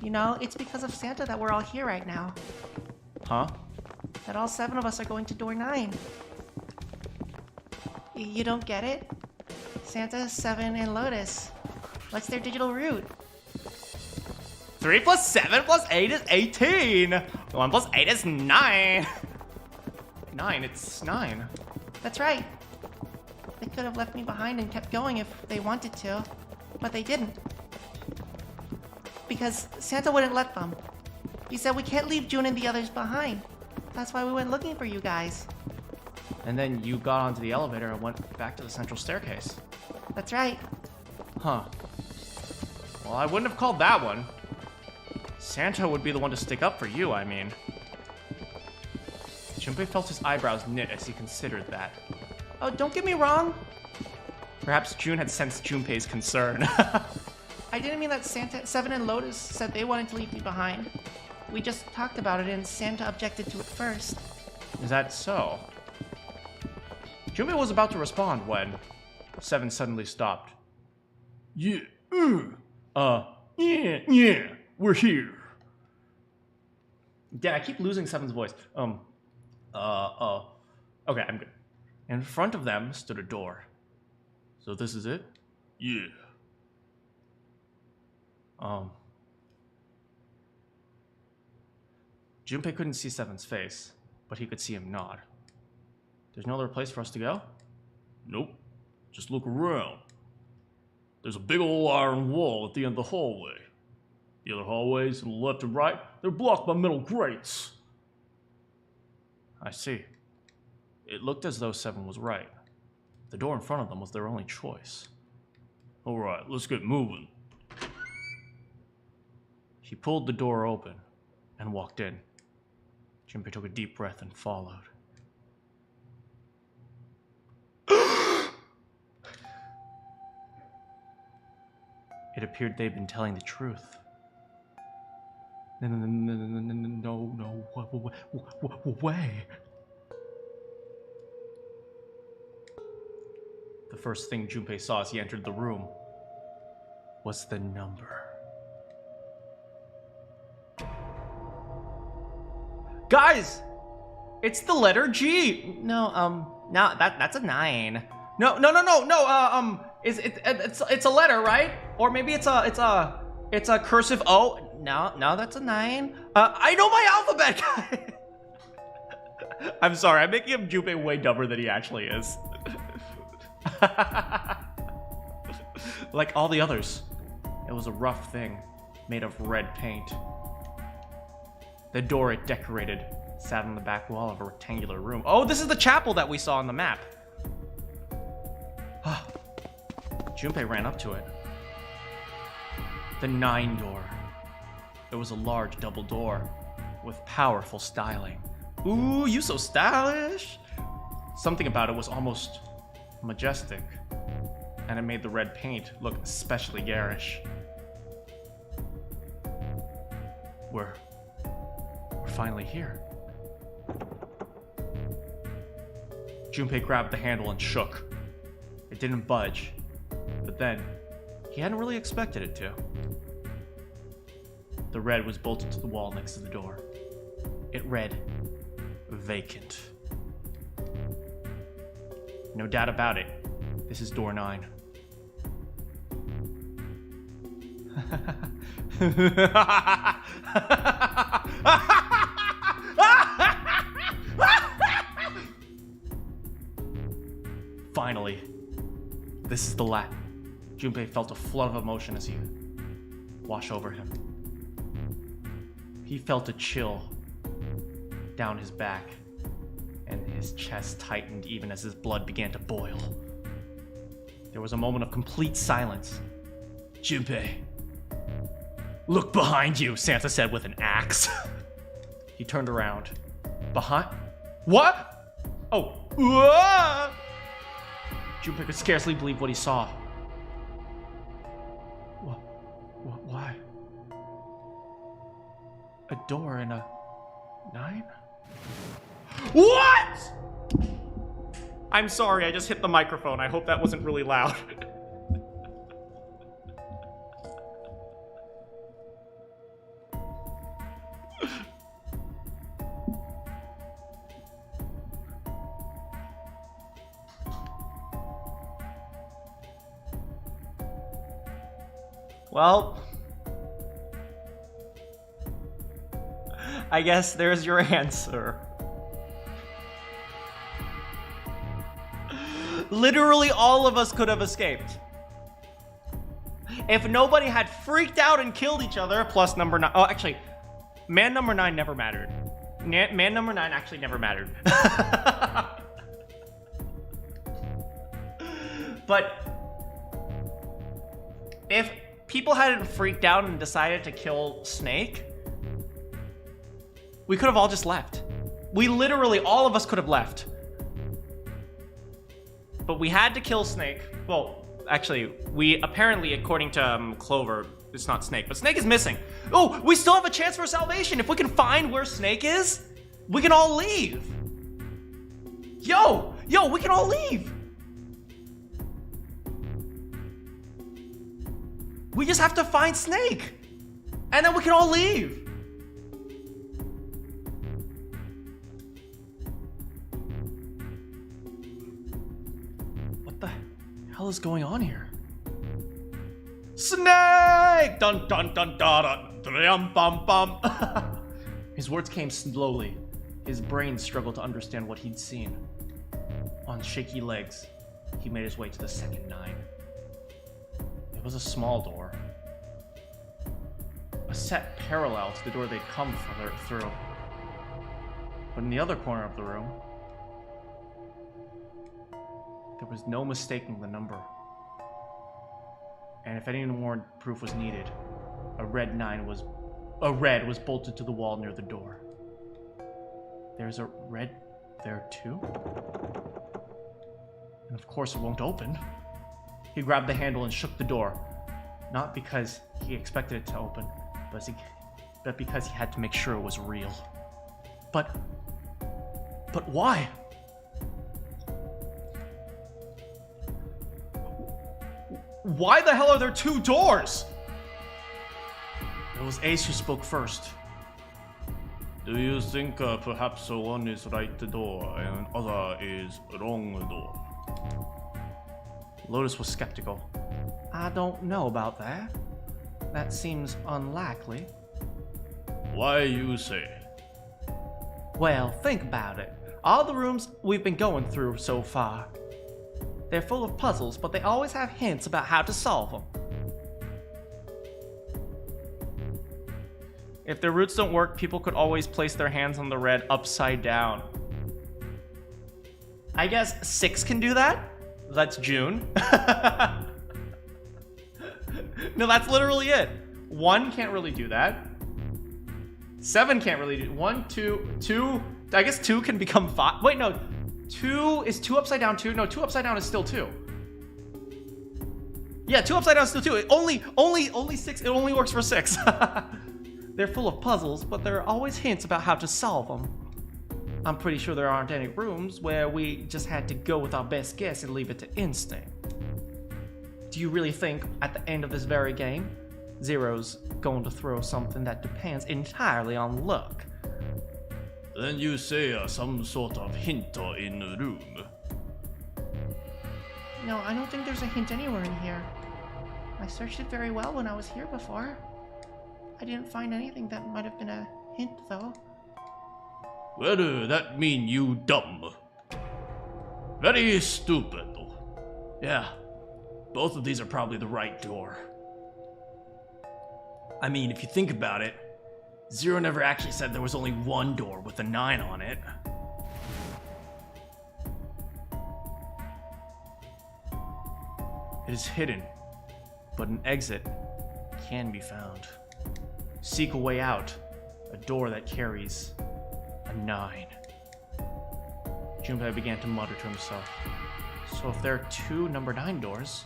you know, it's because of Santa that we're all here right now. Huh? That all 7 of us are going to door 9. You don't get it? Santa, 7, and Lotus. What's their digital root? 3 plus 7 plus 8 is 18! 1 plus 8 is 9! 9, it's 9. That's right. They could have left me behind and kept going if they wanted to, but they didn't. Because Santa wouldn't let them. He said we can't leave June and the others behind. That's why we went looking for you guys. And then you got onto the elevator and went back to the central staircase. That's right. Huh. Well, I wouldn't have called that one. Santa would be the one to stick up for you, I mean. Junpei felt his eyebrows knit as he considered that. Oh, don't get me wrong. Perhaps June had sensed Junpei's concern. I didn't mean that Santa, 7, and Lotus said they wanted to leave me behind. We just talked about it and Santa objected to it first. Is that so? Junpei was about to respond when 7 suddenly stopped. Yeah, yeah, we're here. Yeah, I keep losing 7's voice. Okay, I'm good. In front of them stood a door. So this is it? Yeah. Junpei couldn't see 7's face, but he could see him nod. There's no other place for us to go? Nope. Just look around. There's a big old iron wall at the end of the hallway. The other hallways to the left and right, they're blocked by metal grates. I see. It looked as though 7 was right. The door in front of them was their only choice. Alright, let's get moving. He pulled the door open and walked in. Junpei took a deep breath and followed. It appeared they'd been telling the truth. No way. The first thing Junpei saw as he entered the room was the number. Guys! It's the letter G! No, that's a 9. No, it's a letter, right? Or maybe it's a cursive O. No, that's a 9. I know my alphabet, guys! I'm sorry, I'm making Junpei way dumber than he actually is. Like all the others, it was a rough thing, made of red paint. The door it decorated sat on the back wall of a rectangular room. Oh, this is the chapel that we saw on the map. Junpei ran up to it. The 9 door. It was a large double door with powerful styling. Ooh, you so stylish! Something about it was almost majestic, and it made the red paint look especially garish. We're finally here. Junpei grabbed the handle and shook. It didn't budge, but then he hadn't really expected it to. The red was bolted to the wall next to the door. It read, vacant. No doubt about it, this is door 9. Finally, this is the last. Junpei felt a flood of emotion as he washed over him. He felt a chill down his back, and his chest tightened even as his blood began to boil. There was a moment of complete silence. Junpei, look behind you, Santa said with an axe. He turned around. Behind? What? Oh. Whoa! Junpei could scarcely believe what he saw. Why? A door and a 9? What? I'm sorry, I just hit the microphone. I hope that wasn't really loud. Well, I guess there's your answer. Literally all of us could have escaped. If nobody had freaked out and killed each other, plus number 9. Oh, actually, man number 9 never mattered. Man number 9 actually never mattered. But if people hadn't freaked out and decided to kill Snake, we could have all just left. We literally, all of us could have left. But we had to kill Snake. Well, actually, we apparently, according to Clover, it's not Snake, but Snake is missing. Oh, we still have a chance for salvation. If we can find where Snake is, we can all leave. Yo, we can all leave. We just have to find Snake, and then we can all leave. What the hell is going on here? Snake! Dun dun dun dun dun bum bum. His words came slowly. His brain struggled to understand what he'd seen. On shaky legs, he made his way to the second 9. It was a small door. A set parallel to the door they'd come through. But in the other corner of the room, there was no mistaking the number. And if any more proof was needed, a red 9 was A red was bolted to the wall near the door. There's a red there too? And of course it won't open. He grabbed the handle and shook the door. Not because he expected it to open, but because he had to make sure it was real. But why? Why the hell are there two doors? It was Ace who spoke first. Do you think perhaps one is right door and other is wrong door? Lotus was skeptical. I don't know about that. That seems unlikely. Why you say? Well, think about it. All the rooms we've been going through so far, they're full of puzzles, but they always have hints about how to solve them. If their roots don't work, people could always place their hands on the red upside down. I guess 6 can do that? That's June. No, that's literally it. 1 can't really do that. 7 can't really do 1, 2. I guess 2 can become 5. Wait, no. 2 is 2 upside down 2. No, 2 upside down is still 2. Yeah, 2 upside down is still 2. Only 6. It only works for 6. They're full of puzzles, but there are always hints about how to solve them. I'm pretty sure there aren't any rooms where we just had to go with our best guess and leave it to instinct. Do you really think, at the end of this very game, Zero's going to throw something that depends entirely on luck? Then you say some sort of hint in the room. No, I don't think there's a hint anywhere in here. I searched it very well when I was here before. I didn't find anything that might have been a hint, though. Well, that mean you dumb. Very stupid. Yeah, both of these are probably the right door. I mean, if you think about it, Zero never actually said there was only one door with a 9 on it. It is hidden, but an exit can be found. Seek a way out, a door that carries a 9. Junpei began to mutter to himself. So if there are 2 number 9 doors,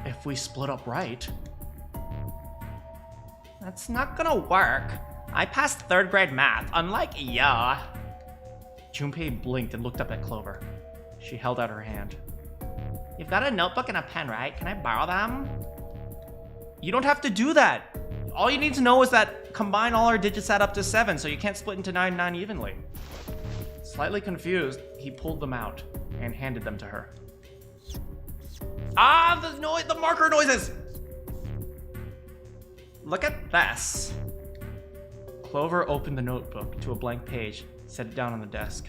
if we split up right... That's not gonna work. I passed 3rd grade math, unlike ya. Junpei blinked and looked up at Clover. She held out her hand. You've got a notebook and a pen, right? Can I borrow them? You don't have to do that. All you need to know is that combine all our digits add up to 7, so you can't split into 9 and 9 evenly. Slightly confused, he pulled them out and handed them to her. Ah, the marker noises! Look at this. Clover opened the notebook to a blank page, set it down on the desk.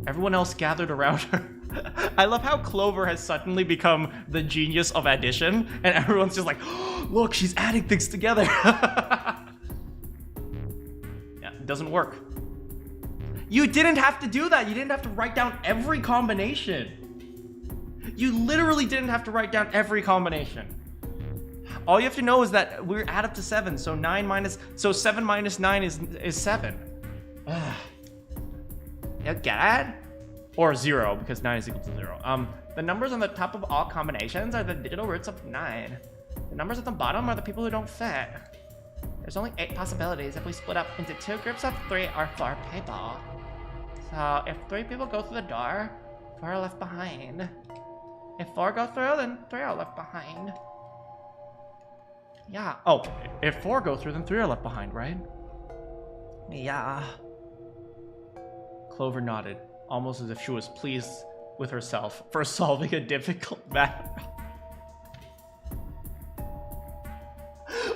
Everyone else gathered around her. I love how Clover has suddenly become the genius of addition, and everyone's just like, oh, look, she's adding things together. Yeah, it doesn't work. You didn't have to do that. You didn't have to write down every combination. You literally didn't have to write down every combination. All you have to know is that we're add up to 7, so 7 minus 9 is 7. You get it? Or 0, because 9 is equal to 0. The numbers on the top of all combinations are the digital roots of 9. The numbers at the bottom are the people who don't fit. There's only 8 possibilities if we split up into 2 groups of 3 or 4 people. So if 3 people go through the door, 4 are left behind. If 4 go through, then 3 are left behind. Yeah. Oh, if 4 go through, then 3 are left behind, right? Yeah. Clover nodded, almost as if she was pleased with herself for solving a difficult matter.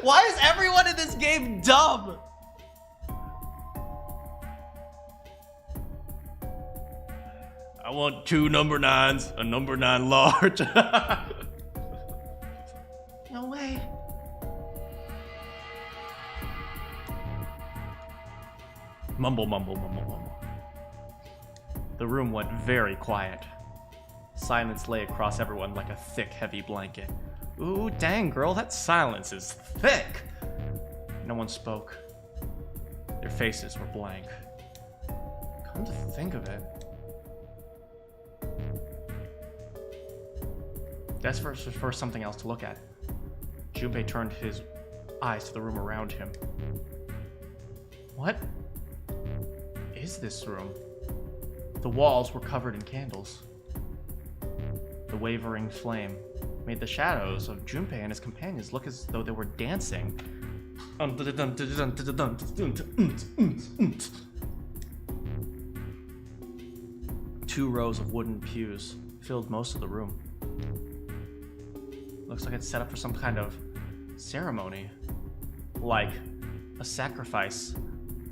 Why is everyone in this game dumb? I want 2 number 9s, a number 9 large. No way. Mumble, mumble, mumble, mumble. The room went very quiet. Silence lay across everyone like a thick, heavy blanket. Ooh, dang, girl, that silence is thick. No one spoke. Their faces were blank. Come to think of it, that's for something else to look at. Junpei turned his eyes to the room around him. What is this room? The walls were covered in candles. The wavering flame made the shadows of Junpei and his companions look as though they were dancing. Two rows of wooden pews filled most of the room. Looks like it's set up for some kind of ceremony, like a sacrifice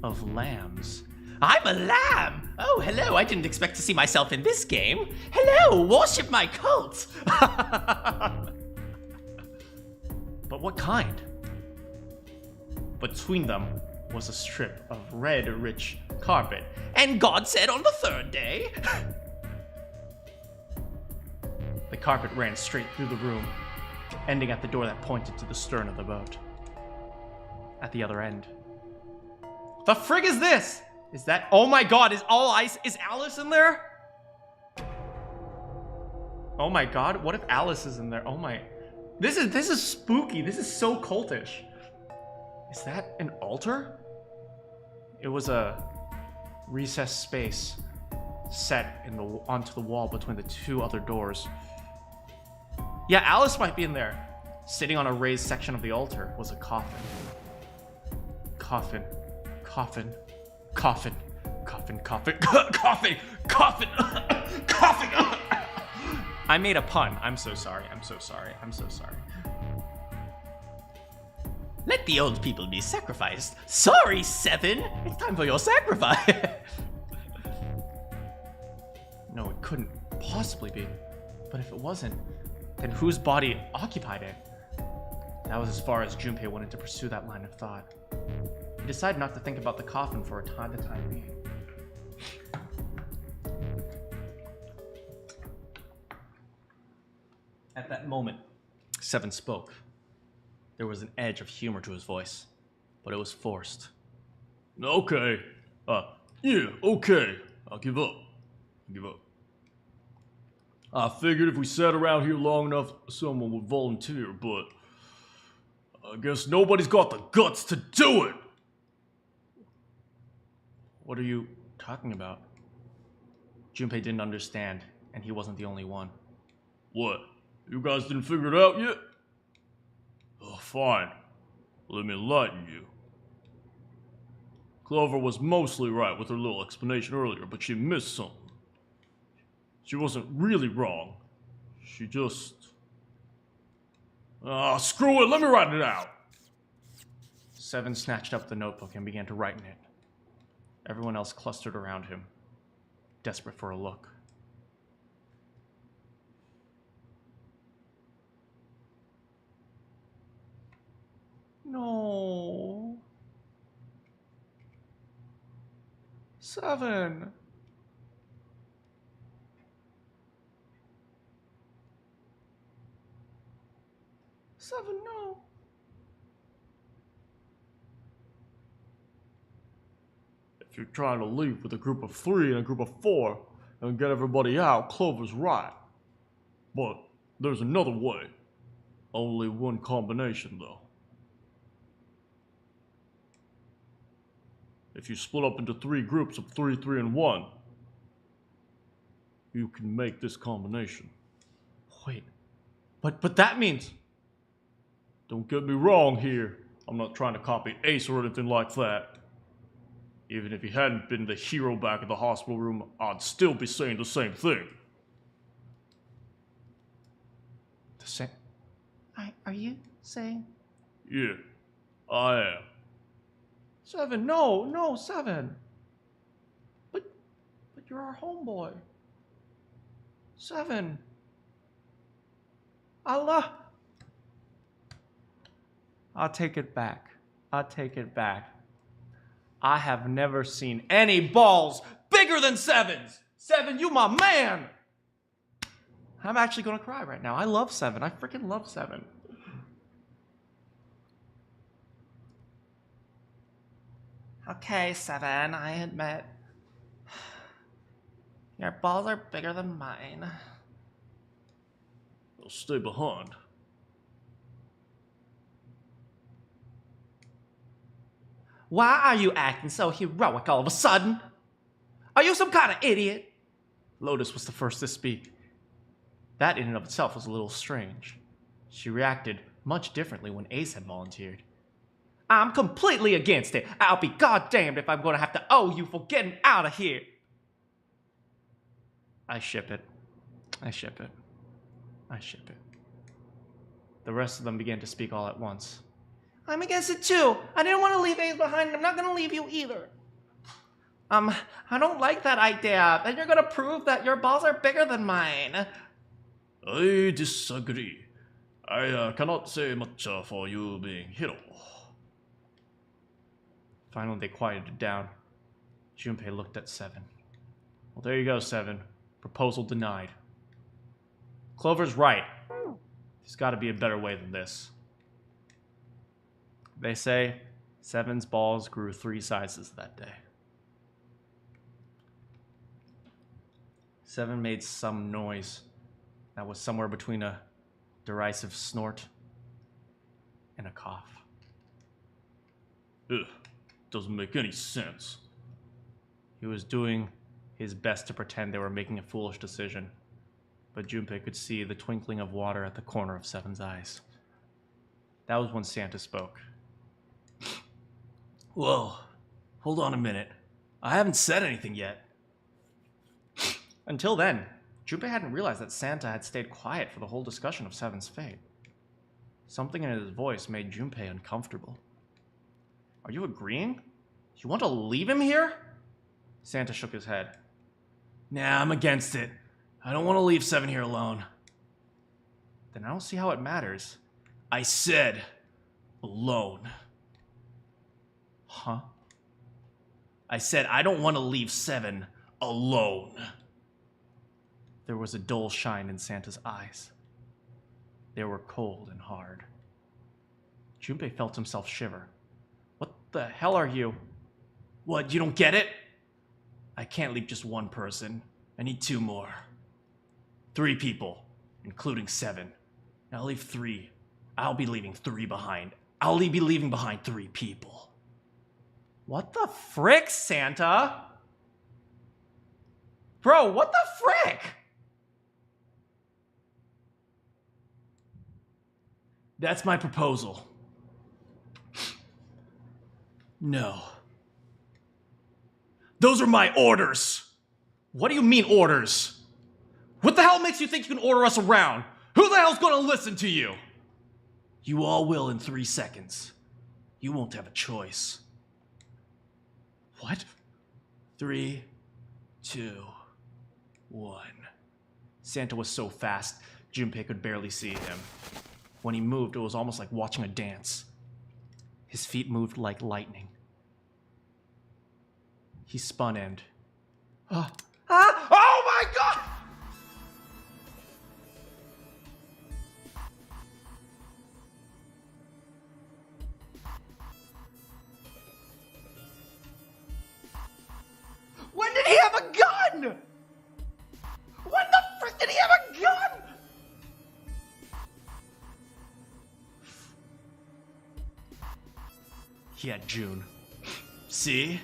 of lambs. I'm a lamb! Oh, hello, I didn't expect to see myself in this game. Hello, worship my cult! But what kind? Between them was a strip of red, rich carpet. And God said on the third day. The carpet ran straight through the room, ending at the door that pointed to the stern of the boat. At the other end. The frig is this? Is that? Oh my god, is all ice? Is Alice in there? Oh my god, what if Alice is in there? Oh my. This is spooky. This is so cultish. Is that an altar? It was a recessed space set in onto the wall between the two other doors. Yeah, Alice might be in there. Sitting on a raised section of the altar was a coffin. Coffin. Coffin. Coffin. Coffin. Coffin. Coffin. Coffin. Coffin. I made a pun. I'm so sorry. I'm so sorry. I'm so sorry. Let the old people be sacrificed. Sorry, Seven. It's time for your sacrifice. No, it couldn't possibly be. But if it wasn't, then whose body occupied it? That was as far as Junpei wanted to pursue that line of thought. He decided not to think about the coffin for the time being. At that moment, Seven spoke. There was an edge of humor to his voice, but it was forced. Okay. Yeah, okay. I'll give up. I figured if we sat around here long enough, someone would volunteer, but I guess nobody's got the guts to do it. What are you talking about? Junpei didn't understand, and he wasn't the only one. What? You guys didn't figure it out yet? Oh, fine. Let me enlighten you. Clover was mostly right with her little explanation earlier, but she missed something. She wasn't really wrong. She just... screw it, let me write it out! Seven snatched up the notebook and began to write in it. Everyone else clustered around him, desperate for a look. No. Seven. Seven, no. If you're trying to leave with a group of 3 and a group of 4 and get everybody out, Clover's right. But there's another way. Only one combination, though. If you split up into 3 groups of 3, 3, and 1, you can make this combination. Wait, but that means... Don't get me wrong here. I'm not trying to copy Ace or anything like that. Even if he hadn't been the hero back at the hospital room, I'd still be saying the same thing. The same? Are you saying? Yeah, I am. Seven, no, Seven. But you're our homeboy. Seven. Allah. I'll take it back. I have never seen any balls bigger than Seven's. Seven, you my man. I'm actually gonna cry right now. I love Seven. I freaking love Seven. Okay, Seven, I admit. Your balls are bigger than mine. I'll stay behind. Why are you acting so heroic all of a sudden? Are you some kind of idiot? Lotus was the first to speak. That in and of itself was a little strange. She reacted much differently when Ace had volunteered. I'm completely against it. I'll be goddamned if I'm going to have to owe you for getting out of here. I ship it. I ship it. I ship it. The rest of them began to speak all at once. I'm against it too. I didn't want to leave Ace behind, and I'm not going to leave you either. I don't like that idea. That you're going to prove that your balls are bigger than mine. I disagree. I cannot say much for you being hero. Finally, they quieted down. Junpei looked at Seven. Well, there you go, Seven. Proposal denied. Clover's right. There's got to be a better way than this. They say Seven's balls grew 3 sizes that day. Seven made some noise that was somewhere between a derisive snort and a cough. Ugh, doesn't make any sense. He was doing his best to pretend they were making a foolish decision, but Junpei could see the twinkling of water at the corner of Seven's eyes. That was when Santa spoke. Whoa, hold on a minute. I haven't said anything yet. Until then, Junpei hadn't realized that Santa had stayed quiet for the whole discussion of Seven's fate. Something in his voice made Junpei uncomfortable. Are you agreeing? You want to leave him here? Santa shook his head. Nah, I'm against it. I don't want to leave Seven here alone. Then I don't see how it matters. I said alone. Huh? I said I don't want to leave Seven alone. There was a dull shine in Santa's eyes. They were cold and hard. Junpei felt himself shiver. What the hell are you? What, you don't get it? I can't leave just one person. I need 2 more. 3 people, including Seven. I'll leave 3. I'll be leaving 3 behind. I'll be leaving behind 3 people. What the frick, Santa? Bro, what the frick? That's my proposal. No. Those are my orders! What do you mean, orders? What the hell makes you think you can order us around? Who the hell's gonna listen to you? You all will in 3 seconds. You won't have a choice. What? 3, 2, 1. Santa was so fast, Junpei could barely see him. When he moved, it was almost like watching a dance. His feet moved like lightning. He spun and... Oh my god! When did he have a gun? When the frick did he have a gun? He had June. See?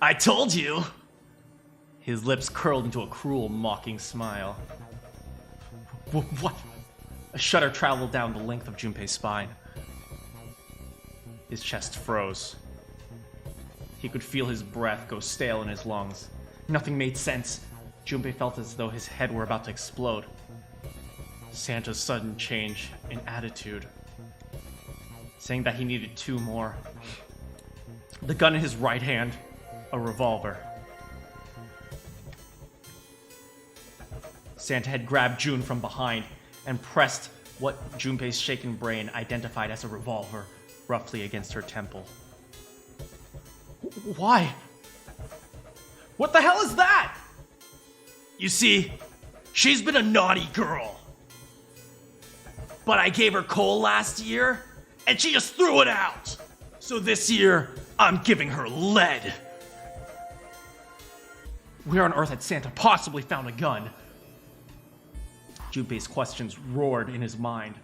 I told you! His lips curled into a cruel, mocking smile. What? A shudder traveled down the length of Junpei's spine. His chest froze. He could feel his breath go stale in his lungs. Nothing made sense. Junpei felt as though his head were about to explode. Santa's sudden change in attitude, saying that he needed 2 more. The gun in his right hand, a revolver. Santa had grabbed June from behind and pressed what Junpei's shaken brain identified as a revolver roughly against her temple. Why? What the hell is that? You see, she's been a naughty girl. But I gave her coal last year, and she just threw it out. So this year, I'm giving her lead. Where on earth had Santa possibly found a gun? Junpei's questions roared in his mind,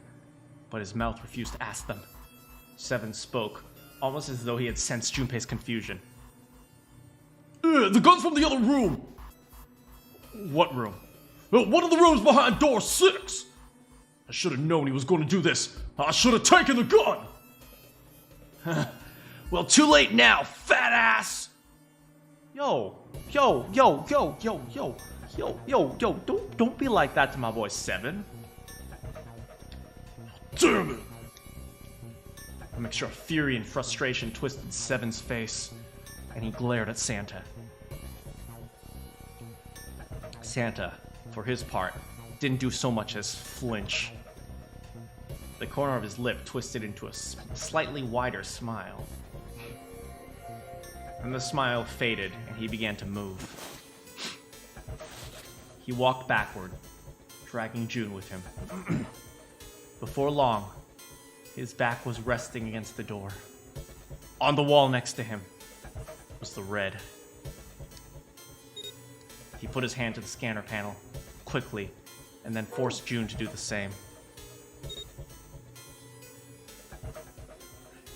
but his mouth refused to ask them. Seven spoke, almost as though he had sensed Junpei's confusion. The gun's from the other room. What room? One of the rooms behind door 6. I should have known he was going to do this. I should have taken the gun. Well, too late now, fat ass! Yo, don't be like that to my boy Seven. Damn it. A mixture of fury and frustration twisted Seven's face, and he glared at Santa. Santa, for his part, didn't do so much as flinch. The corner of his lip twisted into a slightly wider smile. And the smile faded, and he began to move. He walked backward, dragging June with him. Before long, his back was resting against the door. On the wall next to him was the red. He put his hand to the scanner panel, quickly, and then forced June to do the same.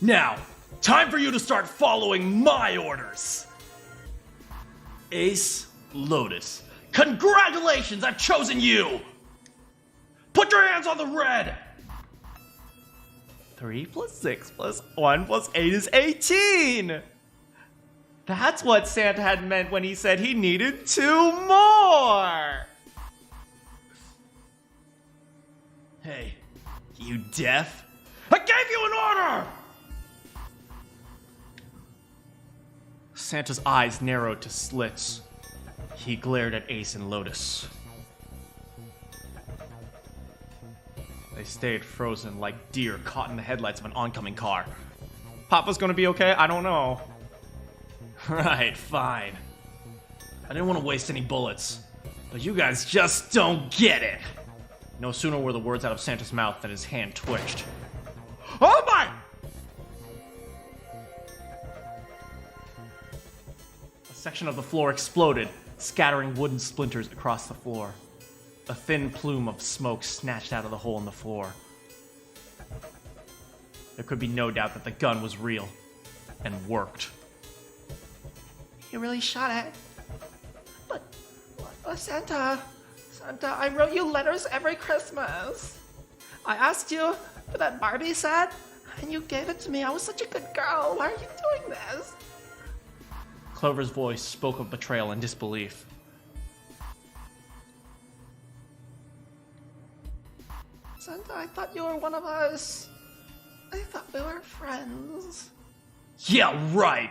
Now, time for you to start following my orders. Ace, Lotus, congratulations, I've chosen you. Put your hands on the red. 3 + 6 + 1 + 8 is 18! That's what Santa had meant when he said he needed 2 more! Hey, you deaf? I gave you an order! Santa's eyes narrowed to slits. He glared at Ace and Lotus. They stayed frozen like deer caught in the headlights of an oncoming car. Papa's gonna be okay? I don't know. Right, fine. I didn't want to waste any bullets, but you guys just don't get it. No sooner were the words out of Santa's mouth than his hand twitched. Oh my! A section of the floor exploded, scattering wooden splinters across the floor. A thin plume of smoke snatched out of the hole in the floor. There could be no doubt that the gun was real and worked. You really shot it. But Santa, I wrote you letters every Christmas. I asked you for that Barbie set, and you gave it to me. I was such a good girl. Why are you doing this? Clover's voice spoke of betrayal and disbelief. Santa, I thought you were one of us. I thought we were friends. Yeah, right.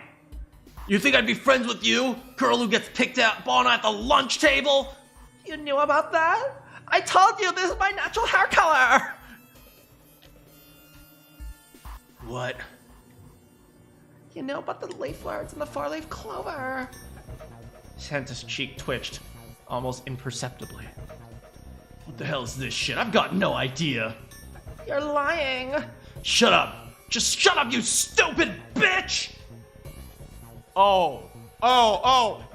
You think I'd be friends with you? Girl who gets picked up on at the lunch table? You knew about that? I told you this is my natural hair color. What? You know about the leaflets and the 4-leaf clover. Santa's cheek twitched, almost imperceptibly. What the hell is this shit? I've got no idea. You're lying. Shut up. Just shut up, you stupid bitch! Oh,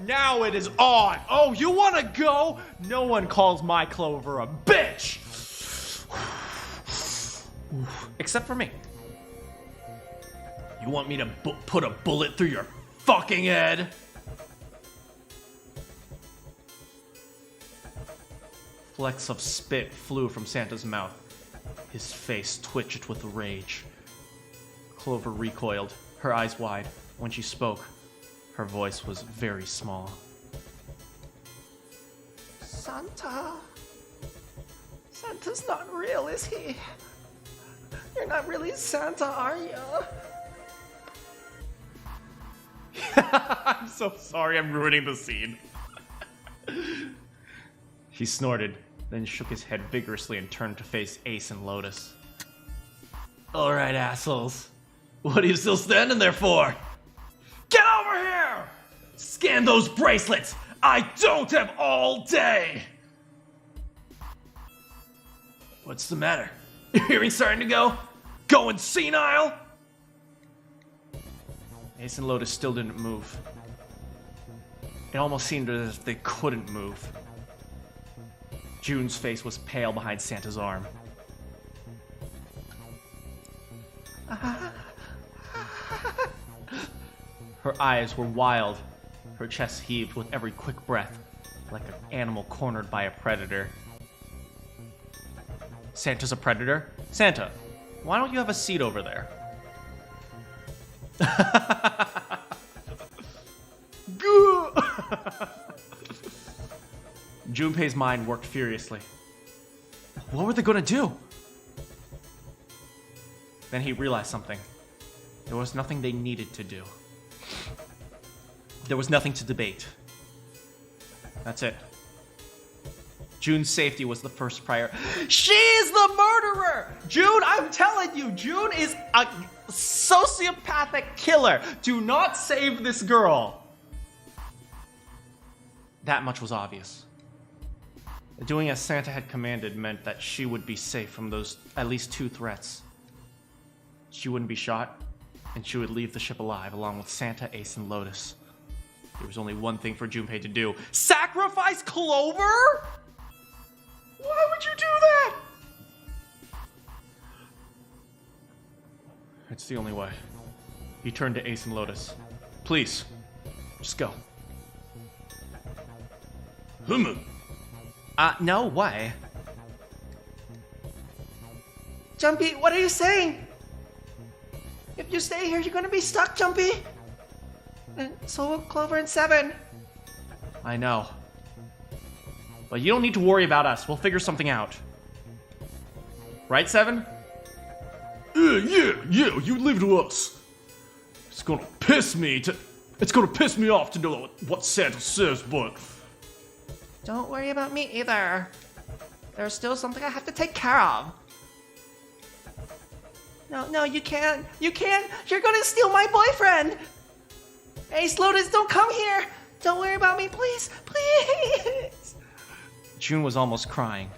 now it is on. Oh, you wanna go? No one calls my Clover a bitch. Except for me. You want me to put a bullet through your fucking head? Flecks of spit flew from Santa's mouth. His face twitched with rage. Clover recoiled, her eyes wide. When she spoke, her voice was very small. Santa's not real, is he? You're not really Santa, are you? I'm so sorry I'm ruining the scene. He snorted, then shook his head vigorously and turned to face Ace and Lotus. Alright, assholes. What are you still standing there for? Get over here! Scan those bracelets! I don't have all day! What's the matter? Your hearing starting to go? Going senile? Ace and Lotus still didn't move. It almost seemed as if they couldn't move. June's face was pale behind Santa's arm. Her eyes were wild. Her chest heaved with every quick breath, like an animal cornered by a predator. Santa's a predator? Santa, why don't you have a seat over there? Junpei's mind worked furiously. What were they gonna do? Then he realized something. There was nothing they needed to do. There was nothing to debate. That's it. June's safety was the first priority. She is the murderer! June, I'm telling you, June is a sociopathic killer. Do not save this girl. That much was obvious. Doing as Santa had commanded meant that she would be safe from those at least 2 threats. She wouldn't be shot, and she would leave the ship alive along with Santa, Ace, and Lotus. There was only one thing for Junpei to do. Sacrifice Clover? Why would you do that? It's the only way. He turned to Ace and Lotus. Please, just go. No way. Jumpy, what are you saying? If you stay here, you're gonna be stuck, Jumpy. And so will Clover and Seven. I know. But you don't need to worry about us. We'll figure something out. Right, Seven? Yeah, you leave it to us. It's gonna piss me off to know what Santa says, but... Don't worry about me either. There's still something I have to take care of. No, you can't. You can't. You're gonna steal my boyfriend. Ace, Lotus, don't come here. Don't worry about me, please. Please. June was almost crying.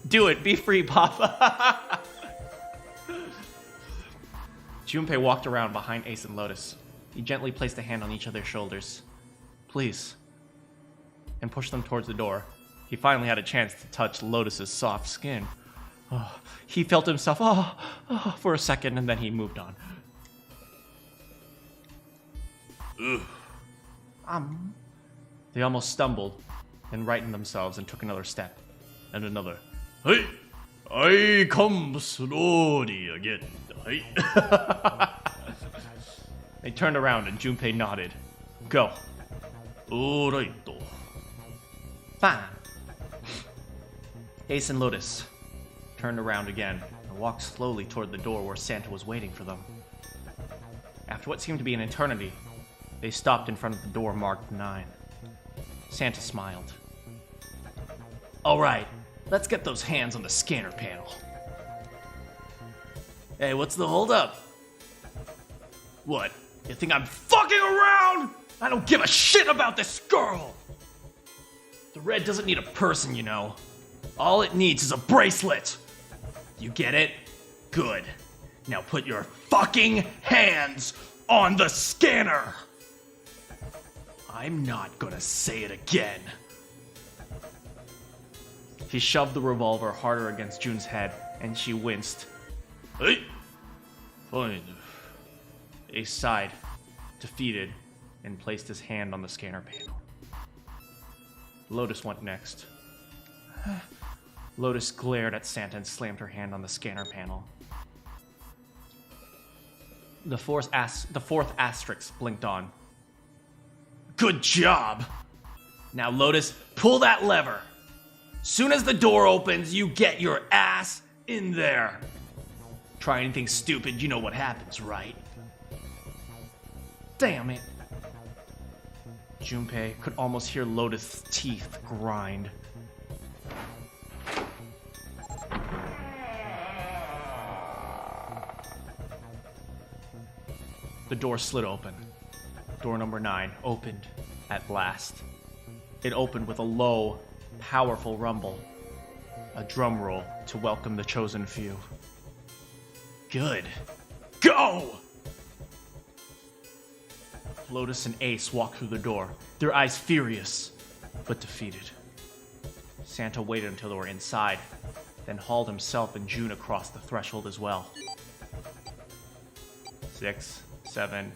Do it. Be free, Papa. Junpei walked around behind Ace and Lotus. He gently placed a hand on each of their shoulders. Please. And pushed them towards the door. He finally had a chance to touch Lotus's soft skin. Oh, he felt himself for a second, and then he moved on. They almost stumbled, and rightened themselves and took another step. And another. Hey, I come slowly again. Hey. They turned around, and Junpei nodded. Go. Alright. Fine. Ace and Lotus turned around again and walked slowly toward the door where Santa was waiting for them. After what seemed to be an eternity, they stopped in front of the door marked 9. Santa smiled. All right, let's get those hands on the scanner panel. Hey, what's the holdup? What? You think I'm fucking around? I don't give a shit about this girl! The red doesn't need a person, you know. All it needs is a bracelet. You get it? Good. Now put your fucking hands on the scanner. I'm not gonna say it again. He shoved the revolver harder against June's head, and she winced. Hey, fine. Ace sighed, defeated, and placed his hand on the scanner panel. Lotus went next. Lotus glared at Santa and slammed her hand on the scanner panel. The fourth asterisk blinked on. Good job! Now, Lotus, pull that lever. Soon as the door opens, you get your ass in there. Try anything stupid, you know what happens, right? Damn it. Junpei could almost hear Lotus' teeth grind. The door slid open. Door number 9 opened at last. It opened with a low, powerful rumble. A drum roll to welcome the chosen few. Good. Go! Lotus and Ace walked through the door, their eyes furious, but defeated. Santa waited until they were inside, then hauled himself and June across the threshold as well. 6, 7,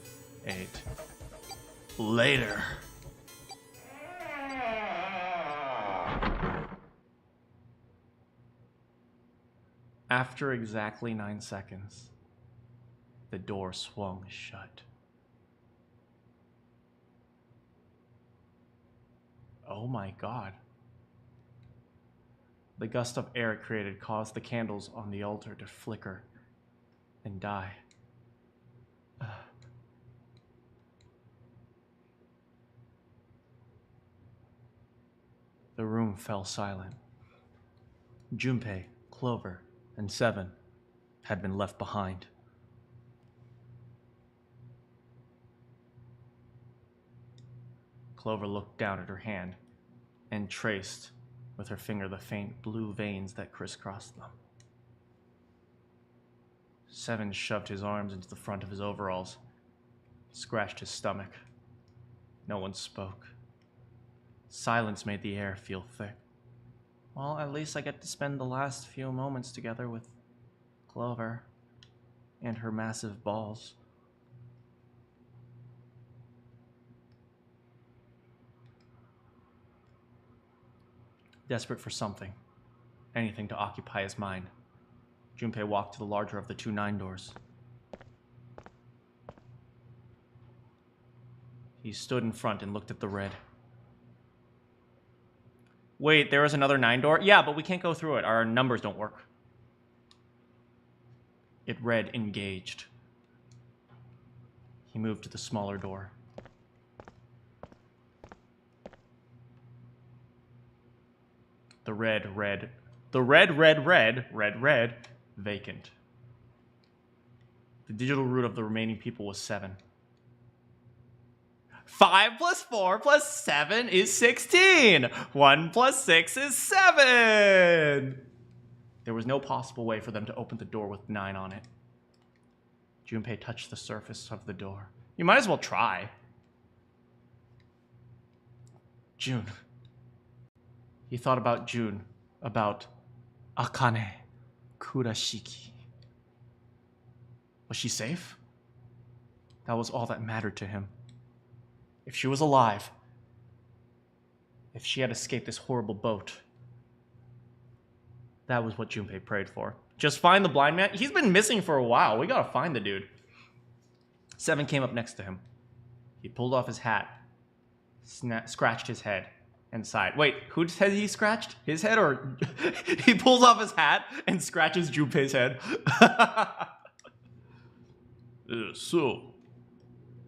8. Later. After exactly 9 seconds, the door swung shut. Oh my god. The gust of air it created caused the candles on the altar to flicker and die. The room fell silent. Junpei, Clover, and Seven had been left behind. Clover looked down at her hand and traced with her finger the faint blue veins that crisscrossed them. Seven shoved his arms into the front of his overalls, scratched his stomach. No one spoke. Silence made the air feel thick. Well, at least I get to spend the last few moments together with Clover and her massive balls. Desperate for something, anything to occupy his mind, Junpei walked to the larger of the 2 9 doors. He stood in front and looked at the red. Wait, there is another 9 door? Yeah, but we can't go through it. Our numbers don't work. It read engaged. He moved to the smaller door. The red, vacant. The digital root of the remaining people was 7. 5 plus 4 plus 7 is 16. 1 plus 6 is 7. There was no possible way for them to open the door with 9 on it. Junpei touched the surface of the door. You might as well try. June. He thought about June, about Akane Kurashiki. Was she safe? That was all that mattered to him. If she was alive, if she had escaped this horrible boat, that was what Junpei prayed for. Just find the blind man. He's been missing for a while. We gotta find the dude. 7 came up next to him. He pulled off his hat, scratched his head, and sighed. Wait, whose head he scratched? His head, or he pulls off his hat and scratches Junpei's head? So,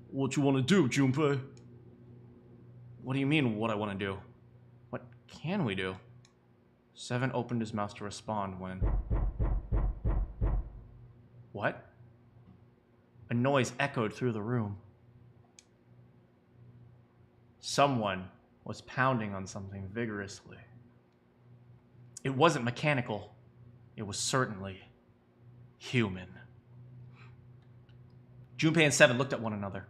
what you want to do, Junpei? What do you mean, what I want to do? What can we do? 7 opened his mouth to respond when... What? A noise echoed through the room. Someone was pounding on something vigorously. It wasn't mechanical. It was certainly human. Junpei and 7 looked at one another.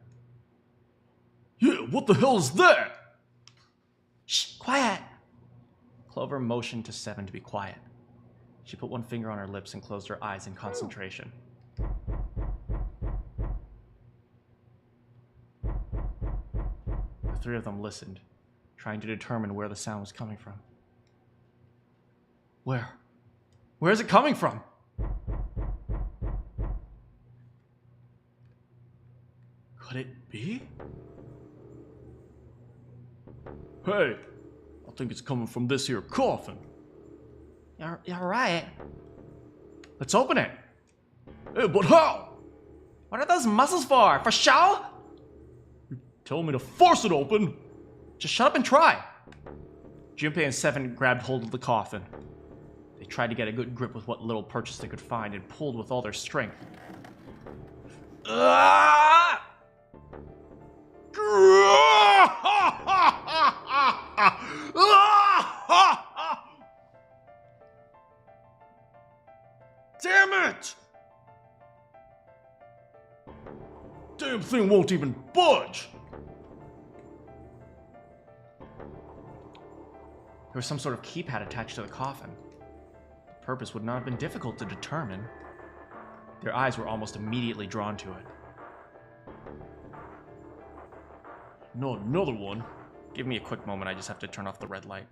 Yeah, what the hell is that? Shh, quiet! Clover motioned to 7 to be quiet. She put one finger on her lips and closed her eyes in concentration. The 3 of them listened, trying to determine where the sound was coming from. Where? Where is it coming from? Could it be? Hey, I think it's coming from this here coffin. You're right. Let's open it. Hey, but how? What are those muscles for? For show? Tell me to force it open. Just shut up and try. Junpei and 7 grabbed hold of the coffin. They tried to get a good grip with what little purchase they could find and pulled with all their strength. Ah! Damn it! Damn thing won't even budge. There was some sort of keypad attached to the coffin. The purpose would not have been difficult to determine. Their eyes were almost immediately drawn to it. Not another one. Give me a quick moment, I just have to turn off the red light.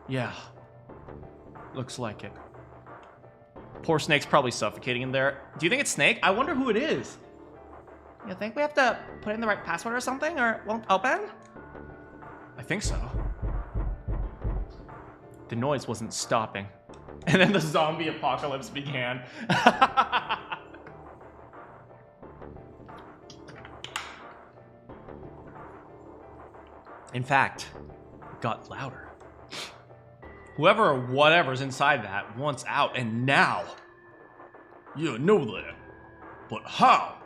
Yeah. Looks like it. Poor Snake's probably suffocating in there. Do you think it's Snake? I wonder who it is. You think we have to put in the right password or something, or it won't open? I think so. The noise wasn't stopping. And then the zombie apocalypse began. In fact, it got louder. Whoever or whatever's inside that wants out, and now. Yeah, know that. But how?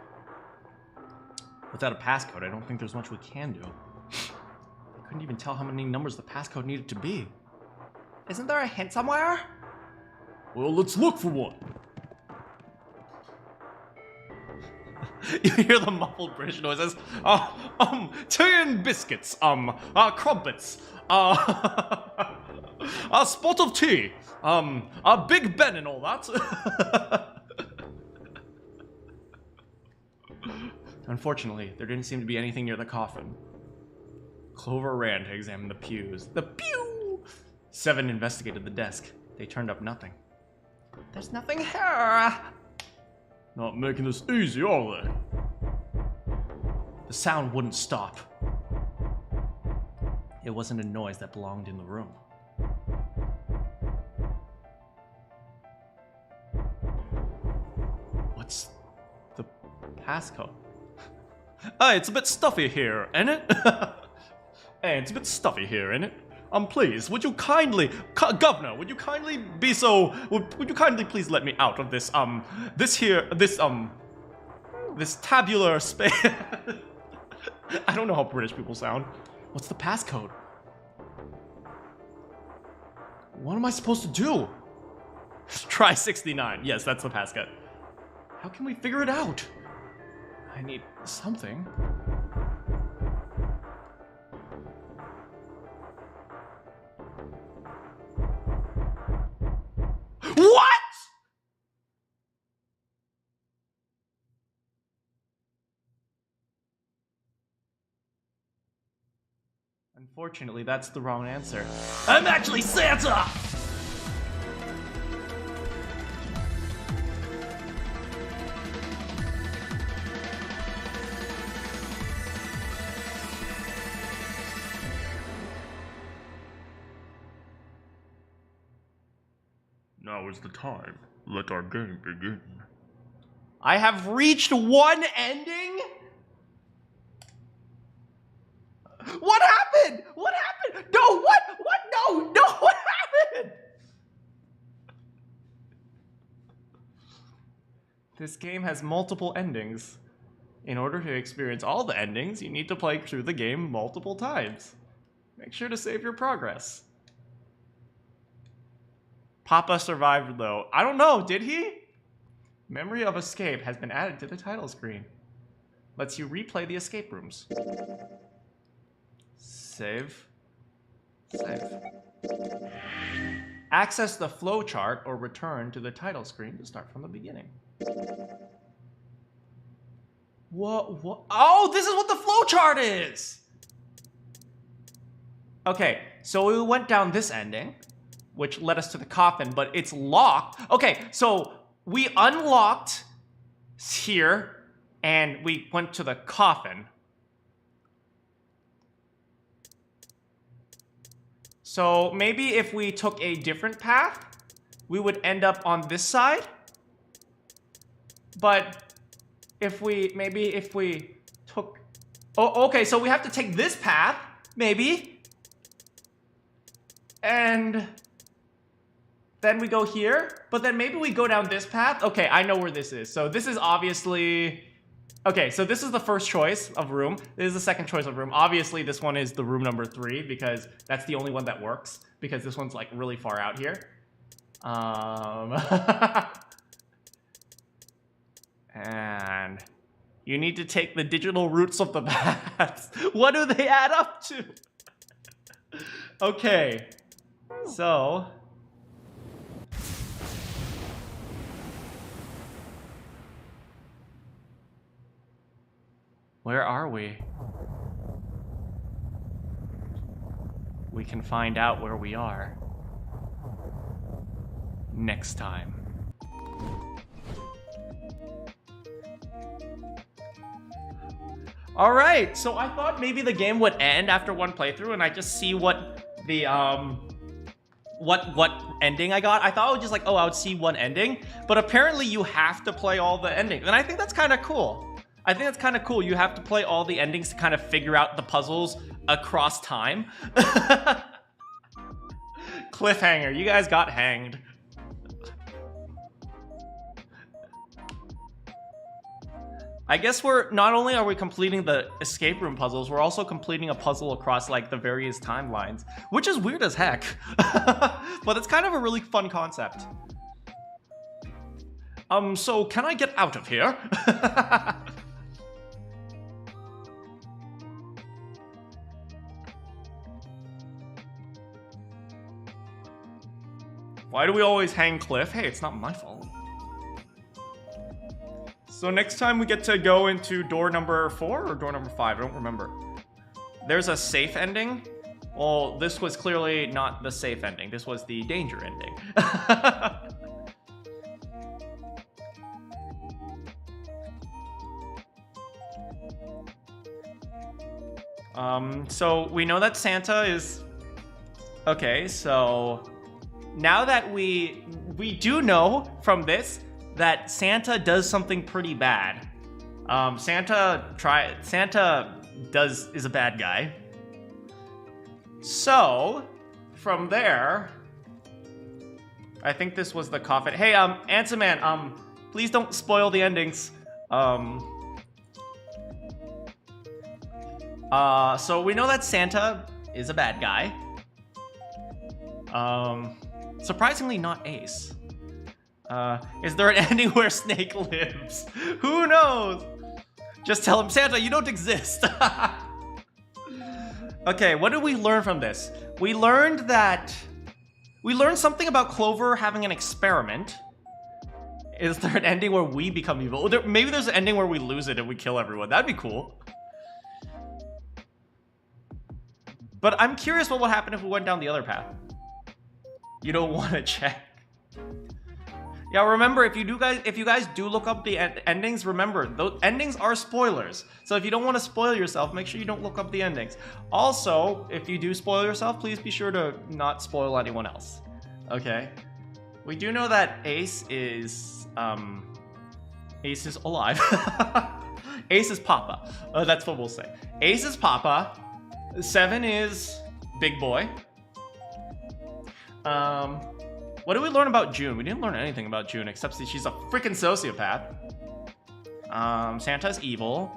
Without a passcode, I don't think there's much we can do. I couldn't even tell how many numbers the passcode needed to be. Isn't there a hint somewhere? Well, let's look for one. You hear the muffled British noises. Tea and biscuits. Crumpets. A spot of tea. A Big Ben and all that. Unfortunately, there didn't seem to be anything near the coffin. Clover ran to examine the pews. The pew! 7 investigated the desk. They turned up nothing. There's nothing here. Not making this easy, are they? The sound wouldn't stop. It wasn't a noise that belonged in the room. What's the passcode? Hey, it's a bit stuffy here, ain't it? Hey, it's a bit stuffy here, ain't it? Please, would you kindly, Governor, would you kindly be so, would you kindly please let me out of this, this tabular space? I don't know how British people sound. What's the passcode? What am I supposed to do? Try 69. Yes, that's the passcode. How can we figure it out? I need something. What? Unfortunately, that's the wrong answer. I'm actually Santa! Now is the time. Let our game begin. I have reached one ending? What happened? What happened? No, what? What? No, what happened? This game has multiple endings. In order to experience all the endings, you need to play through the game multiple times. Make sure to save your progress. Papa survived though. I don't know, did he? Memory of escape has been added to the title screen. Lets you replay the escape rooms. Save. Save. Access the flowchart or return to the title screen to start from the beginning. What? Oh, this is what the flowchart is! Okay, so we went down this ending, which led us to the coffin, but it's locked. Okay, so we unlocked here, and we went to the coffin. So maybe if we took a different path, we would end up on this side. But if we took... Oh, okay, so we have to take this path, maybe. And then we go here, but then maybe we go down this path. Okay, I know where this is. So this is obviously... Okay, so this is the first choice of room. This is the second choice of room. Obviously, this one is the room number 3 because that's the only one that works because this one's like really far out here. And You need to take the digital roots of the paths. What do they add up to? Okay. So... where are we? We can find out where we are next time. All right, so I thought maybe the game would end after one playthrough and I just see what the what ending I got. I thought I would just like, oh, I would see one ending, but apparently you have to play all the endings, and I think that's kind of cool. I think that's kind of cool. You have to play all the endings to kind of figure out the puzzles across time. Cliffhanger, you guys got hanged. I guess we're, not only are we completing the escape room puzzles, we're also completing a puzzle across like the various timelines, which is weird as heck. But it's kind of a really fun concept. So can I get out of here? Why do we always hang Cliff? Hey, it's not my fault. So next time we get to go into door number 4 or door number 5, I don't remember. There's a safe ending. Well, this was clearly not the safe ending. This was the danger ending. So we know that Santa is... okay, so... now that we do know from this that Santa does something pretty bad. Santa is a bad guy. So, from there, I think this was the coffin. Hey, Answer Man, please don't spoil the endings. So we know that Santa is a bad guy. Surprisingly not Ace. Is there an ending where Snake lives? Who knows? Just tell him, Santa, you don't exist. Okay, what did we learn from this? We learned something about Clover having an experiment. Is there an ending where we become evil? Maybe there's an ending where we lose it and we kill everyone. That'd be cool. But I'm curious what would happen if we went down the other path. You don't want to check. Yeah, remember, if you guys do look up the endings, remember, those endings are spoilers. So if you don't want to spoil yourself, make sure you don't look up the endings. Also, if you do spoil yourself, please be sure to not spoil anyone else. Okay? We do know that Ace is alive. Ace is Papa. That's what we'll say. Ace is Papa. 7 is Big Boy. What did we learn about June? We didn't learn anything about June except that she's a freaking sociopath. Santa's evil.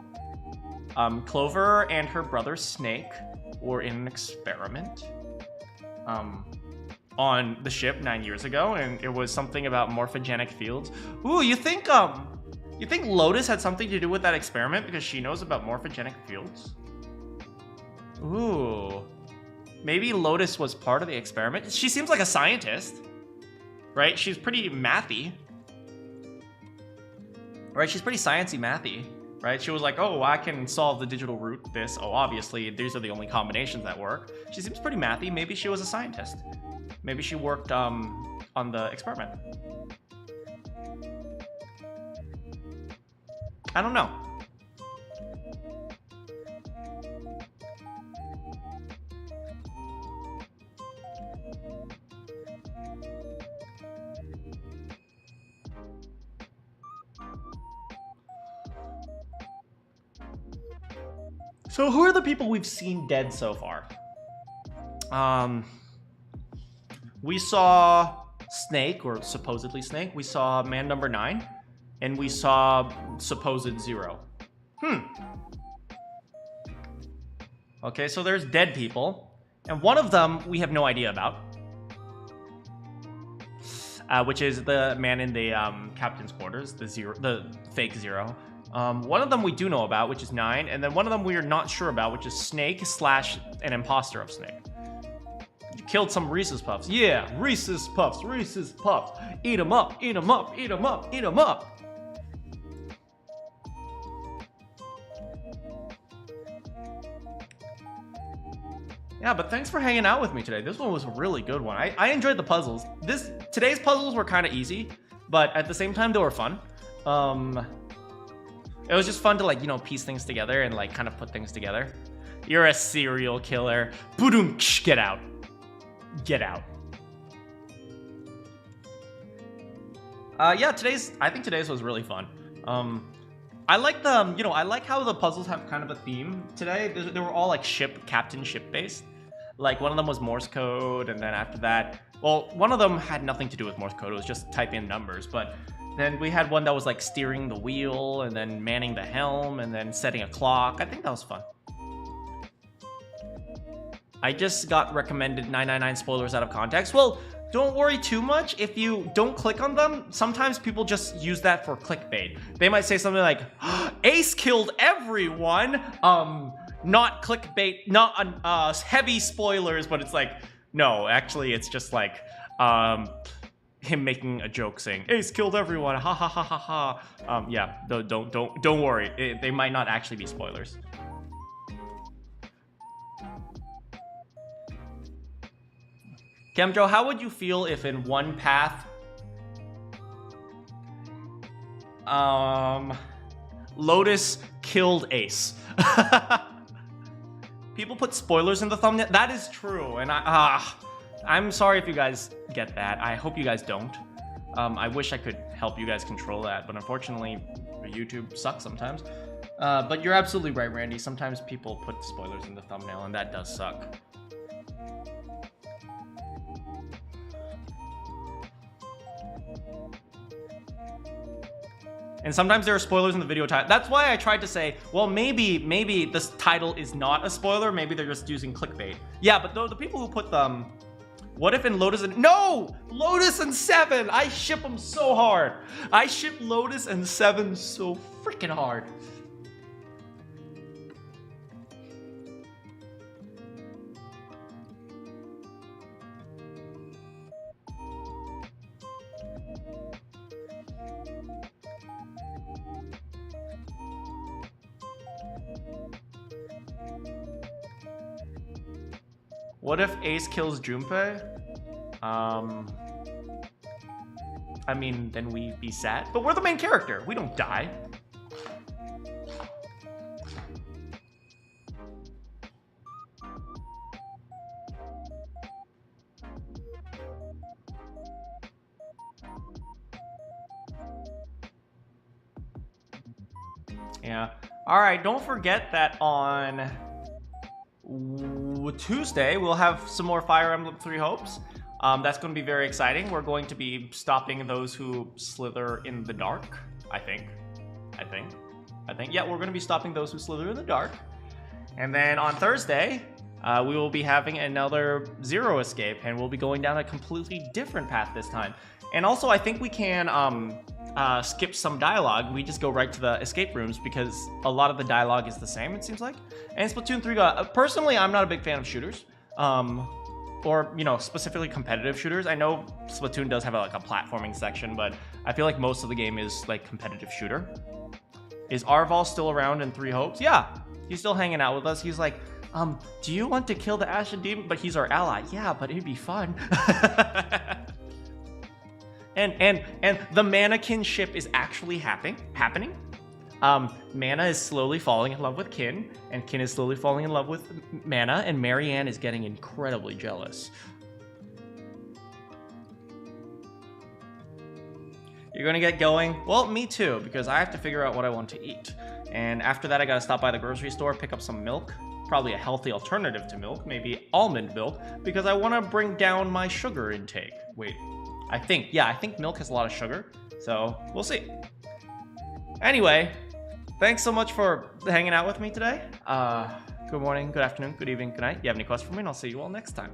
Clover and her brother Snake were in an experiment on the ship 9 years ago, and it was something about morphogenic fields. Ooh, you think Lotus had something to do with that experiment because she knows about morphogenic fields? Ooh. Maybe Lotus was part of the experiment. She seems like a scientist, right? She's pretty mathy, right? She's pretty sciencey mathy, right? She was like, oh, I can solve the digital root this. Oh, obviously, these are the only combinations that work. She seems pretty mathy. Maybe she was a scientist. Maybe she worked on the experiment. I don't know. So who are the people we've seen dead so far? We saw Snake, or supposedly Snake. We saw man number 9, and we saw supposed 0. Okay, so there's dead people, and one of them we have no idea about, which is the man in the captain's quarters, the fake 0. One of them we do know about, which is 9, and then one of them we are not sure about, which is Snake / an imposter of Snake. You killed some Reese's Puffs. Yeah, Reese's Puffs, Reese's Puffs. Eat 'em up, eat 'em up, eat 'em up, eat 'em up. Yeah, but thanks for hanging out with me today. This one was a really good one. I enjoyed the puzzles. Today's puzzles were kind of easy, but at the same time, they were fun. It was just fun to, like, you know, piece things together and, like, kind of put things together. You're a serial killer. Boodum, get out. Get out. Yeah, I think today's was really fun. I like the, you know, I like how the puzzles have kind of a theme today. They were all, like, captain ship based. Like, one of them was Morse code, and then after that, well, one of them had nothing to do with Morse code. It was just type in numbers, but then we had one that was like steering the wheel and then manning the helm and then setting a clock. I think that was fun. I just got recommended 999 spoilers out of context. Well, don't worry too much. If you don't click on them, sometimes people just use that for clickbait. They might say something like, Ace killed everyone. Not clickbait, not heavy spoilers, but it's like, no, actually it's just like, him making a joke saying Ace killed everyone, ha ha ha ha ha. Yeah, don't worry. They might not actually be spoilers. Kemjo, how would you feel if in one path Lotus killed Ace? People put spoilers in the thumbnail. That is true, and I'm sorry if you guys get that. I hope you guys don't. I wish I could help you guys control that, but unfortunately, YouTube sucks sometimes. But you're absolutely right, Randy. Sometimes people put spoilers in the thumbnail, and that does suck. And sometimes there are spoilers in the video title. That's why I tried to say, well, maybe this title is not a spoiler. Maybe they're just using clickbait. Yeah, but the people who put them, what if in Lotus and... No! Lotus and 7! I ship them so hard. I ship Lotus and 7 so freaking hard. What if Ace kills Junpei? I mean, then we'd be sad. But we're the main character. We don't die. Yeah. All right, don't forget that on Tuesday, we'll have some more Fire Emblem Three Hopes. That's going to be very exciting. We're going to be stopping those who slither in the dark, I think. Yeah, we're going to be stopping those who slither in the dark. And then on Thursday, we will be having another Zero Escape, and we'll be going down a completely different path this time. And also, I think we can skip some dialogue. We just go right to the escape rooms because a lot of the dialogue is the same, it seems like. And Splatoon 3 got... personally, I'm not a big fan of shooters. Or, you know, specifically competitive shooters. I know Splatoon does have like a platforming section, but I feel like most of the game is like competitive shooter. Is Arval still around in Three Hopes? Yeah, he's still hanging out with us. He's like, do you want to kill the Ashen Demon? But he's our ally. Yeah, but it'd be fun. And the Manakyn ship is actually happening. Mana is slowly falling in love with Kin, and Kin is slowly falling in love with Mana, and Marianne is getting incredibly jealous. You're gonna get going? Well, me too, because I have to figure out what I want to eat. And after that, I gotta stop by the grocery store, pick up some milk, probably a healthy alternative to milk, maybe almond milk, because I wanna bring down my sugar intake. Wait, I think milk has a lot of sugar, so we'll see. Anyway, thanks so much for hanging out with me today. Good morning, good afternoon, good evening, good night. You have any questions for me, and I'll see you all next time.